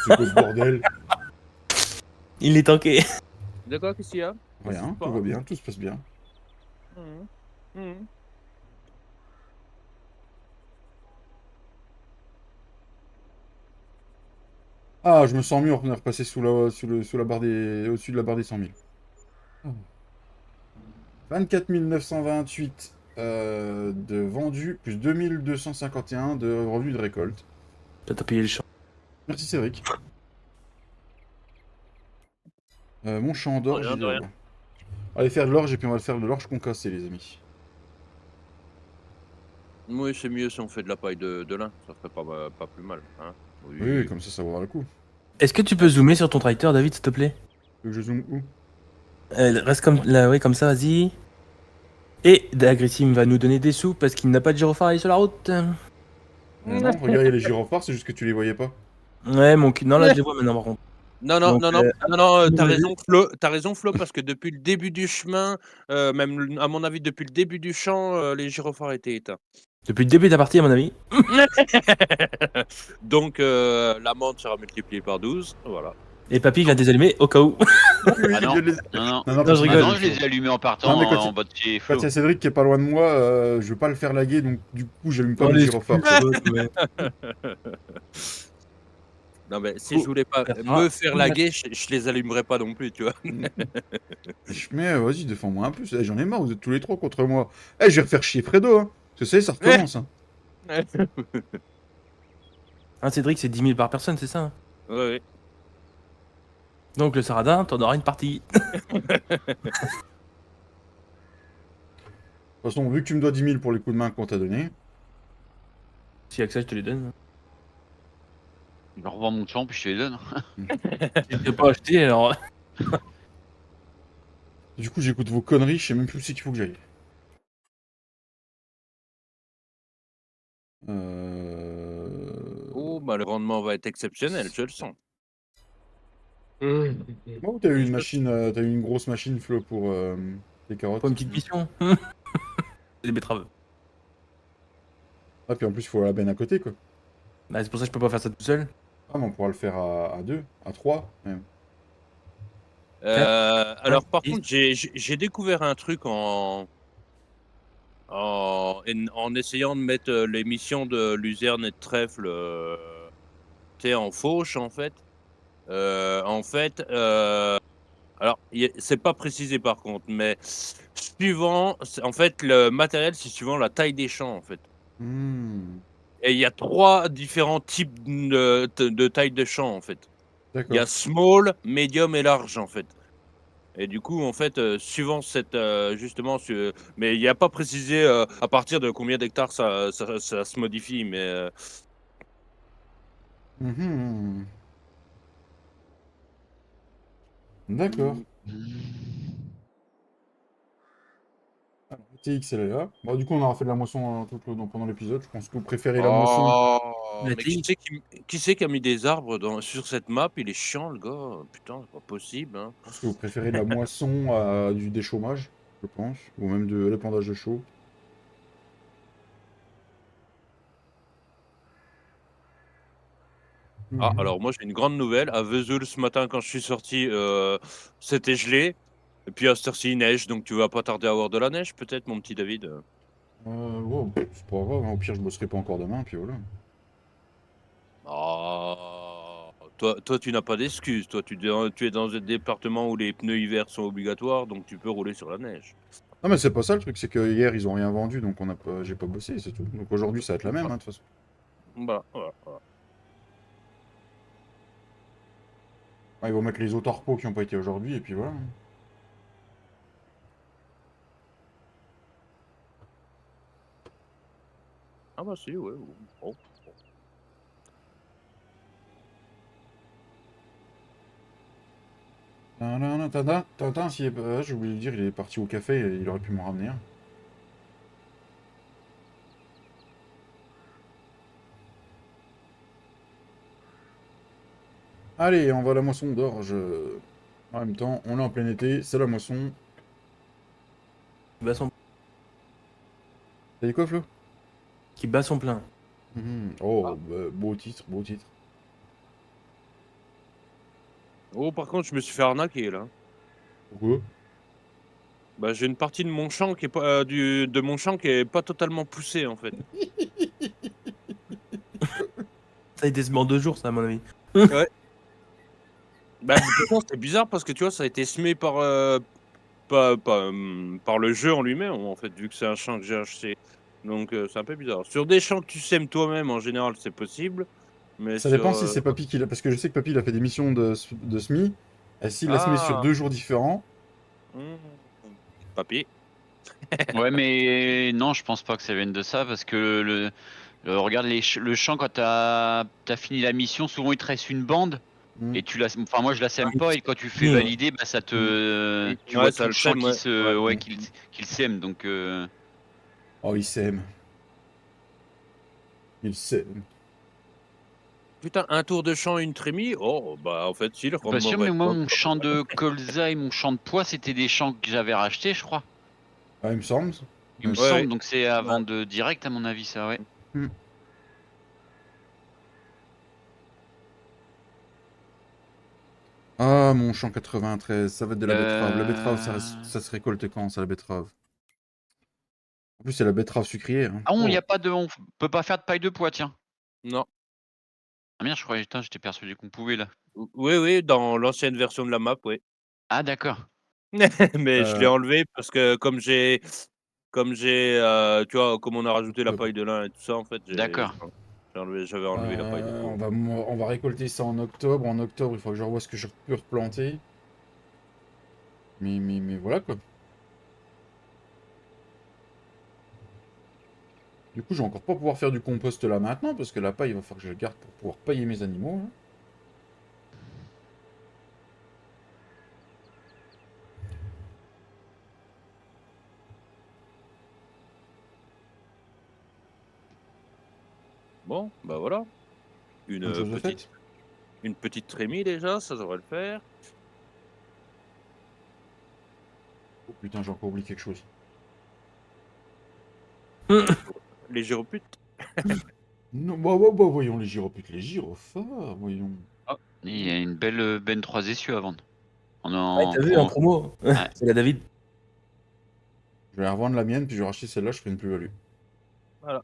C'est quoi ce bordel? Il est tanké. De quoi, qu'est-ce qu'il y a? Rien, tout va bien, tout se passe bien. Ah, je me sens mieux, on est repassé sous la barre au-dessus de la barre des 100 000. 24 928 de vendus, plus 2251 de revenus de récolte. T'as payé le champ. Merci Cédric. Mon champ d'orge. Rien de rien. Allez faire de l'orge et puis on va le faire de l'orge concassée, les amis. Oui, c'est mieux si on fait de la paille de lin, ça ferait pas plus mal. Hein. Oui, comme ça vaudra le coup. Est-ce que tu peux zoomer sur ton tracteur, David, s'il te plaît? Tu veux que je zoome où? Reste comme là, oui, comme ça, vas-y. Et Dagrissim va nous donner des sous parce qu'il n'a pas de gyrophare à aller sur la route. Non, regarde, il y a les gyrophares, c'est juste que tu les voyais pas. Ouais, mon cul. Non, là, je les vois maintenant, par contre. Non, Donc, t'as raison, Flo, parce que depuis le début du chemin, même à mon avis, depuis le début du champ, les gyrophares étaient éteints. Depuis le début de la partie, à mon avis. Donc, l'amende sera multipliée par 12, voilà. Et papy vient de les allumer au cas où. Oui, Ah non. je les- Non, non. Non, Non, je parce que- rigole. Ah non, je les ai allumés en partant Non, mais quand en il- mode chez Quand Flo. il y a Cédric qui est pas loin de moi, je veux pas le faire laguer, donc du coup, j'allume pas Oh, mon les gyrophare. excuses, ouais. Non, mais si Faut je voulais pas faire ça. me faire Faut laguer, je les allumerais pas non plus, tu vois? Mais vas-y, défends-moi un peu. J'en ai marre, vous êtes tous les trois contre moi. Je vais refaire chier Fredo, hein. Parce que ça recommence. Hein. Hein, Cédric, c'est 10 000 par personne, c'est ça? Ouais, ouais. Donc le Saradin, t'en auras une partie. De toute façon, vu que tu me dois 10 000 pour les coups de main qu'on t'a donnés, Si avec ça, je te les donne. Je revends mon champ puis je te les donne. Si je t'ai pas acheté, alors. du coup, j'écoute vos conneries, je sais même plus où c'est qu'il faut que j'aille. Oh, bah, le rendement va être exceptionnel, je le sens. Moi, t'as eu une machine, t'as eu une grosse machine, Flo, pour les carottes. Pas une petite mission. Les betteraves. Ah, puis en plus, il faut la benne à côté, quoi. Bah, c'est pour ça que je peux pas faire ça tout seul. Ah, mais on pourra le faire à 2, à 3, même. Alors, par 10. contre, j'ai découvert un truc en essayant de mettre les missions de luzerne et de trèfle tu sais, en fauche, en fait. Alors, c'est pas précisé par contre, mais en fait, le matériel, c'est suivant la taille des champs, en fait. Hmm, Et il y a 3 différents types de taille de champs, en fait. Il y a d'accord. small, medium et large, en fait. Et du coup, en fait, suivant cette, justement, mais il n'y a pas précisé à partir de combien d'hectares ça se modifie, mais Mhm. D'accord. Alors, TX, elle est là. Bon, du coup, on aura fait de la moisson pendant l'épisode. Je pense que vous préférez la moisson. oh, La mais TX. qui c'est qui a mis des arbres sur cette map? Il est chiant, le gars. Putain, c'est pas possible, hein. Je pense que vous préférez la moisson à du déchômage, je pense. Ou même de l'épandage de chaux. Ah, Mhm. alors moi, j'ai une grande nouvelle. À Vesoul, ce matin, quand je suis sorti, c'était gelé. Et puis à cette heure-ci, il neige, donc tu vas pas tarder à avoir de la neige, peut-être, mon petit David? Ouais, c'est pas grave, hein. Au pire, je bosserai pas encore demain, puis voilà. Ah, toi, tu n'as pas d'excuse. Toi, tu es dans un département où les pneus hiver sont obligatoires, donc tu peux rouler sur la neige. Non, mais c'est pas ça le truc, c'est que hier, ils ont rien vendu, donc j'ai pas bossé, c'est tout. Donc aujourd'hui, ça va être la même, hein, de toute façon. Voilà, voilà, voilà. Ah, ils vont mettre les autres repos qui ont pas été aujourd'hui, et puis voilà. Ah bah si, ouais. Bon. Tintin, j'ai oublié de dire, il est parti au café, et il aurait pu m'en ramener un. Allez, on va à la moisson d'orge. En même temps, on est en plein été, c'est la moisson. T'as dit quoi, Flo? Qui bat son plein. Oh, bah, beau titre, beau titre. Oh, par contre, je me suis fait arnaquer là. Pourquoi? Bah, j'ai une partie de mon champ qui est pas de mon champ qui est pas totalement poussée en fait. Ça a été semé en 2 jours, ça, à mon avis. Bah, pourtant, c'est bizarre parce que tu vois, ça a été semé par le jeu en lui-même en fait, vu que c'est un champ que j'ai acheté. Donc c'est un peu bizarre. Sur des champs que tu sèmes toi-même, en général, c'est possible. Mais Ça sur dépend si c'est Papy qui l'a. Parce que je sais que Papy, il a fait des missions de SMI. Et s'il l'a semé sur ah, 2 jours différents. papier. Ouais, mais non, je pense pas que ça vienne de ça parce que regarde le champ quand t'as fini la mission, souvent il te reste une bande Hmm. et enfin moi je la sème pas et quand tu fais Ouais. valider, bah ça te, tu Ouais, vois ça tout le le champ sème, qui ouais. se, Ouais. ouais, qu'il sème donc. Oh, il s'aime. Il s'aime. Putain, un tour de champ, une trémie. Oh, bah en fait, si, le Je suis pas rendement sûr, va mais être moi top. mon champ de colza et mon champ de pois c'était des champs que j'avais rachetés, je crois. Ah, il me semble. Il me Ouais. Ouais, semble, ouais. donc c'est avant de direct à mon avis ça, ouais. Hmm. Ah, mon champ 93, ça va être de la betterave. La betterave, Euh, ça se récolte quand, ça, la betterave? En plus, c'est la betterave sucrière, hein. Ah, Oh. on peut pas faire de paille de pois, tiens. Non. Ah merde, je croyais, putain, j'étais persuadé qu'on pouvait là. Oui, oui, dans l'ancienne version de la map, oui. Ah d'accord. Mais je l'ai Euh, enlevé parce que tu vois, comme on a rajouté la Octobre. paille de lin et tout ça, en fait, D'accord. j'avais enlevé la paille de pois. On va récolter ça en octobre. En octobre, il faut que je revoie ce que je peux replanter. Mais voilà, quoi. Du coup, je vais encore pas pouvoir faire du compost là maintenant, parce que la paille, il va falloir que je la garde pour pouvoir pailler mes animaux, là. Bon, bah voilà. Bonne chose de faite. Une petite trémie déjà, ça devrait le faire. Oh putain, j'ai encore oublié quelque chose. Les gyroputes. Non, voyons les gyroputes, les gyrophares, voyons. Ah, il y a une belle Ben 3 essieux à vendre. Ouais, t'as vu en promo? Ouais. C'est la David. Je vais revendre la mienne, puis je vais racheter celle-là, je ferai une plus-value. Voilà.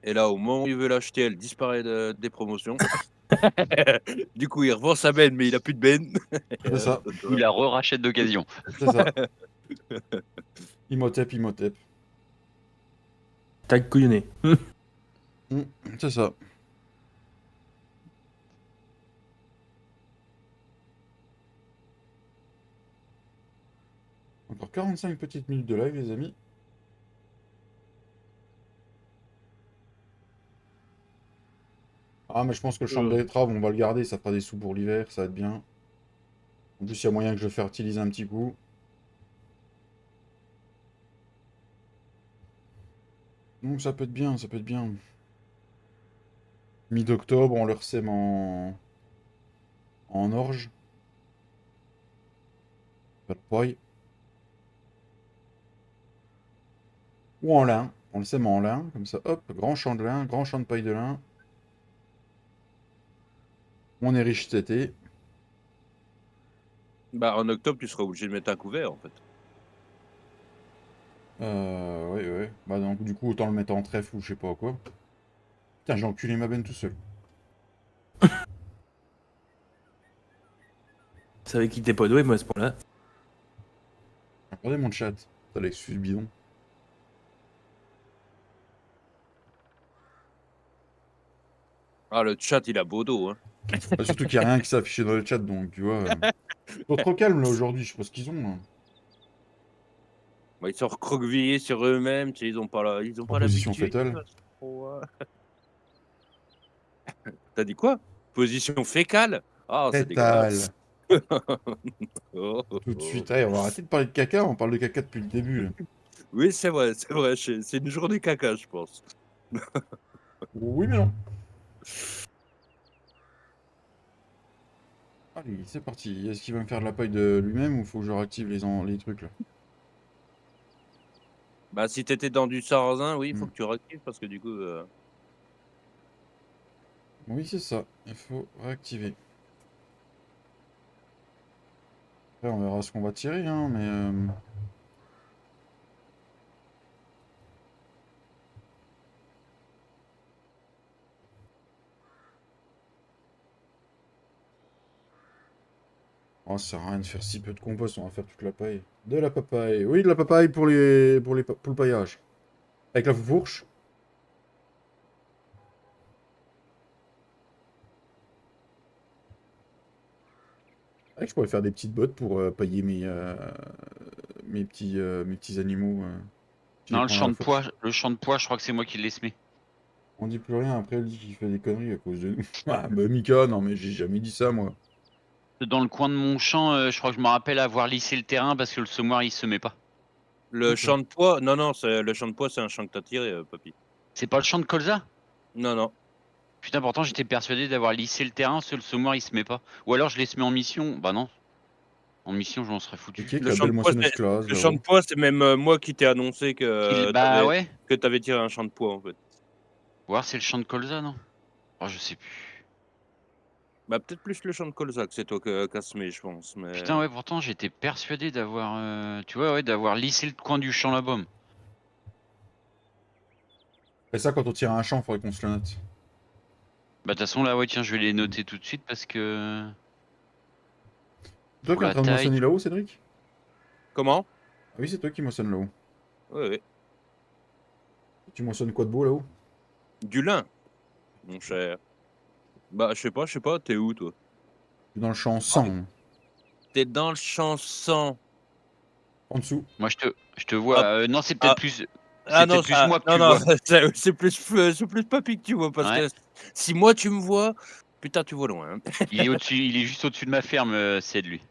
Et là, au moment où il veut l'acheter, elle disparaît des promotions. Du coup, il revend sa benne, mais il a plus de benne. C'est ça, Il la re-rachète d'occasion. c'est ça. Imhotep, Imhotep. Tag couillonné. C'est ça. Encore 45 petites minutes de live, les amis. Ah, mais je pense que le champ de betterave, on va le garder, ça fera des sous pour l'hiver, ça va être bien. En plus, il y a moyen que je le fertilise un petit coup. Donc ça peut être bien, ça peut être bien. Mi-d'octobre, on le ressème en orge. Pas de paille. Ou en lin. On le sème en lin, comme ça. Hop, grand champ de lin, grand champ de paille de lin. On est riche cet été. Bah, en octobre, tu seras obligé de mettre un couvert, en fait. Ouais, ouais. Bah donc du coup, autant le mettre en trèfle ou je sais pas quoi. Putain, j'ai enculé ma benne tout seul. Je savais qu'il était pas doué, moi, à ce point-là. Regardez mon chat. Ça l'excuse bidon. Ah, le chat, il a beau dos, hein. Bah, surtout qu'il n'y a rien qui s'est affiché dans le chat, donc tu vois. Ils sont trop calmes là aujourd'hui, je sais pas ce qu'ils ont, là. Bah, ils sont recroquevillés sur eux-mêmes, tu sais, ils ont En pas position l'habitude. fétale. T'as dit quoi? Position fécale? Ah, c'est Fétale. dégueulasse. Oh, oh, Tout de oh. suite. Allez, on va arrêter de parler de caca, on parle de caca depuis le début, là. Oui, c'est vrai, c'est une journée caca, je pense. Oui, mais non. Allez, c'est parti. Est-ce qu'il va me faire de la paille de lui-même ou faut que je réactive les trucs, là? Bah, si t'étais dans du sarrasin, oui, il faut Hmm. que tu réactives parce que du coup, Oui, c'est ça. Il faut réactiver. Après, on verra ce qu'on va tirer, hein, mais... Oh, ça sert à rien de faire si peu de compost, on va faire toute la paille. De la papaye. Oui, de la papaye pour pour le paillage. Avec la fourche. Ah, je pourrais faire des petites bottes pour pailler mes petits animaux. Je les Non, prends à la fourche. le champ de pois, je crois que c'est moi qui l'ai semé. On dit plus rien, après elle dit qu'il fait des conneries à cause de nous. Ah, bah Mika, non mais j'ai jamais dit ça, moi. Dans le coin de mon champ, je crois que je me rappelle avoir lissé le terrain parce que le semoir il semait pas. le Ok. champ de pois, non, non, le champ de pois, c'est un champ que t'as tiré, papy. C'est pas le champ de colza? Non, non. Putain, pourtant j'étais persuadé d'avoir lissé le terrain, parce que le semoir il se met pas. Ou alors je l'ai semé en mission. Bah non. En mission, je m'en serais Et foutu. qui est Le la champ belle de pois, moissonneuse classe le champ de là-haut? pois, c'est même moi qui t'ai annoncé Bah ouais. que t'avais tiré un champ de pois, en fait. Ou alors c'est le champ de colza, non? Oh, je sais plus. Bah, peut-être plus le champ de colza que c'est toi qui as semé, je pense, mais Putain, ouais, pourtant j'étais persuadé d'avoir, tu vois, ouais, d'avoir lissé le coin du champ là-bas. Et ça, quand on tire un champ, il faudrait qu'on se le note. Bah, de toute façon, là, ouais, tiens, je vais les noter tout de suite parce que C'est toi pour qui es en la train de taille. moissonner là-haut, Cédric? comment? Ah oui, c'est toi qui moissonne là-haut. Oui, oui. Tu moissonnes quoi de beau là-haut? Du lin, mon cher. Bah, je sais pas, t'es où, toi? Je suis dans le champ Ah, 100, tu dans le champ 100. en dessous. Moi, je te vois. Ah, Non, c'est ah, peut-être plus, ah c'est non, peut-être plus ça, moi que non, tu non, vois. c'est plus papy que tu vois, parce Ouais. que si moi tu me vois, putain, tu vois loin, hein. Il est au-dessus, il est juste au-dessus de ma ferme, c'est de lui.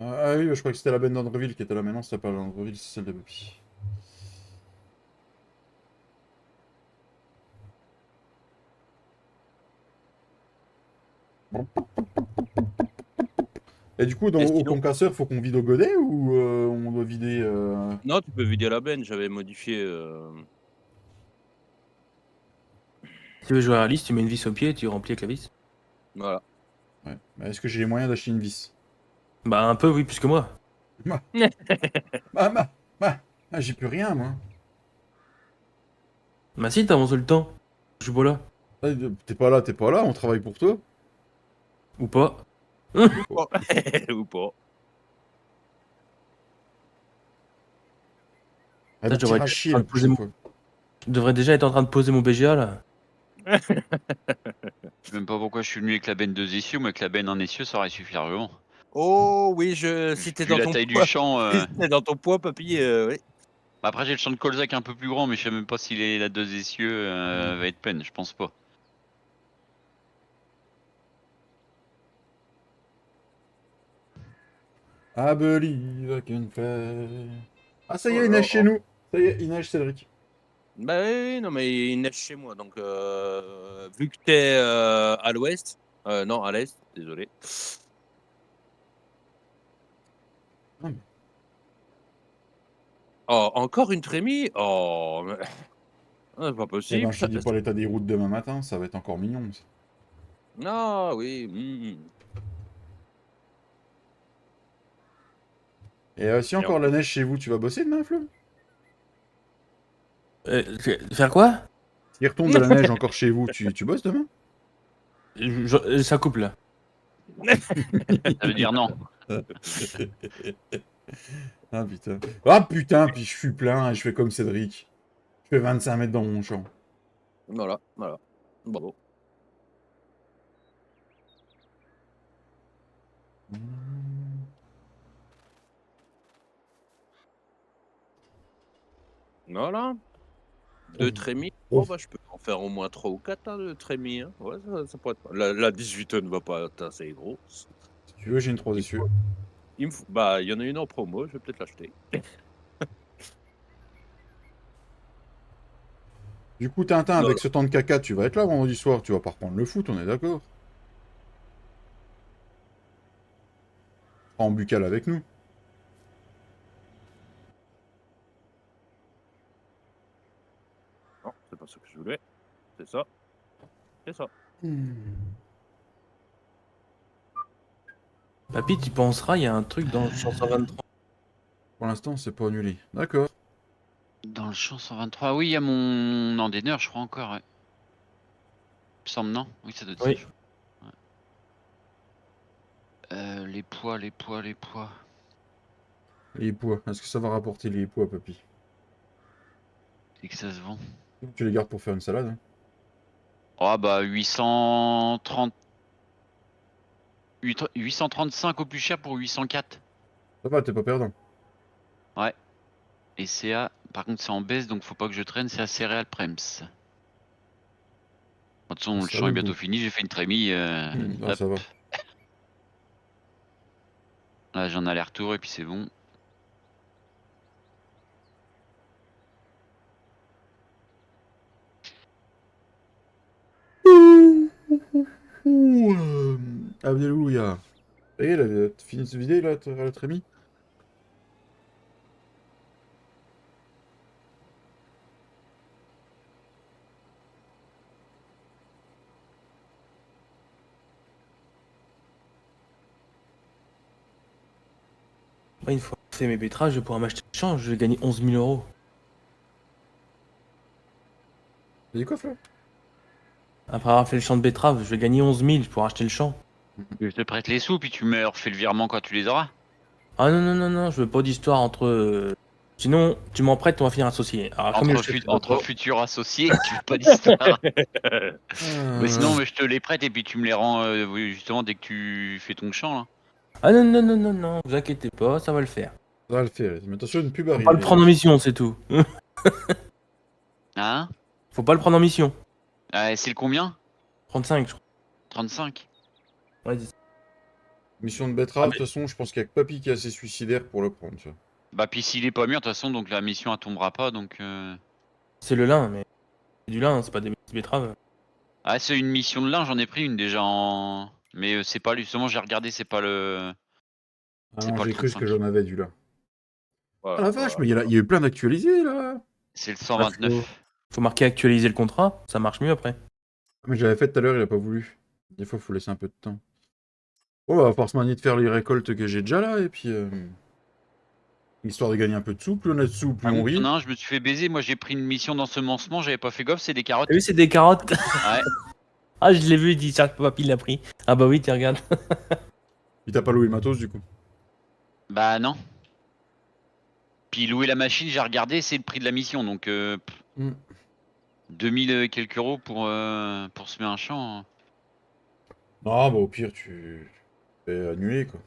Ah oui, je croyais que c'était la benne d'Andreville qui était là. Mais non, c'était pas l'Andreville, c'est celle de Papy. Et du coup, Et au sinon, concasseur, faut qu'on vide au godet ou on doit vider non, tu peux vider la benne, j'avais modifié. Si tu veux jouer à la liste, tu mets une vis au pied et tu remplis avec la vis. Voilà. Ouais. Mais est-ce que j'ai les moyens d'acheter une vis? Bah, un peu, oui, plus que moi. Bah, bah, bah, bah. Ah, j'ai plus rien, moi. Bah, si, t'as avancé le temps. Je suis pas là. Ah, t'es pas là, on travaille pour toi. Ou pas. Ou pas. Ou pas. Ah, Ça, le je devrais tir à être chier, en train la de poser prochaine mon... fois. Je devrais déjà être en train de poser mon BGA, là. Je sais même pas pourquoi je suis venu avec la benne 2 essieux, mais avec la benne en essieu, ça aurait suffi largement. Oh oui, si t'es Vu dans la ton taille du poids, champ. si t'es dans ton poids, papy, oui. Après, j'ai le champ de colza qui est un peu plus grand, mais je sais même pas si la 2 essieux va être pleine, je pense pas. I believe I can fly. Ah, ça y Oh est, là il là. neige chez nous. Ça y est, il neige, Cédric. Bah oui, non, mais il neige chez moi, donc vu que t'es à l'ouest, non, à l'est, désolé. Ah, mais- Oh, encore une trémie? Oh, mais... ah, c'est pas Eh ben, possible. je te dis pas l'état des routes demain matin, ça va être encore mignon, ça. Non, oui. Et si Et en- encore la neige chez vous, tu vas bosser demain, Flo? Faire quoi? S'il retombe de la neige encore chez vous, tu bosses demain? Ça coupe, là. Ça veut dire non. Ah putain. Ah putain, puis je suis plein et je fais comme Cédric. Je fais 25 mètres dans mon champ. Voilà, voilà. Bravo. Voilà. Deux trémies. Oh, Oh, bah, je peux en faire au moins 3 ou 4 hein, de trémies. Hein. Ouais, ça pourrait être... La 18 ne va pas être assez gros. si tu veux, j'ai une 3 essieux. Bah, il y en a une en promo, je vais peut-être l'acheter. Du coup, Tintin, Non, avec ce temps de caca, tu vas être là vendredi soir, tu vas pas reprendre le foot, on est d'accord? Tu seras en buccal avec nous. non, c'est pas ce que je voulais. C'est ça. C'est ça. Papy, tu penseras, il y a un truc dans le champ 123. Pour l'instant, c'est pas annulé. D'accord. Dans le champ 123, oui, il y a mon endaineur, je crois encore, ouais. Il me semble, non? Oui, ça doit être ça. Oui. Je crois. Les poids, les poids, les poids. Les pois. Est-ce que ça va rapporter les pois, papy? Et que ça se vend. Tu les gardes pour faire une salade, hein? Oh, bah, 835 au plus cher pour 804. Ça va, t'es pas perdant. Ouais. Et CA, par contre, c'est en baisse, donc faut pas que je traîne, c'est à Céréales Prems. De toute façon, le Ça champ vaut est le bientôt coup. fini, j'ai fait une trémie. Non, Hop. ça va. Là, j'en ai aller-retour et puis c'est bon. Ouh, Alléluia. Ça y est, là, t'as fini de se vider, là, la trémie? Après, une fois fait mes betteraves, je vais pouvoir m'acheter le champ. Je vais gagner 11 000 euros. T'as dit quoi, Flo? Après avoir fait le champ de betteraves, je vais gagner 11 000 pour acheter le champ. Je te prête les sous, puis tu me refais le virement quand tu les auras. Ah non, non, non, non, je veux pas d'histoire entre. Sinon, tu m'en prêtes, on va finir associés. Alors, comme Entre, je te entre futurs associés, tu veux pas d'histoire. Mais sinon, Ah, je te les prête et puis tu me les rends oui, justement dès que tu fais ton champ là. Ah non, non, non, non, non, vous inquiétez pas, ça va le faire. ça va le faire. Mais attention, une pub Faut arrive. pas le les prendre en gars. mission, c'est tout. Hein? Faut pas le prendre en mission. C'est le combien? 35, je crois. 35. Ouais, c'est ça. Mission de betterave, Ah, de toute façon, je pense qu'il y a que Papy qui est assez suicidaire pour le prendre, tu vois. Bah puis s'il est pas mûr, de toute façon, donc la mission elle tombera pas, donc... C'est le lin, mais. C'est du lin, c'est pas des betteraves. Ah, c'est une mission de lin, j'en ai pris une déjà en... Mais c'est pas justement, j'ai regardé, c'est pas le... Ah C'est non, pas le j'ai cru ce que 35. j'en avais du là. Ah Voilà, la vache, voilà. mais il y a eu plein d'actualisés là. C'est le Ah, 129. faut marquer actualiser le contrat, ça marche mieux après. Ah, mais je l'avais fait tout à l'heure, il a pas voulu. Des fois, faut laisser un peu de temps. Oh, on va force manier de faire les récoltes que j'ai déjà là, et puis... histoire de gagner un peu de sous. Plus on a de sous, plus Ah on oui, rit. t'en as un, je me suis fait baiser, moi j'ai pris une mission d'ensemencement, j'avais pas fait gaffe, c'est des carottes. T'as vu, c'est des carottes. Ouais. Ah, je l'ai vu, il dit, tiens, papy l'a pris. Ah bah oui, tu regardes. Il t'a pas loué le matos, du coup. Bah non. Puis louer la machine, j'ai regardé, c'est le prix de la mission, donc 2000 et quelques euros pour semer un champ. Non, bah au pire, tu fais annuler, quoi.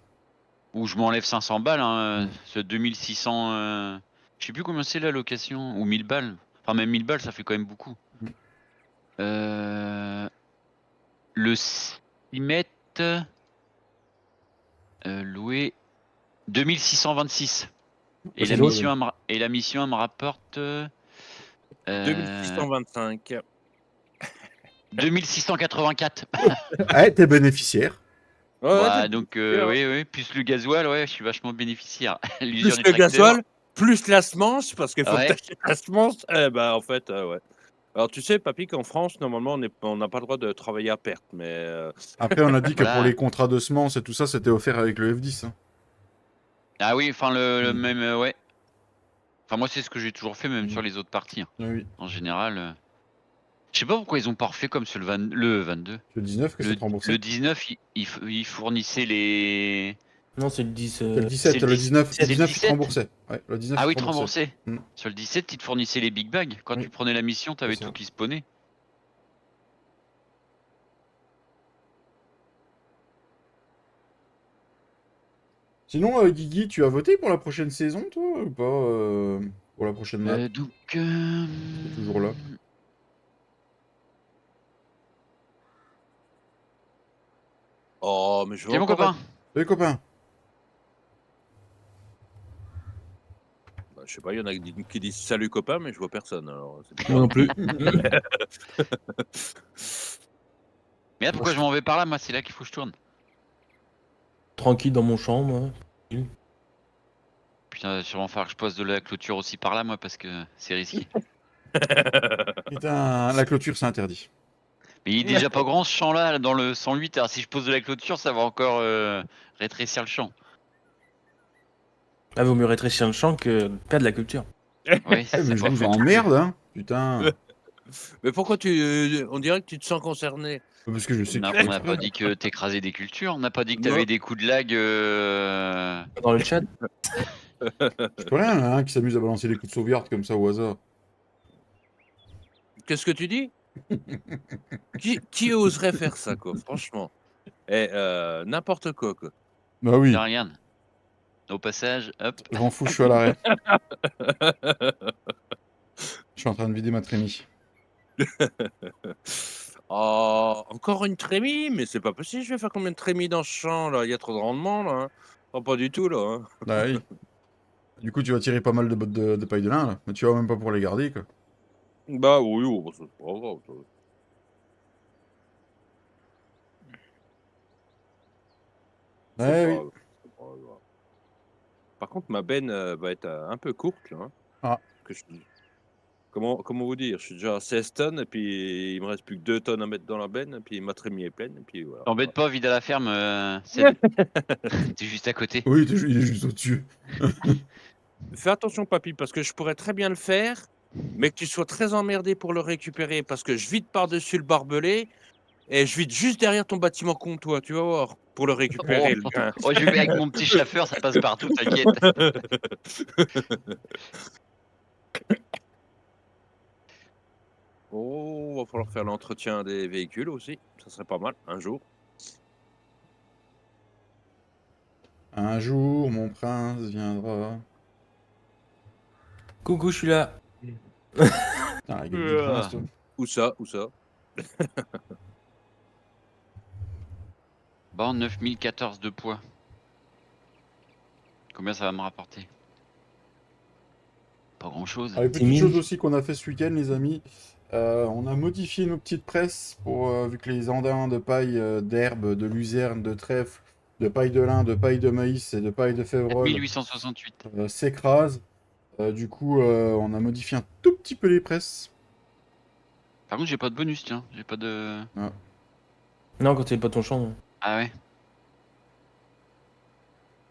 Ou je m'enlève 500 balles, hein, Mm. ce 2600... Je sais plus combien c'est la location, ou 1000 balles. Enfin même 1000 balles, ça fait quand même beaucoup. Mm. Le 6 mètres loué 2626. Et c'est la joli. mission, et la mission, elle me rapporte 2625. 2684. Eh, t'es bénéficiaire. Ouais, Bah, t'es donc, bénéficiaire. oui, plus le gasoil, ouais, je suis vachement bénéficiaire. L'usure Plus du le tracteur. gasoil, plus la semence, parce qu'il faut Ouais. que t'achètes la semence. Eh ben, en fait, ouais. Alors, tu sais, papy, qu'en France, normalement, on n'a pas le droit de travailler à perte, mais Après, on a dit que pour Voilà. les contrats de semences et tout ça, c'était offert avec le F10. Hein. Ah oui, enfin, le Mm. même, ouais. Enfin, moi, c'est ce que j'ai toujours fait, même Mm. sur les autres parties. Hein. Ah oui. En général. Je sais pas pourquoi ils ont pas refait comme sur le 22. Le 19 que ça te remboursait. Le 19, ils fournissaient les. Non, c'est le 10. C'est le C'est 17, le le 10 19, c'est le le 19 il te 17. remboursait. Ouais, le 19 Ah il oui, te te remboursait. remboursais. Mm. Sur le 17, ils te fournissaient les big bags. Quand Oui. tu prenais la mission, t'avais C'est ça. tout qui spawnait. Sinon, Guigui, tu as voté pour la prochaine saison, toi, ou pas pour la prochaine map? Donc. C'est toujours là. oh, mais je vais Salut mon encore copain. Salut, copain. Bah, je sais pas, il y en a qui disent salut copain, mais je vois personne. Alors, c'est Moi non plus. Mais là, pourquoi je m'en vais par là? Moi, c'est là qu'il faut que je tourne. Tranquille dans mon champ, moi. Putain, il va sûrement falloir que je pose de la clôture aussi par là, moi, parce que c'est risqué. Putain, la clôture, c'est interdit. Mais il est déjà pas grand ce champ là, dans le 108. Alors si je pose de la clôture, ça va encore rétrécir le champ. Ah, vaut mieux rétrécir le champ que perdre la culture. Oui, Eh, c'est mais je pas vous faux. emmerde, hein. Putain. Mais pourquoi on dirait que tu te sens concerné? Parce que je sais que tu On fais n'a pas exprès. dit que t'écrasais des cultures, on n'a pas dit que Non. t'avais des coups de lag. Dans le chat. Je peux rien, hein, qui s'amuse à balancer des coups de sauvegarde comme ça au hasard. Qu'est-ce que tu dis? Qui oserait faire ça, quoi, franchement? Eh, n'importe quoi, quoi. Bah oui, Tiens, regarde. Au passage, hop. je m'en fous, je suis à l'arrêt. Je suis en train de vider ma trémie. Oh, encore une trémie? Mais c'est pas possible, je vais faire combien de trémies dans ce champ, là? Il y a trop de rendement, là, hein. Oh, pas du tout, là, hein. Bah oui. Du coup, tu vas tirer pas mal de bottes de paille de lin, là. Mais tu vas même pas pour les garder, quoi. Bah oui, oh, bah, c'est pas grave, ça. C'est Ouais, pas oui. grave, c'est pas grave. Par contre, ma benne va être un peu courte, là, hein. Ah. Que je... Comment vous dire? Je suis déjà à 16 tonnes et puis il me reste plus que 2 tonnes à mettre dans la benne et puis ma trémie est pleine et puis voilà. T'embête pas, vide à la ferme, Seb. T'es juste à côté. Oui, il est juste au-dessus. Fais attention papy, parce que je pourrais très bien le faire, mais que tu sois très emmerdé pour le récupérer parce que je vide par-dessus le barbelé et je vide juste derrière ton bâtiment contre toi, tu vas voir, pour le Oh, récupérer le grain. oh, je vais avec mon petit chauffeur, ça passe partout, t'inquiète. Oh, va falloir faire l'entretien des véhicules aussi, ça serait pas mal, un jour. Un jour, mon prince viendra. Coucou, je suis là. Putain, la gueule du prince, toi. Où ça? Où ça? Bon, 9014 de poids. Combien ça va me rapporter? Pas grand chose. Ah, une petite 10 000. chose aussi qu'on a fait ce week-end, les amis. On a modifié nos petites presses pour, vu que les andins de paille d'herbe, de luzerne, de trèfle, de paille de lin, de paille de maïs et de paille de févrole 4868. s'écrasent. Du coup, on a modifié un tout petit peu les presses. Par contre, j'ai pas de bonus, tiens. J'ai pas de. Non, quand c'est pas ton champ. Non. Ah ouais.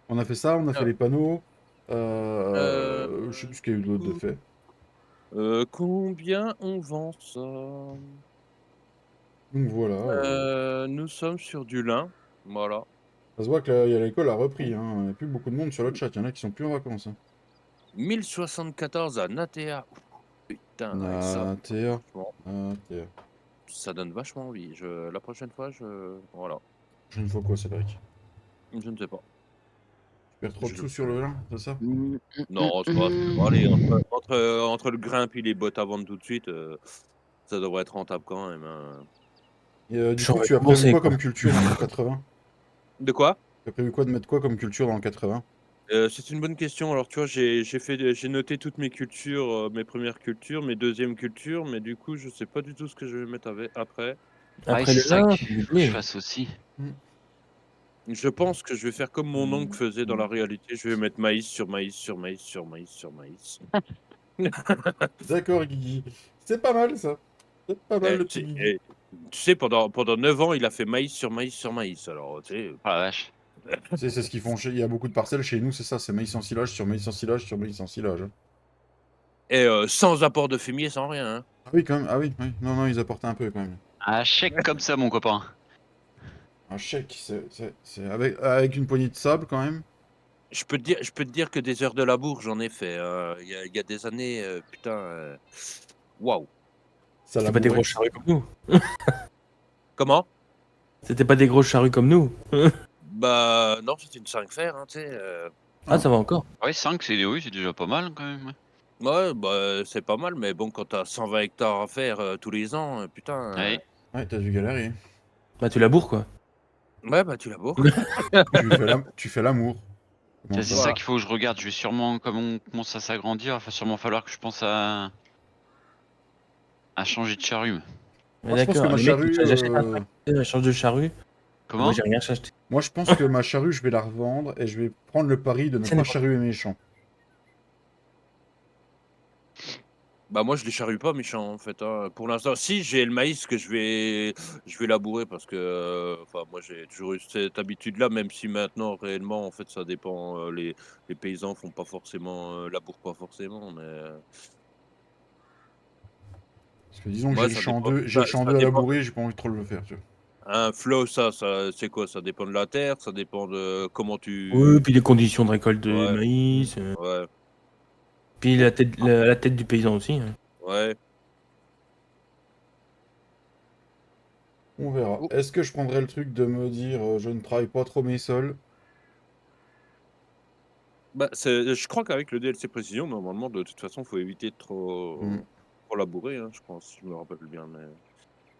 On a fait ça, on a fait les panneaux. Je sais plus ce qu'il y a eu d'autre de Ouh. fait. Combien on vend ça? Donc voilà. Nous sommes sur du lin, voilà. Ça se voit que l'école a repris. Hein. Il n'y a plus beaucoup de monde sur le chat. Il y en a qui sont plus en vacances. Hein. 1074 à Natea. Putain, avec ça, Théa. franchement, Théa. ça donne vachement envie. La prochaine fois, voilà, Prochaine fois quoi, Cédric? je ne sais pas. Tu perds trop de Je- sous sur le lin, c'est ça? Non, ça va aller. Entre le grind et les bottes à vendre tout de suite, ça devrait être rentable quand même. Hein. Et du coup, J'aurais tu as prévu commencé, quoi quoi. comme culture dans le 80? De quoi? Tu as prévu quoi de mettre quoi comme culture dans le 80? C'est une bonne question. Alors, tu vois, j'ai noté toutes mes cultures, mes premières cultures, mes deuxièmes cultures, mais du coup, je sais pas du tout ce que je vais mettre après. Après c'est le ça lin, qu'il du faut que je blé. fasse aussi. Je pense que je vais faire comme mon oncle faisait dans la réalité. Je vais mettre maïs sur maïs sur maïs sur maïs sur maïs. D'accord, Guigui. C'est pas mal ça. C'est pas mal Eh, le tu petit sais, Guigui. tu sais, pendant 9 ans, il a fait maïs sur maïs sur maïs. Alors, tu sais. Oh la vache. C'est ce qu'ils font. Il y a beaucoup de parcelles chez nous, c'est ça. C'est maïs en silage sur maïs en silage sur maïs en silage. Hein. Et sans apport de fumier, sans rien. Hein. Ah oui, quand même. Ah oui, oui. Non, non, ils apportaient un peu quand même. Un chèque comme ça, mon copain. Un chèque, c'est avec une poignée de sable quand même. Je peux te dire que des heures de labour, j'en ai fait. Il y a des années, putain. Waouh. Ça C'était l'a pas des bourré. grosses charrues comme nous. Comment? C'était pas des grosses charrues comme nous. Bah, non, c'est une 5 fer, hein, tu sais. Ah, ça va encore. Ouais, 5, oui, c'est déjà pas mal quand même. Ouais, bah, c'est pas mal, mais bon, quand t'as 120 hectares à faire tous les ans, putain. Ouais. Ouais, t'as dû galérer. Bah, tu laboures, quoi. Ouais, bah, tu laboures. Tu fais l'amour. Comment C'est ça ça Voilà. qu'il faut que je regarde. Je vais sûrement, comme on commence à s'agrandir, il va sûrement falloir que je pense à changer de charrue. Mais Moi, je pense que d'accord, ma les mecs, charrue. j'achète un tracteur, je change de charrue. Comment? Moi, j'ai rien acheté. Moi, je pense que ma charrue, je vais la revendre et je vais prendre le pari de ne C'est pas n'importe charruer mes champs. Bah, moi, je les charrue pas, méchant, en fait. Hein. Pour l'instant, si j'ai le maïs que je vais labourer parce que, enfin, moi, j'ai toujours eu cette habitude-là, même si maintenant, réellement, en fait, ça dépend. Les paysans font pas forcément, labourent pas forcément, mais. Parce que disons que Ouais, j'ai le ça champ dépend. 2, j'ai le champ Ça 2 à dépend. labourer, j'ai pas envie de trop le faire, tu vois. Un flow, c'est quoi? Ça dépend de la terre, ça dépend de comment tu. Oui, puis les conditions de récolte de Ouais. maïs. Ouais, Puis la tête du paysan aussi. Hein. ouais. On verra. Oh. Est-ce que je prendrais le truc de me dire je ne travaille pas trop mes sols? Bah, je crois qu'avec le DLC précision, normalement, de toute façon, faut éviter de trop labourer, hein, je pense, si je me rappelle bien. Mais...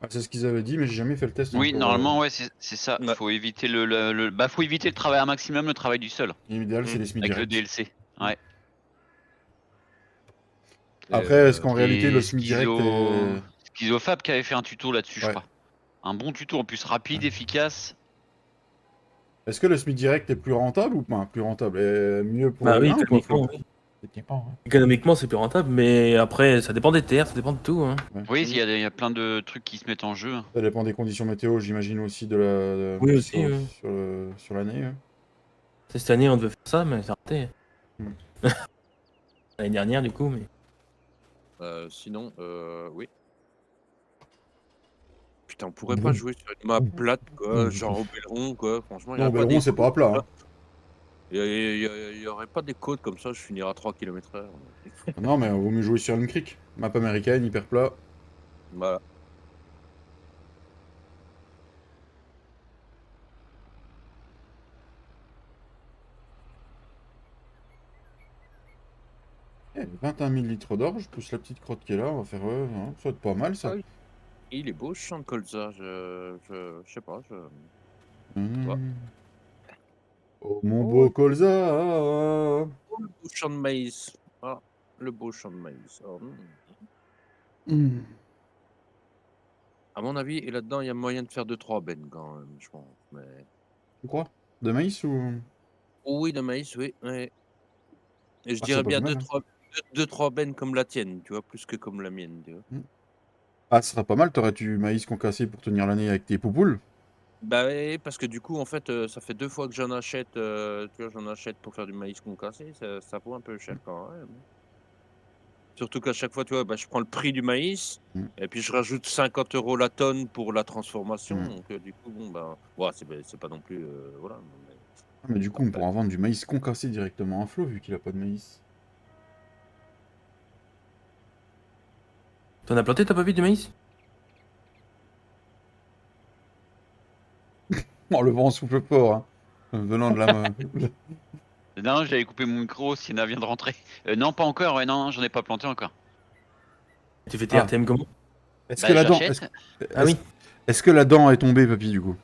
Ah, c'est ce qu'ils avaient dit, mais j'ai jamais fait le test Oui, encore. normalement, ouais, c'est ça. Ouais. Faut éviter faut éviter le travail un maximum, le travail du sol, L'idéal, c'est les SMI avec le directs. DLC. Ouais. Après, est-ce qu'en réalité, le Et SMI direct est... Schizofab qui avait fait un tuto là-dessus, je Ouais. crois. Un bon tuto, en plus rapide, efficace. Est-ce que le SMI direct est plus rentable ou pas? Plus rentable et mieux pour Bah le oui, grain ou pas, Flo? techniquement, oui. Ça dépend, hein. Économiquement, c'est plus rentable, mais après, ça dépend des terres, ça dépend de tout. Hein. Ouais. Oui, il y a plein de trucs qui se mettent en jeu. Ça dépend des conditions météo, j'imagine aussi de Oui, aussi. sur l'année. Hein. Cette année, on devait faire ça, mais c'est raté. Hmm. L'année dernière, du coup, mais. Sinon, oui. Putain, on pourrait Bon. pas jouer sur une map plate, quoi, Bon. genre au Belleron, quoi. Franchement, il y Non, aurait pas Belleron, des c'est pas à plat. Hein. Il y aurait pas des côtes comme ça, je finirai à 3 km/h. Non, mais vaut mieux jouer sur une crique. Map américaine, hyper plat. Voilà. Eh, 21 000 litres d'orge, plus la petite crotte qui est là, on va faire. Hein, ça va être pas mal ça. Ah oui. Il est beau ce champ de colza, je sais pas, Mmh. Ouais. Oh mon Oh. beau colza. Le beau champ de maïs. Ah, le beau champ de maïs. Oh, Mmh. À mon avis, et là-dedans, il y a moyen de faire 2-3 bennes quand même, je pense. Mais... Tu crois? De maïs ou. Oh oui, de maïs, oui. Ouais. Et je Ah, c'est dirais pas bien plus mal. Hein. 2-3 bennes comme la tienne, tu vois, plus que comme la mienne, tu vois. Ah, ce serait pas mal, t'aurais du maïs concassé pour tenir l'année avec tes poupoules. Bah oui, parce que du coup, en fait, ça fait 2 fois que j'en achète, tu vois, j'en achète pour faire du maïs concassé, ça vaut un peu cher quand même. Surtout qu'à chaque fois, tu vois, bah, je prends le prix du maïs Mm. et puis je rajoute 50 € la tonne pour la transformation. Mm. Donc, du coup, bon, bah, ouais, c'est pas non plus, voilà. Mais Ah, mais du coup, on après, pourra vendre du maïs concassé directement à Flo, vu qu'il a pas de maïs. T'en as planté, t'as pas vu du maïs? Oh, le vent souffle fort, hein. Venant de la main. Non, j'avais coupé mon micro, Sienna vient de rentrer. Non, pas encore, ouais, non, j'en ai pas planté encore. Tu fais tes Ah. RTM comment? Est-ce Bah, que la dent. j'achète. Ah oui. Est-ce que la dent est tombée, papy, du coup?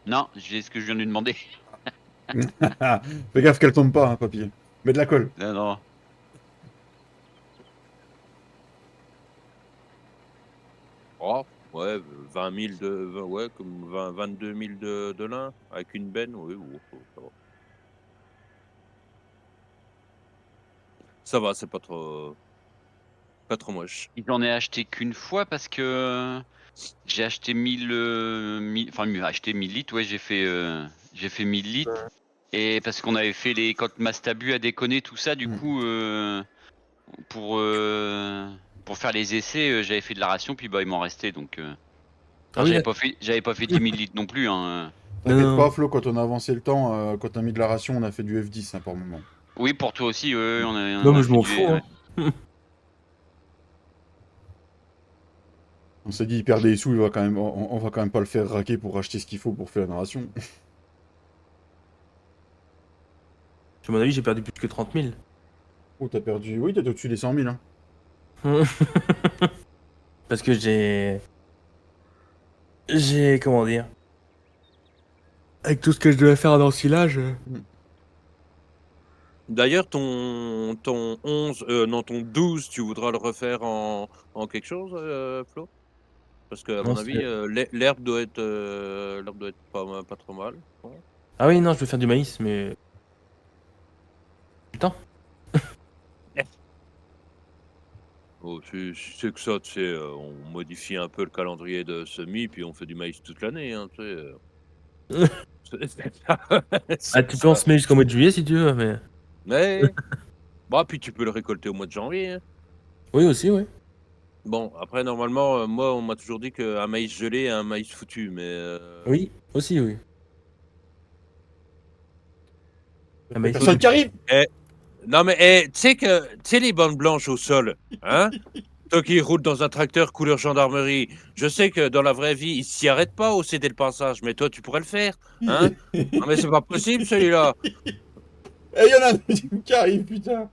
Non, j'ai ce que je viens de lui demander. Fais gaffe qu'elle tombe pas, hein, papy. Mets de la colle. Non, non. oh, ouais, 20 000 ouais, comme 22 000 de lin avec une benne, oui, ça va. Ça va, c'est pas trop moche. J'en ai acheté qu'une fois parce que j'ai acheté 1000, enfin, acheté 1000 litres, ouais, j'ai fait 1000 litres. Et parce qu'on avait fait quand Mastabu a déconné, tout ça, du coup, pour faire les essais, j'avais fait de la ration, puis bah, il m'en restait, donc. Ah oui, j'avais pas fait 10 000 litres non plus, hein. T'inquiète Non. pas, Flo, quand on a avancé le temps, quand on a mis de la ration, on a fait du F10 hein, par moment. Oui, pour toi aussi, ouais, on a Non, mais je fait m'en du- fous. Hein. On s'est dit, il perd des sous, on va quand même pas le faire raquer pour acheter ce qu'il faut pour faire la ration. À mon avis, j'ai perdu plus que 30 000. Oh, t'as perdu. Oui, t'es au-dessus des 100 000. Hein. Parce que j'ai. Comment dire. Avec tout ce que je devais faire en ensilage. D'ailleurs, ton 11, non, ton 12, tu voudras le refaire en quelque chose, Flo? Parce qu'à Non, mon avis, l'herbe doit être pas trop mal. Bon. Ah oui, non, je veux faire du maïs, mais. Putain. Oh, c'est que ça, tu sais, on modifie un peu le calendrier de semis, puis on fait du maïs toute l'année, hein, tu sais. Ah, tu peux en semer jusqu'au mois de juillet si tu veux, mais. Mais, bah, puis tu peux le récolter au mois de janvier. Hein. Oui, aussi, oui. Bon, après, normalement, moi, on m'a toujours dit qu'un maïs gelé est un maïs foutu, mais. Oui, aussi, oui. Il Ah, y mais a il faut personne du- qui arrive. Non, mais tu sais les bandes blanches au sol, hein? Toi qui roule dans un tracteur couleur gendarmerie, je sais que dans la vraie vie, il s'y arrête pas au céder le passage, mais toi, tu pourrais le faire, hein? Non, mais c'est pas possible, celui-là. Eh, y'en a un deuxième qui arrive, putain.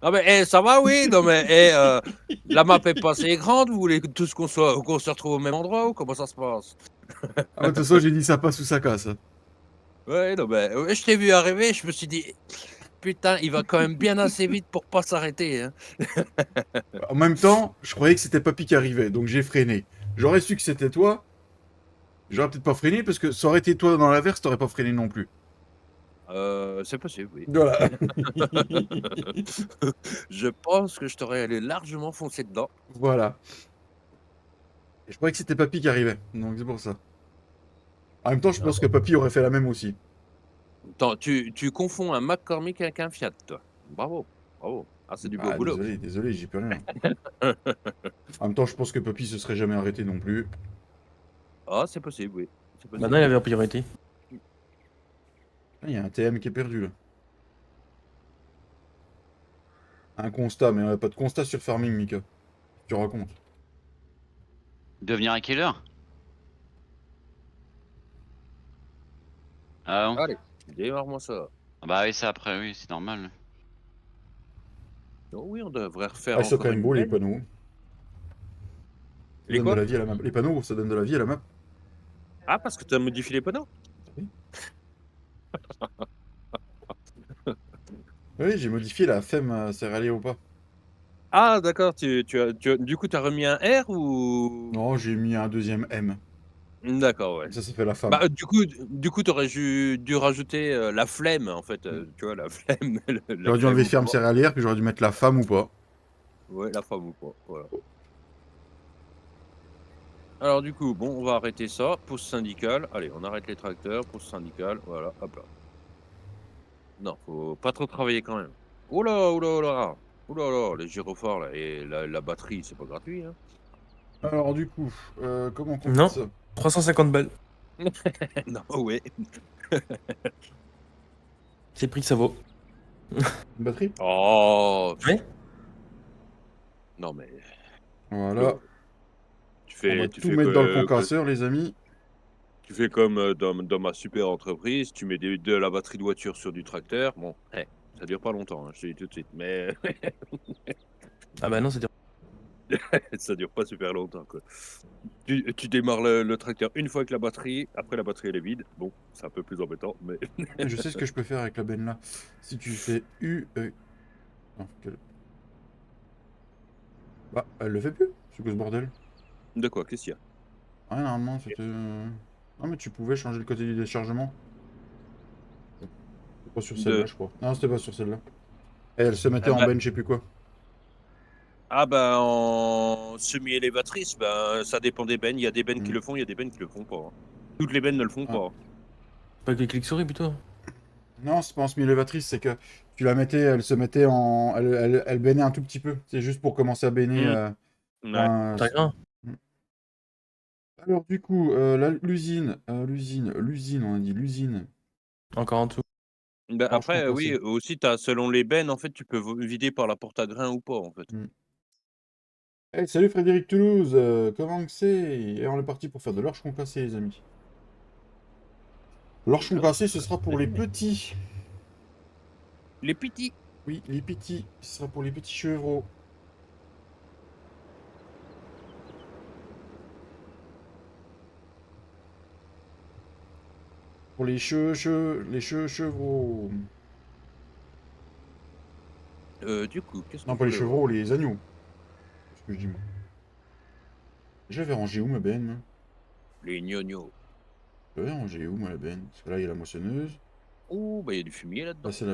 Non, mais ça va, oui, non, mais la map est pas assez grande, vous voulez tous qu'on se retrouve au même endroit ou comment ça se passe? Ah, de toute façon, j'ai dit ça passe ou ça casse. Ouais, non, mais ouais, je t'ai vu arriver, je me suis dit, putain, il va quand même bien assez vite pour pas s'arrêter, hein. En même temps, je croyais que c'était Papy qui arrivait, donc j'ai freiné. J'aurais su que c'était toi. J'aurais peut-être pas freiné parce que ça aurait été toi dans l'averse, t'aurais pas freiné non plus. C'est possible, oui. Voilà. Je pense que je t'aurais allé largement foncer dedans. Voilà. Et je croyais que c'était Papy qui arrivait, donc c'est pour ça. En même temps, je Ah pense que Papy aurait fait la même aussi. Attends, tu confonds un McCormick avec un Fiat, toi. Bravo, bravo. Ah, c'est du beau Ah, boulot. désolé, j'y peux rien. En même temps, je pense que Papy se serait jamais arrêté non plus. Ah, c'est possible, oui. C'est possible. Maintenant, il avait en priorité. Ah, il y a un TM qui est perdu là. Un constat, mais pas de constat sur Farming, Mika. Tu racontes. Devenir un killer? Ah bon? Allez, démarre-moi ça. Ah bah oui, ça après, oui, c'est normal. Oh oui, on devrait refaire Ah, ils sont quand encore même une beaux les belle. panneaux. Ça Les donne de quoi? la vie à la map. Les panneaux, ça donne de la vie à la map. Ah, parce que tu as modifié les panneaux? Oui, j'ai modifié la femme céréalier ou pas. Ah, d'accord, du coup, tu as remis un R ou? Non, j'ai mis un deuxième M. D'accord, ouais. Ça fait la femme. Bah, du coup, tu aurais dû rajouter la flemme, en fait. Tu vois, la flemme. La J'aurais dû flemme enlever ou ferme pas. céréalière, puis j'aurais dû mettre la femme ou pas. Ouais, la femme ou pas. Voilà. Alors, du coup, bon, on va arrêter ça. Pause syndicale. Allez, on arrête les tracteurs. Pause syndicale. Voilà, hop là. Non, faut pas trop travailler quand même. Oh là, oh là, oh là. Oh là là, les gyrophares là, et la batterie, c'est pas gratuit, hein. Alors du coup, comment on Non. fait ça? 350 balles. Non, ouais. C'est le prix que ça vaut. Une batterie? Oh, Ouais. non mais Voilà. tu On va fais, tout mettre dans le concasseur, les amis. tu fais comme dans ma super entreprise, tu mets de la batterie de voiture sur du tracteur. Bon, ça dure pas longtemps, hein, je te dis tout de suite, mais Ah bah non, c'est ça dure pas super longtemps, quoi. Tu démarres le tracteur une fois avec la batterie, après la batterie elle est vide. Bon, c'est un peu plus embêtant, mais Je sais ce que je peux faire avec la benne là. Si tu fais U... non, bah, elle le fait plus. C'est quoi ce bordel? de quoi, qu'est-ce qu'il y a? Ah, normalement, c'était... Non, mais tu pouvais changer le côté du déchargement. C'est pas sur celle-là, De... je crois. Non, c'était pas sur celle-là. Et elle se mettait Ah en bah, benne, je sais plus quoi. en semi-élévatrice, ben, ça dépend des bennes. Il y a des bennes qui Mm. le font, il y a des bennes qui le font pas, hein. Toutes les bennes ne le font Ah. pas, hein. pas que les clics souris plutôt. Non, c'est pas en semi-élévatrice, c'est que tu la mettais, elle se mettait en... Elle bennait un tout petit peu. C'est juste pour commencer à benner... Ouais. T'as rien. Mm. Alors, du coup, l'usine, on a dit l'usine. Encore en dessous. Ben, Alors, je après, comprends oui, aussi. aussi, selon les bennes, en fait, tu peux vider par la porte à grains ou pas, en fait. Hey, salut Frédéric Toulouse, comment que c'est? Et on est parti pour faire de l'orge concassé, les amis. L'orge concassé, ce sera pour les petits. Les petits. Oui, les petits. Ce sera pour les petits chevreaux. Pour les chevreaux. Du coup, qu'est-ce que Non, je pas les voulais voir? chevreaux, les agneaux. C'est ce que je dis, moi. J'avais rangé où ma benne, moi? Les gnognos. J'avais rangé où, moi, la benne? Parce que là, il y a la moissonneuse. Oh, bah, il y a du fumier Là, là-dedans. c'est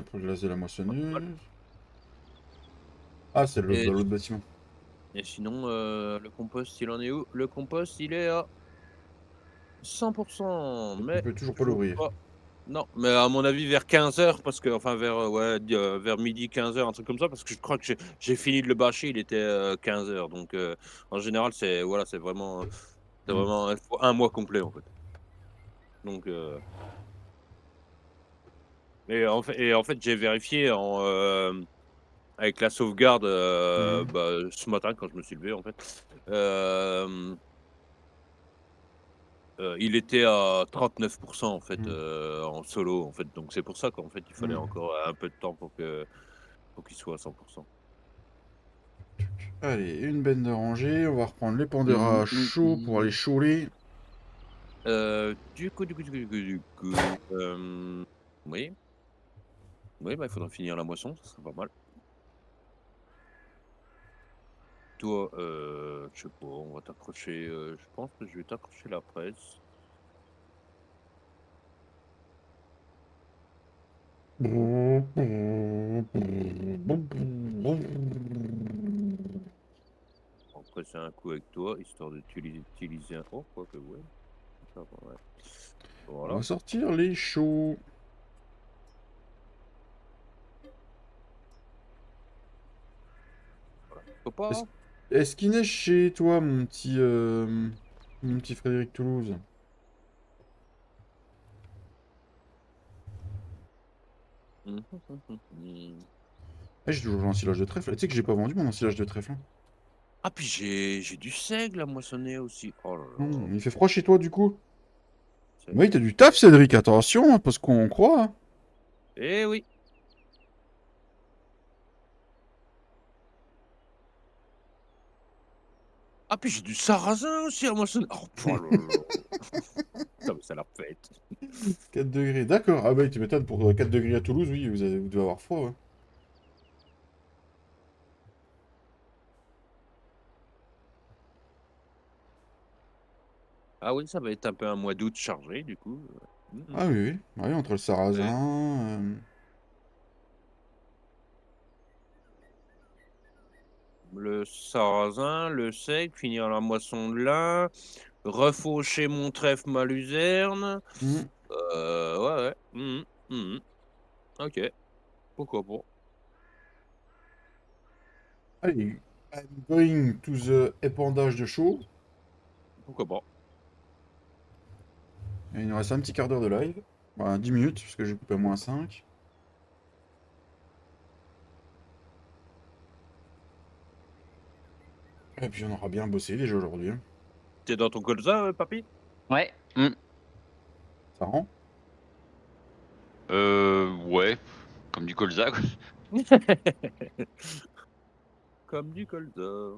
la moissonneuse. Ah, c'est Et, dans l'autre bâtiment. et sinon, le compost, il en est où? Le compost, il est à 100%, Tu mais peux toujours pas toujours l'ouvrir. pas. Non, mais à mon avis, vers 15 h, parce que, enfin, vers midi, 15 h, un truc comme ça, parce que je crois que j'ai fini de le bâcher, il était 15 h. Donc, en général, voilà, c'est vraiment, il faut un mois complet, en fait. Donc, et en fait, j'ai vérifié avec la sauvegarde ce matin quand je me suis levé, en fait. Il était à 39% en fait, en solo, en fait. Donc c'est pour ça qu'en fait, il fallait encore un peu de temps pour qu'il soit à 100%. Allez, une benne de rangée. On va reprendre les pendeurs Mmh, à chaud pour aller chauler. Du coup, oui. Oui, bah, il faudra finir la moisson, ça serait pas mal. Toi, je sais pas, on va t'accrocher, je pense que je vais t'accrocher la presse. Après, c'est un coup avec toi, histoire d'utiliser un. Oh, quoi que, ouais. Ça va, ouais. On Voilà. va sortir les chauds. Faut pas. Est-ce qu'il neige chez toi, mon petit Frédéric Toulouse? Ah, j'ai toujours un ensilage de trèfle. Tu sais que j'ai pas vendu mon ensilage de trèfle, hein. Ah, puis j'ai du seigle à moissonner aussi. Oh là là. Il fait froid chez toi, du coup? C'est- Oui, t'as du taf, Cédric, attention, hein, parce qu'on croit, hein. Eh oui. Ah, puis j'ai du sarrasin aussi à moissonner. Oh là là. Putain, mais c'est la fête. 4 degrés, d'accord. Ah bah, tu m'étonnes, pour 4 degrés à Toulouse, oui, vous devez avoir froid, ouais. Ah oui, ça va être un peu un mois d'août chargé, du coup. Ah oui, oui. Ah oui, entre le sarrasin... Le sarrasin, le seigle, finir la moisson de lin, refaucher mon trèfle ma luzerne. Ouais, ouais. Ok, pourquoi pas. Allez, I'm going to the épandage de chaud. Pourquoi pas. Et il nous reste un petit quart d'heure de live. Voilà, 10 minutes, parce que j'ai coupé à moins 5. Et puis on aura bien bossé déjà aujourd'hui, hein. T'es dans ton colza, papy? Ouais. Ça rend? Ouais. Comme du colza, quoi. Comme du colza.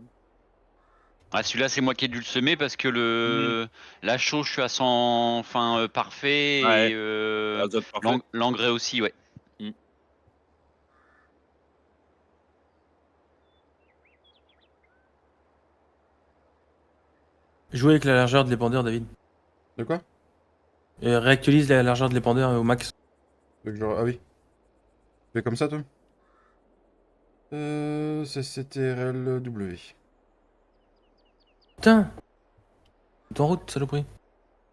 Ah, celui-là, c'est moi qui ai dû le semer parce que la chaux, je suis à 100, enfin, parfait, Ouais. et Azote parfait. l'engrais aussi, ouais. Jouer avec la largeur de l'épandeur, David. De quoi? Et réactualise la largeur de l'épandeur au max. Ah oui. Fais comme ça, toi? C'est CTRLW. Putain! T'es en route, saloperie.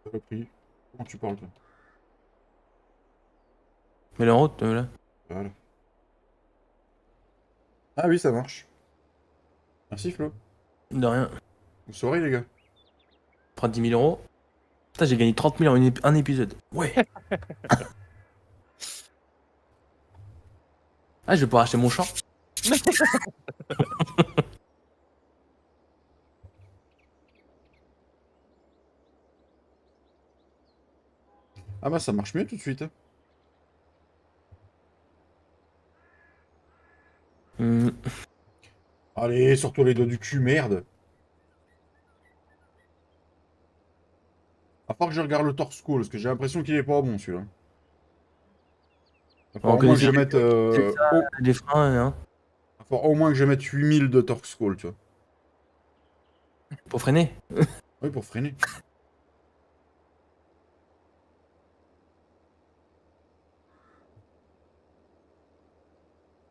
T'as pas pris. Comment tu parles, toi? Mets-le en route, là. Voilà. Ah oui, ça marche. Merci, Flo. De rien. Vous saurez, les gars. Prends 10 000 euros. Putain, j'ai gagné 30 000 en un épisode. Ouais! Ah, je vais pouvoir acheter mon champ. Ah bah, ça marche mieux tout de suite, hein. Allez, sors-toi les doigts du cul, merde. À part que je regarde le torse call, parce que j'ai l'impression qu'il est pas bon, celui-là. Il va On falloir au moins que connaissait je mette... les freins, hein. Il va falloir au moins que je mette 8000 de torse call, tu vois. Pour freiner. Oui, pour freiner.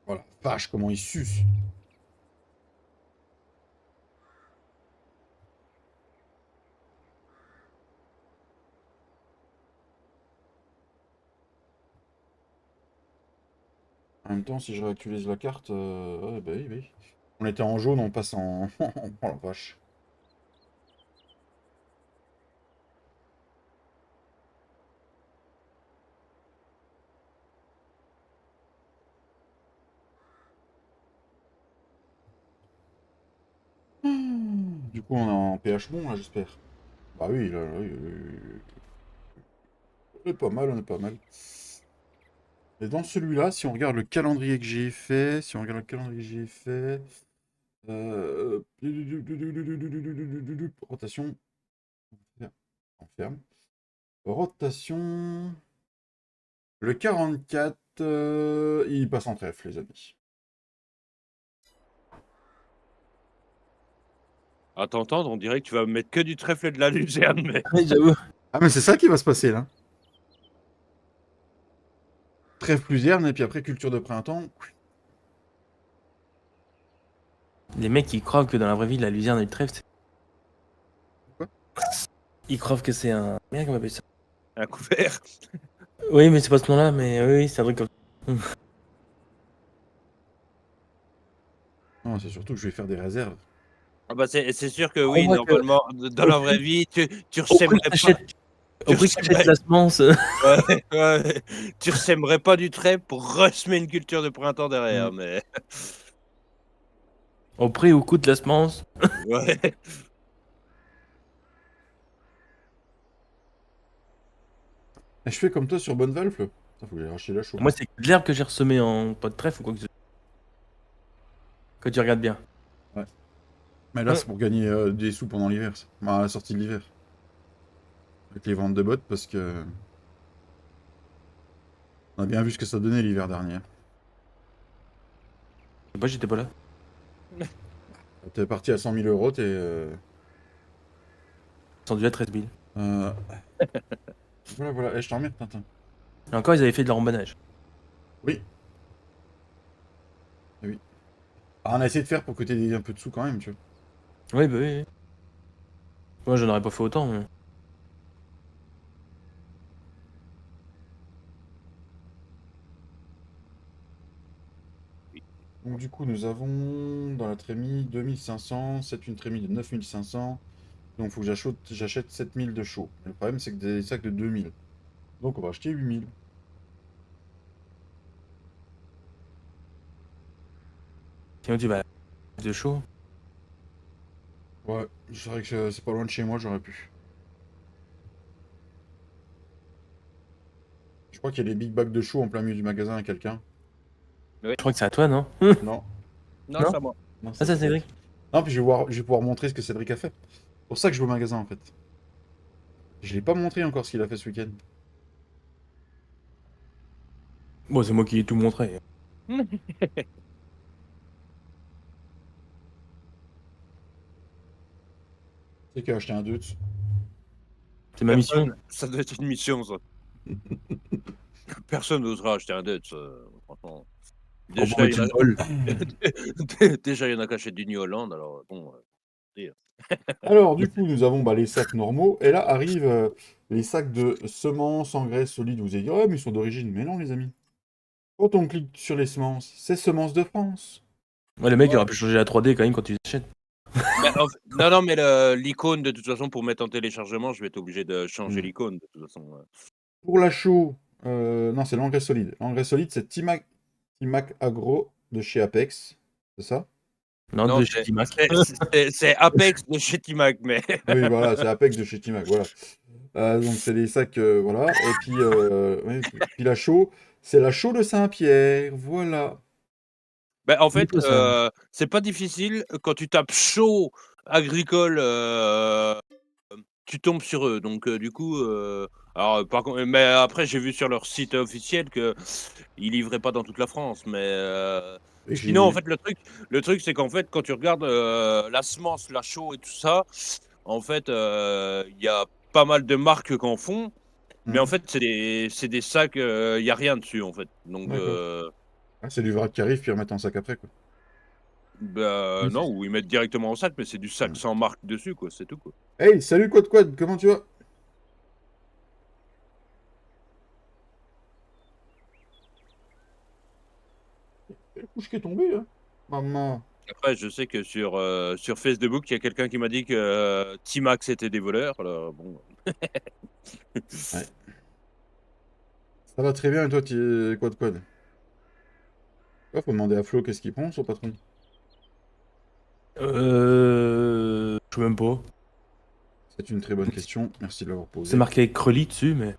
Voilà, vache, comment il suce. En même temps, si je réactualise la carte... ouais, bah oui, oui. On était en jaune, on passe en... oh la vache. Du coup, on est en PH bon, là, j'espère. Bah oui, là, oui, oui, oui. On est pas mal, on est pas mal. Et dans celui-là, si on regarde le calendrier que j'ai fait, rotation, on ferme. Rotation, le 44, il passe en trèfle, les amis. À t'entendre, on dirait que tu vas mettre que du trèfle et de la luzerne, mais. Oui, j'avoue. Ah, mais c'est ça qui va se passer, là. trêve luzerne, et puis après culture de printemps. Les mecs, ils croient que dans la vraie vie, la luzerne et le trèfle, c'est... Quoi? Ils croient que c'est un... Merde, comment on appelle ça? Un couvert. Oui, mais c'est pas ce nom-là, mais oui, c'est un truc comme... Non, c'est surtout que je vais faire des réserves. Ah bah c'est sûr que On oui, voit que- normalement, dans la vraie vie, tu Au prix ressèmerais que pas. t'achètes... Au prix que t'achètes la semence... Ouais, ouais. Tu ressèmerais pas du trèfle pour ressemer une culture de printemps derrière, mais Au prix où coûte la semence... ouais. Et je fais comme toi sur Bonnevalve. Ça, faut que j'aille racheter la chaux. Moi, c'est de l'herbe que j'ai ressemé en pas de trèfle ou quoi que ce soit. Quand tu regardes bien. Mais là, Ouais. c'est pour gagner des sous pendant l'hiver, ça. Bah, à la sortie de l'hiver. Avec les ventes de bottes, parce que... On a bien vu ce que ça donnait l'hiver dernier. Je sais pas, j'étais pas là. T'es parti à 100 000 euros, t'es... Descendu à 13 000. Voilà, voilà. Eh, je t'en remercie, Tintin. Et encore, ils avaient fait de leur embannage. Oui. Eh oui. Ah, on a essayé de faire pour que t'aies un peu de sous quand même, tu vois. Oui, bah oui. Moi, j'en aurais pas fait autant. Mais... Donc du coup, nous avons dans la trémie 2500, c'est une trémie de 9500. Donc il faut que j'achète 7000 de chaux. Le problème, c'est que des sacs de 2000. Donc on va acheter 8000. Sinon, tu vas de chaud. Ouais, c'est vrai que c'est pas loin de chez moi, j'aurais pu. Je crois qu'il y a des big bags de chaux en plein milieu du magasin à quelqu'un. Je crois que c'est à toi, non? Non. Non, Non. c'est à moi. Non, Ah, ça, c'est vrai. Non, puis je vais pouvoir montrer ce que Cédric a fait. C'est pour ça que je vais au magasin en fait. Je l'ai pas montré encore ce qu'il a fait ce week-end. Bon, c'est moi qui ai tout montré. C'est qu'il a acheté un Deutz. C'est ma mission. Ça doit être une mission, ça. Personne n'osera acheter un Dutch, franchement. Pour Déjà, mettre une bol. Déjà, il y en a qui achètent du New Holland, alors bon. Alors, du coup, nous avons les sacs normaux. Et là arrivent les sacs de semences, engrais solides. Vous allez dire, oh, mais ils sont d'origine. Mais non, les amis. Quand on clique sur les semences, c'est semences de France. Ouais, le mec, il aurait pu changer la 3D quand même quand tu l'achètes. Non, mais l'icône, de toute façon, pour mettre en téléchargement, je vais être obligé de changer l'icône, de toute façon. Pour la chaux, non, c'est l'engrais solide. L'engrais solide, c'est Timac Agro de chez Apex. C'est ça? Non, de chez Timac. C'est Apex de chez Timac, mais. Oui, voilà, c'est Apex de chez Timac. Voilà. Donc, c'est des sacs, voilà. Et puis, ouais, puis la chaux, c'est la chaux de Saint-Pierre. Voilà. Ben, en fait, Il faut ça. c'est pas difficile. Quand tu tapes chaud agricole, tu tombes sur eux. Donc, du coup, alors, par contre, mais après, j'ai vu sur leur site officiel qu'ils livraient pas dans toute la France. Mais Et sinon, en fait, le truc, c'est qu'en fait, quand tu regardes la semence, la chaux et tout ça, en fait, il y a pas mal de marques qu'en font. Mais en fait, c'est des sacs, il y a rien dessus, en fait. Donc, D'accord. Ah, c'est du vrac qui arrive, puis ils remettent en sac après, quoi. bah, Oui, non, ou ils mettent directement au sac, mais c'est du sac sans marque dessus, quoi, c'est tout, quoi. Hey, salut Quad Quad, comment tu vas? Quelle couche qui est tombée, là? Maman. Après, je sais que sur Facebook, il y a quelqu'un qui m'a dit que Timax était des voleurs, alors bon. Ouais. Ça va très bien, et toi, Quad Quad? Ouais, faut demander à Flo qu'est-ce qu'il pense, son patron. Je sais même pas. C'est une très bonne question, merci de l'avoir posée. C'est marqué Crelly dessus, mais.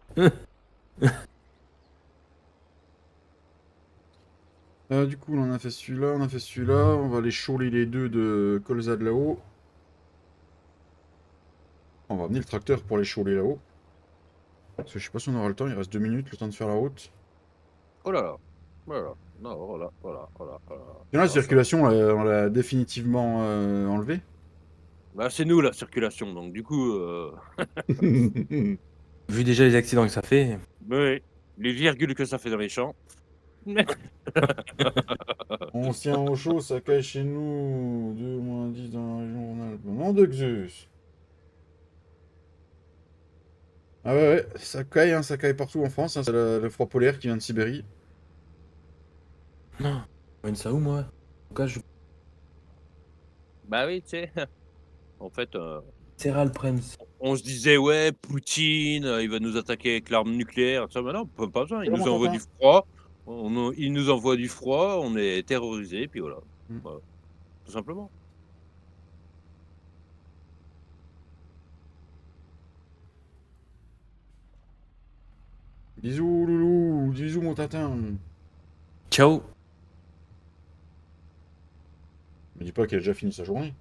Du coup, on a fait celui-là, on a fait celui-là. On va aller chauler les deux de colza de là-haut. On va amener le tracteur pour les chauler là-haut. Parce que je sais pas si on aura le temps, il reste 2 minutes, le temps de faire la route. Oh là là, voilà, non, voilà, voilà, voilà. Et là, la circulation, on l'a définitivement enlevée. Bah, c'est nous, la circulation, donc du coup, Vu déjà les accidents que ça fait. oui. Les virgules que ça fait dans les champs. On se tient au chaud, ça caille chez nous. 2 - 10 dans la région Rhône-Alpes. Nom de Zeus. Ah ouais, ouais, ça caille partout en France. Hein, c'est le froid polaire qui vient de Sibérie. Non, je mène ça où, moi? En tout cas, je... Bah oui, tu sais. En fait, Serral Prince. on se disait, ouais, Poutine, il va nous attaquer avec l'arme nucléaire. Ça, maintenant, pas besoin. Il Comment nous envoie t'entends du froid. Il nous envoie du froid, on est terrorisé, puis voilà. Mm. Voilà, tout simplement. Bisous, loulou. Bisous, mon tatin. Ciao. Me dis pas qu'elle a déjà fini sa journée.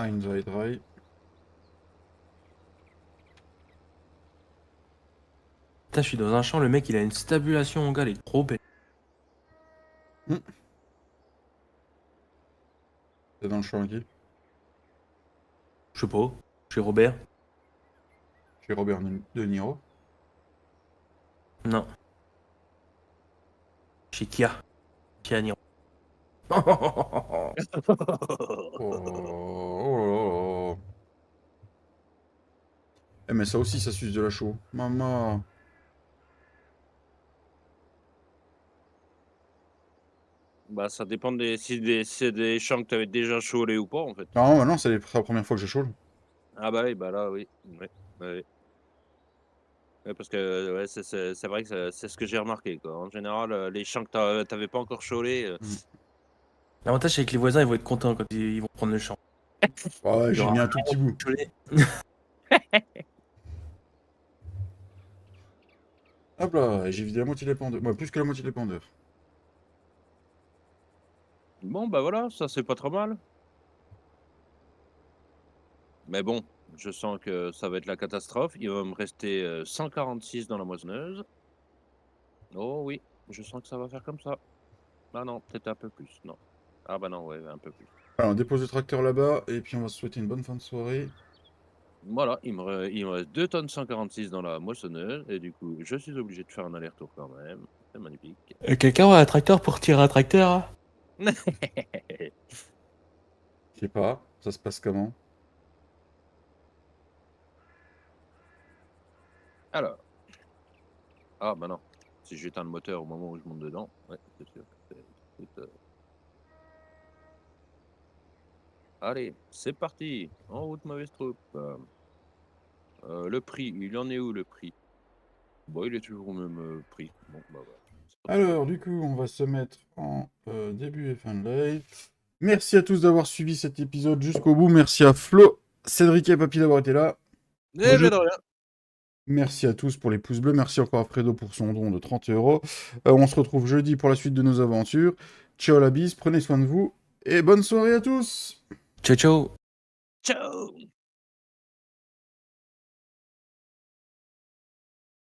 Dry. Putain, je suis dans un champ, le mec il a une stabulation, mon gars, il est trop bête. T'es dans le champ qui? Je sais pas, chez Robert. Chez Robert De Niro. Non. Chez Kia. Kia Niro. Oh, oh. Eh, mais ça aussi, ça suce de la chaux. Maman. Bah, ça dépend si c'est des champs que tu avais déjà chaulés ou pas, en fait. Non, bah non, c'est la première fois que je chaule. Ah bah oui, bah là, oui. Ouais, ouais. Ouais, parce que ouais, c'est vrai que c'est ce que j'ai remarqué, quoi. En général, les champs que t'avais pas encore chaulés, L'avantage c'est que les voisins ils vont être contents quand ils vont prendre le champ. Ouais, Il y j'ai aura mis un tout petit bout. Cholet. Hop là, j'ai vidé la moitié des pendeurs. Ouais, plus que la moitié des pendeurs. bon, bah voilà, ça c'est pas trop mal. Mais bon, je sens que ça va être la catastrophe. Il va me rester 146 dans la moissonneuse. Oh oui, je sens que ça va faire comme ça. Ah non, peut-être un peu plus. Non. Ah bah non, ouais, un peu plus. Alors, on dépose le tracteur là-bas, et puis on va se souhaiter une bonne fin de soirée. Voilà, il me reste 2 tonnes 146 dans la moissonneuse. Et du coup, je suis obligé de faire un aller-retour quand même. C'est magnifique. Quelqu'un a un tracteur pour tirer un tracteur hein? Je sais pas, ça se passe comment? Alors. Ah bah non. Si j'éteins le moteur au moment où je monte dedans, ouais, c'est sûr. Allez, c'est parti. En route, mauvaise troupe. Le prix, il en est où le prix? Bon, il est toujours au même prix. Bon, bah voilà. Alors, du coup, on va se mettre en début et fin de live. Merci à tous d'avoir suivi cet épisode jusqu'au bout. Merci à Flo, Cédric et Papy d'avoir été là. Eh ben de rien. Merci à tous pour les pouces bleus. Merci encore à Fredo pour son don de 30 €. On se retrouve jeudi pour la suite de nos aventures. Ciao la bise, prenez soin de vous et bonne soirée à tous. Ciao ciao. Ciao.